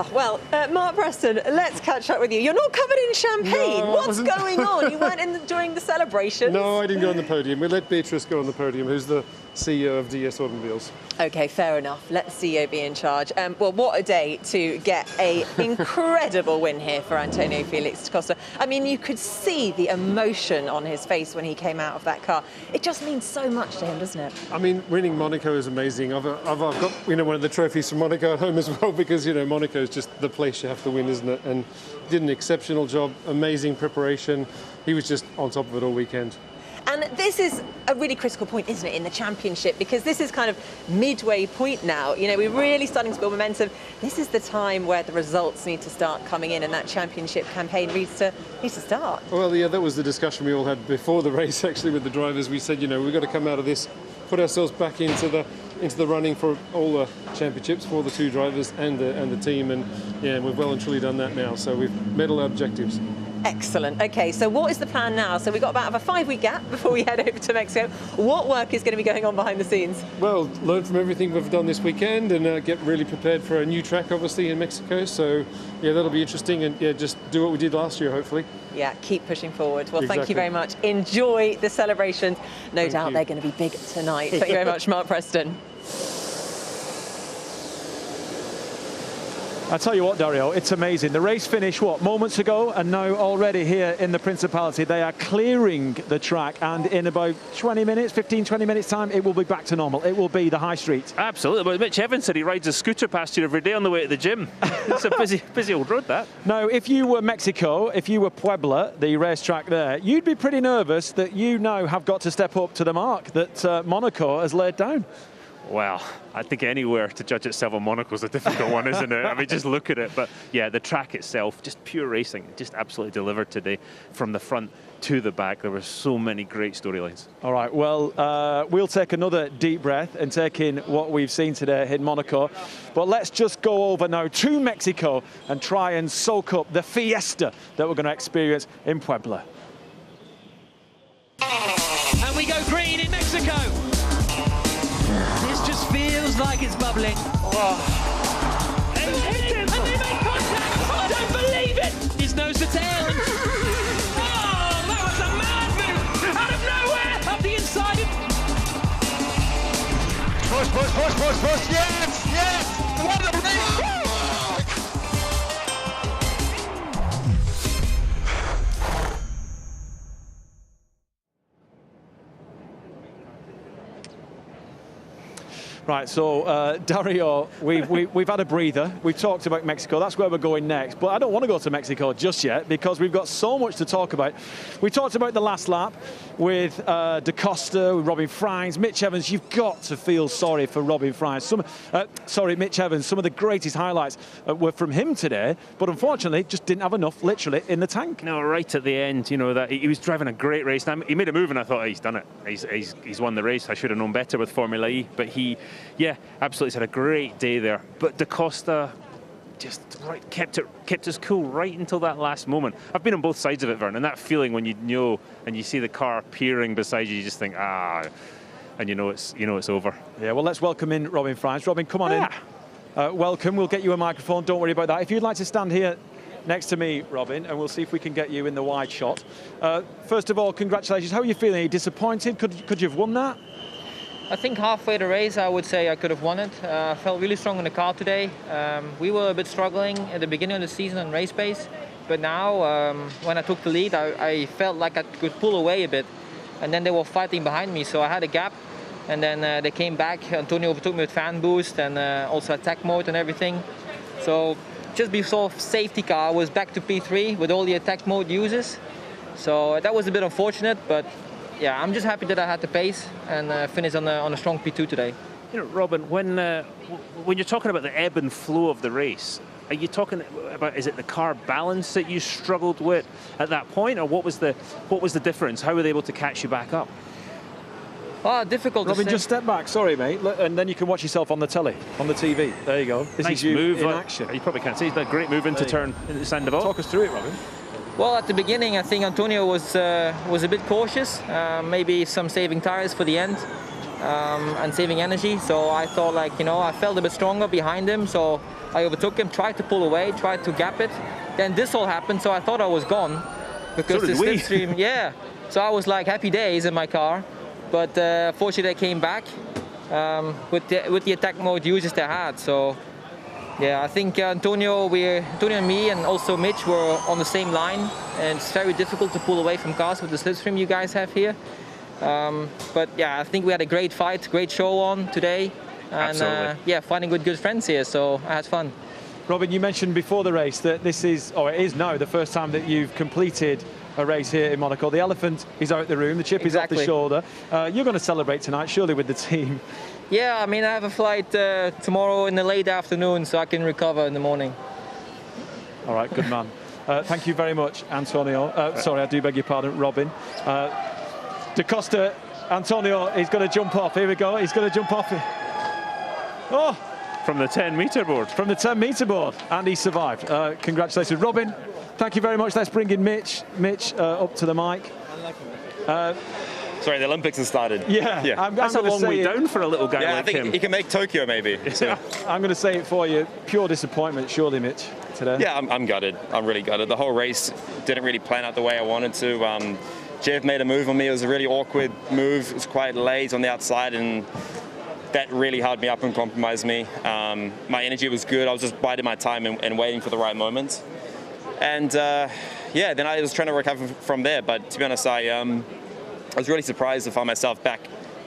Oh, well, Mark Preston, let's catch up with you. You're not covered in champagne. No, What's going on? You weren't during the celebrations? No, I didn't go on the podium. We let Beatrice go on the podium, who's the CEO of DS Automobiles. OK, fair enough. Let CEO be in charge. Well, what a day to get an incredible win here for Antonio Felix da Costa. I mean, you could see the emotion on his face when he came out of that car. It just means so much to him, doesn't it? I mean, winning Monaco is amazing. I've got one of the trophies from Monaco at home as well, because Monaco is just the place you have to win, isn't it? And did an exceptional job, amazing preparation. He was just on top of it all weekend. And this is a really critical point, isn't it, in the championship, because this is kind of midway point now. We're really starting to build momentum. This is the time where the results need to start coming in, and that championship campaign needs to start. Well, yeah, that was the discussion we all had before the race, actually, with the drivers. We said, we've got to come out of this, put ourselves back into the running for all the championships for the two drivers and the team, and yeah, we've well and truly done that now. So we've met all our objectives. Excellent. OK, so what is the plan now? So we've got about a 5-week gap before we head over to Mexico. What work is going to be going on behind the scenes? Well, learn from everything we've done this weekend and get really prepared for a new track, obviously, in Mexico. So, yeah, that'll be interesting, and yeah, just do what we did last year, hopefully. Yeah, keep pushing forward. Well, Exactly. Thank you very much. Enjoy the celebrations. No doubt they're going to be big tonight. Thank you very much, Mark Preston. I tell you what, Dario, it's amazing. The race finished, moments ago, and now already here in the Principality, they are clearing the track, and in about 20 minutes, 15, 20 minutes time, it will be back to normal. It will be the high street. Absolutely. But Mitch Evans said he rides a scooter past you every day on the way to the gym. It's a busy old road, that. Now, if you were Mexico, if you were Puebla, the racetrack there, you'd be pretty nervous that you now have got to step up to the mark that Monaco has laid down. Well, I think anywhere to judge itself on Monaco is a difficult one, isn't it? I mean, just look at it. But yeah, the track itself, just pure racing, just absolutely delivered today from the front to the back. There were so many great storylines. All right, well, we'll take another deep breath and take in what we've seen today in Monaco. But let's just go over now to Mexico and try and soak up the fiesta that we're going to experience in Puebla. And we go green in Mexico. This just feels like it's bubbling. Oh. And they make contact. I don't believe it. His nose to tail. Oh, that was a mad move. Out of nowhere, up the inside. Push. Yes. What a race. Right, so Dario, we've had a breather. We've talked about Mexico. That's where we're going next. But I don't want to go to Mexico just yet because we've got so much to talk about. We talked about the last lap with da Costa, with Robin Freins, Mitch Evans. You've got to feel sorry for Robin Freins. Mitch Evans. Some of the greatest highlights were from him today, but unfortunately just didn't have enough, literally, in the tank. No, right at the end, that he was driving a great race. Now, he made a move, and I thought, he's done it. He's won the race. I should have known better with Formula E, but yeah, absolutely had a great day there. But da Costa just kept us cool right until that last moment. I've been on both sides of it, Vern, and that feeling when you know and you see the car peering beside you, you just think, and it's over. Yeah, well, let's welcome in Robin Freins. Robin, come on in. Welcome. We'll get you a microphone. Don't worry about that. If you'd like to stand here next to me, Robin, and we'll see if we can get you in the wide shot. First of all, congratulations. How are you feeling? Are you disappointed? Could you have won that? I think halfway the race, I would say I could have won it. I felt really strong in the car today. We were a bit struggling at the beginning of the season on race pace, but now when I took the lead, I felt like I could pull away a bit, and then they were fighting behind me, so I had a gap, and then they came back. Antonio overtook me with fan boost and also attack mode and everything. So just before safety car, I was back to P3 with all the attack mode uses. So that was a bit unfortunate, but yeah, I'm just happy that I had the pace and finished on a strong P2 today. Robin, when you're talking about the ebb and flow of the race, are you talking about, is it the car balance that you struggled with at that point, or what was the difference? How were they able to catch you back up? Difficult Robin, to say. just step back. Sorry, mate. And then you can watch yourself on the telly, on the TV. There you go. This nice is you move in action. You probably can't see. He's done a great move into turn into Sandoval. Talk us through it, Robin. Well, at the beginning, I think Antonio was a bit cautious. Maybe some saving tires for the end and saving energy. So I thought, I felt a bit stronger behind him. So I overtook him, tried to pull away, tried to gap it. Then this all happened, so I thought I was gone because So the did we. slipstream. Yeah. So I was like happy days in my car, but fortunately they came back with the attack mode users they had. So yeah, I think Antonio and me and also Mitch were on the same line, and it's very difficult to pull away from cars with the slipstream you guys have here. But yeah, I think we had a great fight, great show on today, and yeah, fighting with good friends here. So I had fun. Robin, you mentioned before the race that this is, or it is now, the first time that you've completed a race here in Monaco. The elephant is out the room, the chip is off the shoulder. You're going to celebrate tonight, surely, with the team. Yeah, I mean, I have a flight tomorrow in the late afternoon, so I can recover in the morning. All right, good man. Thank you very much, Antonio. Sorry, I do beg your pardon, Robin. Da Costa, Antonio is going to jump off. Here we go. He's going to jump off. Oh! From the 10-metre board. From the 10-metre board, and he survived. Congratulations, Robin. Thank you very much. Let's bring in Mitch. Mitch, up to the mic. Sorry, the Olympics have started. Yeah. That's a long way down for a little guy like I think him. he can make Tokyo, maybe. So. I'm going to say it for you. Pure disappointment, surely, Mitch, today. Yeah, I'm gutted. I'm really gutted. The whole race didn't really plan out the way I wanted to. Jeff made a move on me. It was a really awkward move. It was quite late on the outside, and that really held me up and compromised me. My energy was good. I was just biding my time and waiting for the right moment. And yeah, then I was trying to recover from there. But to be honest, I was really surprised to find myself back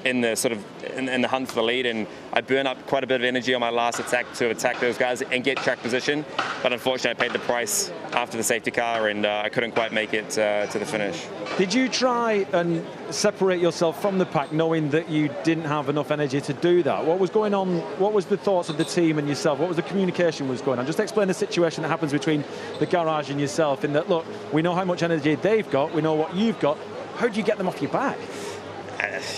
in the sort of in the hunt for the lead, and I burned up quite a bit of energy on my last attack to attack those guys and get track position. But unfortunately, I paid the price after the safety car, and I couldn't quite make it to the finish. Did you try and separate yourself from the pack, knowing that you didn't have enough energy to do that? What was going on? What was the thoughts of the team and yourself? What was the communication was going on? Just explain the situation that happens between the garage and yourself. In that, look, we know how much energy they've got. We know what you've got. How do you get them off your back?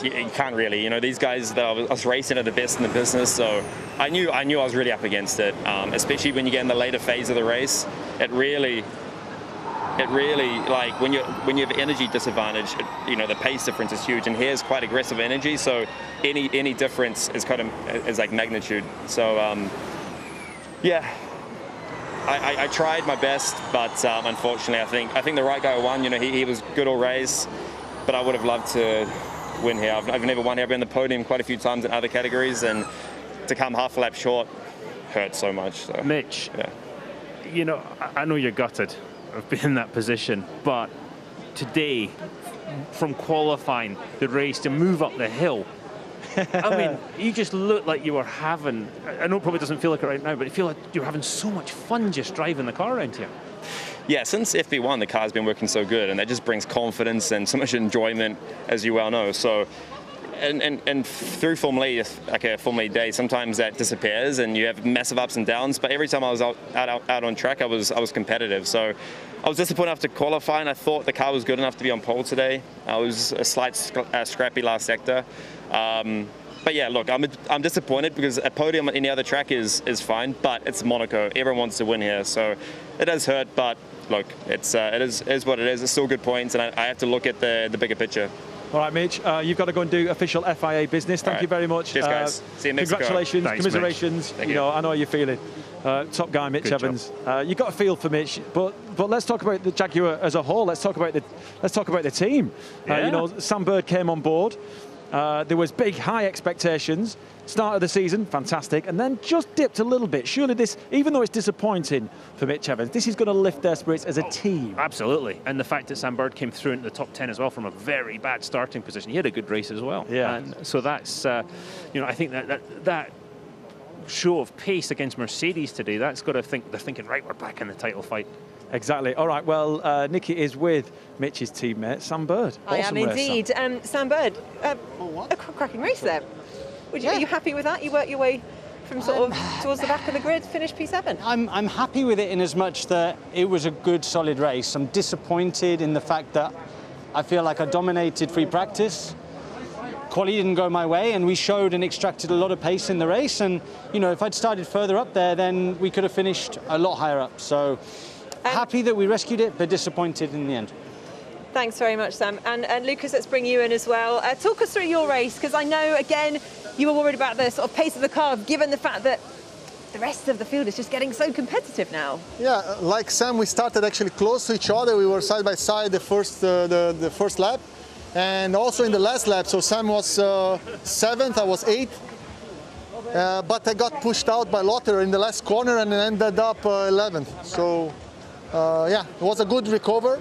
You can't really, you know, these guys that I was racing are the best in the business, so I knew I was really up against it, especially when you get in the later phase of the race. It really like when you have energy disadvantage, you know, the pace difference is huge, and here's quite aggressive energy, so any difference is like magnitude. So yeah, I tried my best, but unfortunately, I think the right guy won. You know, he was good all race, but I would have loved to win here. I've never won here. I've been on the podium quite a few times in other categories, and to come half a lap short hurt so much. So. Mitch, yeah. You know, I know you're gutted of being in that position, but today, from qualifying the race to move up the hill, I mean, you just look like you were having, I know it probably doesn't feel like it right now, but you feel like you're having so much fun just driving the car around here. Yeah, since FP1, the car's been working so good, and that just brings confidence and so much enjoyment, as you well know. So, and through Formula E, like a Formula E day, sometimes that disappears, and you have massive ups and downs. But every time I was out on track, I was competitive. So, I was disappointed after qualifying. I thought the car was good enough to be on pole today. I was a slight scrappy last sector. But yeah, look, I'm disappointed because a podium on any other track is fine, but it's Monaco. Everyone wants to win here, so it does hurt. But look, it is what it is. It's still good points, and I have to look at the bigger picture. All right, Mitch, you've got to go and do official FIA business. Thank you very much. Cheers, guys. See you in Mexico. Congratulations, Thanks, commiserations. Mitch. You know, I know how you're feeling. Top guy, Mitch Evans. You got a feel for Mitch, but let's talk about the Jaguar as a whole. Let's talk about the team. Yeah. You know, Sam Bird came on board. There was big, high expectations. Start of the season, fantastic, and then just dipped a little bit. Surely this, even though it's disappointing for Mitch Evans, this is going to lift their spirits as a team. Absolutely, and the fact that Sam Bird came through into the top 10 as well from a very bad starting position. He had a good race as well. Yeah. And so that's, you know, I think that show of pace against Mercedes today, that's got to think, they're thinking, right, we're back in the title fight. Exactly. All right, well, Nikki is with Mitch's teammate, Sam Bird. I am indeed. Sam Bird, a cracking race there. Are you happy with that? You worked your way from sort of towards the back of the grid, finished P7. I'm happy with it in as much that it was a good, solid race. I'm disappointed in the fact that I feel like I dominated free practice. Quali didn't go my way, and we showed and extracted a lot of pace in the race. And, you know, if I'd started further up there, then we could have finished a lot higher up. So happy that we rescued it, but disappointed in the end. Thanks very much, Sam. And Lucas, let's bring you in as well. Talk us through your race, because I know, again, you were worried about the sort of pace of the car, given the fact that the rest of the field is just getting so competitive now. Yeah, like Sam, we started actually close to each other. We were side by side the first lap, and also in the last lap. So Sam was 7th, I was 8th. But I got pushed out by Lotter in the last corner and ended up 11th. So yeah, it was a good recover.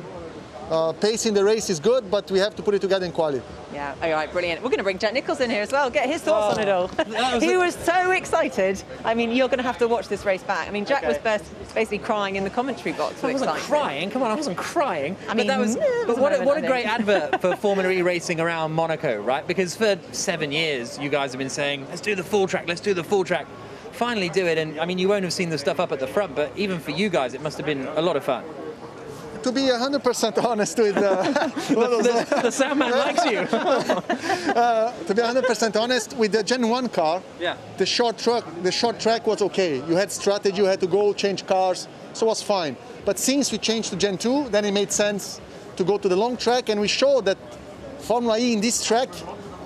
Pace in the race is good, but we have to put it together in quali. Yeah, all right, brilliant. We're going to bring Jack Nicholls in here as well, get his thoughts on it all. He was so excited. I mean, you're going to have to watch this race back. I mean, Jack was basically crying in the commentary box. I wasn't crying. Come on, I wasn't crying. I mean, but what a great advert for Formula E racing around Monaco, right? Because for 7 years, you guys have been saying, let's do the full track, let's do the full track. Finally do it, and I mean, you won't have seen the stuff up at the front, but even for you guys, it must have been a lot of fun. To be 100% honest with the sound man likes you. To be 100% honest, with the Gen 1 car, the short track was okay. You had strategy, you had to go change cars, so it was fine. But since we changed to Gen 2, then it made sense to go to the long track, and we showed that Formula E in this track,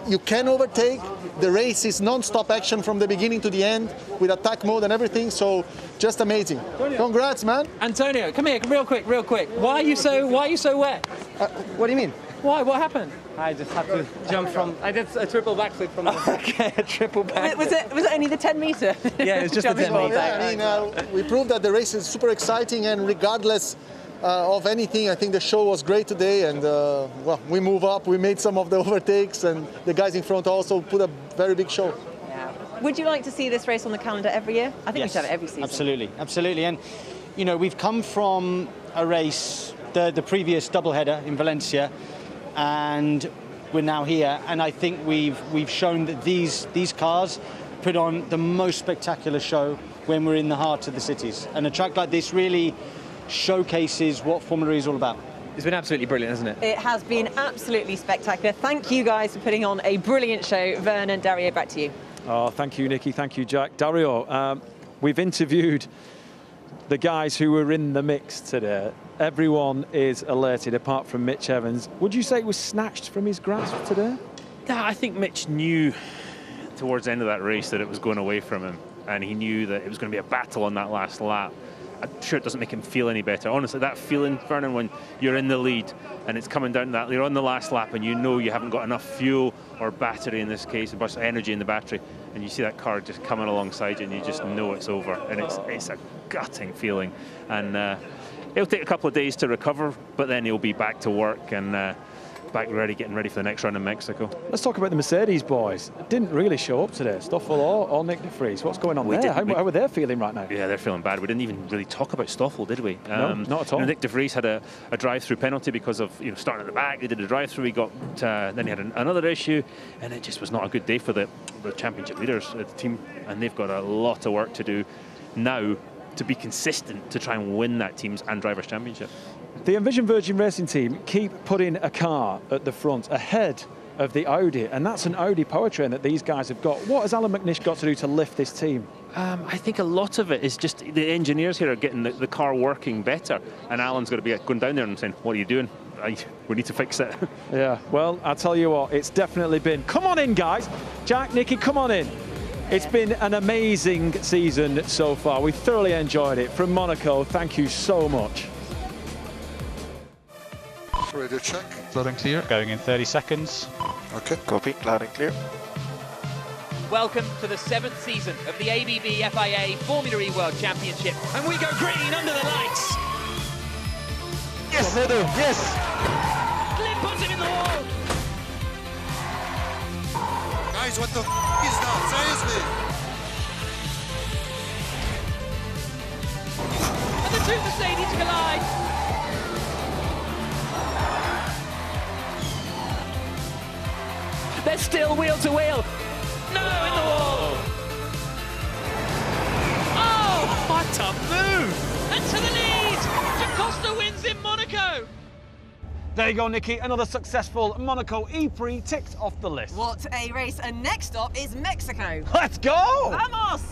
you can overtake. The race is non-stop action from the beginning to the end with attack mode and everything, so just amazing. Congrats, man. Antonio, come here, real quick. Why are you so wet? What do you mean? Why? What happened? I just had to jump from. I did a triple backflip from. Okay, a triple backflip. Was it only the 10 metre? Yeah, it was just the 10 metre. Yeah, I mean, we proved that the race is super exciting, and regardless of anything, I think the show was great today, and well, we move up, we made some of the overtakes, and the guys in front also put a very big show. Yeah. Would you like to see this race on the calendar every year? I think we should have it every season. Absolutely. And you know, we've come from a race, the previous doubleheader in Valencia, and we're now here, and I think we've shown that these cars put on the most spectacular show when we're in the heart of the cities, and a track like this really showcases what Formula E is all about. It's been absolutely brilliant, hasn't it? It has been absolutely spectacular. Thank you guys for putting on a brilliant show. Vernon, Dario, back to you. Oh, thank you, Nikki. Thank you, Jack. Dario, we've interviewed the guys who were in the mix today. Everyone is alerted apart from Mitch Evans. Would you say it was snatched from his grasp today? Yeah, I think Mitch knew towards the end of that race that it was going away from him, and he knew that it was going to be a battle on that last lap. I'm sure it doesn't make him feel any better. Honestly, that feeling, Vernon, when you're in the lead and it's coming down to that, you're on the last lap and you know you haven't got enough fuel or battery in this case, a bunch of energy in the battery, and you see that car just coming alongside you and you just know it's over. And it's a gutting feeling. And it'll take a couple of days to recover, but then he'll be back to work and getting ready for the next round in Mexico. Let's talk about the Mercedes boys. Didn't really show up today. Stoffel or Nick de Vries. What's going on there? How are they feeling right now? Yeah, they're feeling bad. We didn't even really talk about Stoffel, did we? No, not at all. Nick de Vries had a drive-through penalty because of starting at the back. They did a drive-through. He got then he had another issue, and it just was not a good day for the championship leaders at the team. And they've got a lot of work to do now to be consistent to try and win that team's and drivers' championship. The Envision Virgin Racing team keep putting a car at the front ahead of the Audi, and that's an Audi powertrain that these guys have got. What has Alan McNish got to do to lift this team? I think a lot of it is just the engineers here are getting the car working better, and Alan's going to be going down there and saying, what are you doing? We need to fix it. Yeah, well, I'll tell you what, it's definitely been... Come on in, guys. Jack, Nikki, come on in. It's been an amazing season so far. We thoroughly enjoyed it. From Monaco, thank you so much. Radio check. Loud and clear. Going in 30 seconds. Okay, copy. Loud and clear. Welcome to the 7th season of the ABB FIA Formula E World Championship. And we go green under the lights. Yes! Yes! Glenn puts him in the wall. Guys, what the is that? Seriously? And the two Mercedes collide. They're still wheel to wheel. No, in the wall. Oh, what a move! And to the lead. Da Costa wins in Monaco. There you go, Nikki. Another successful Monaco E-Prix ticked off the list. What a race. And next stop is Mexico. Let's go! Vamos!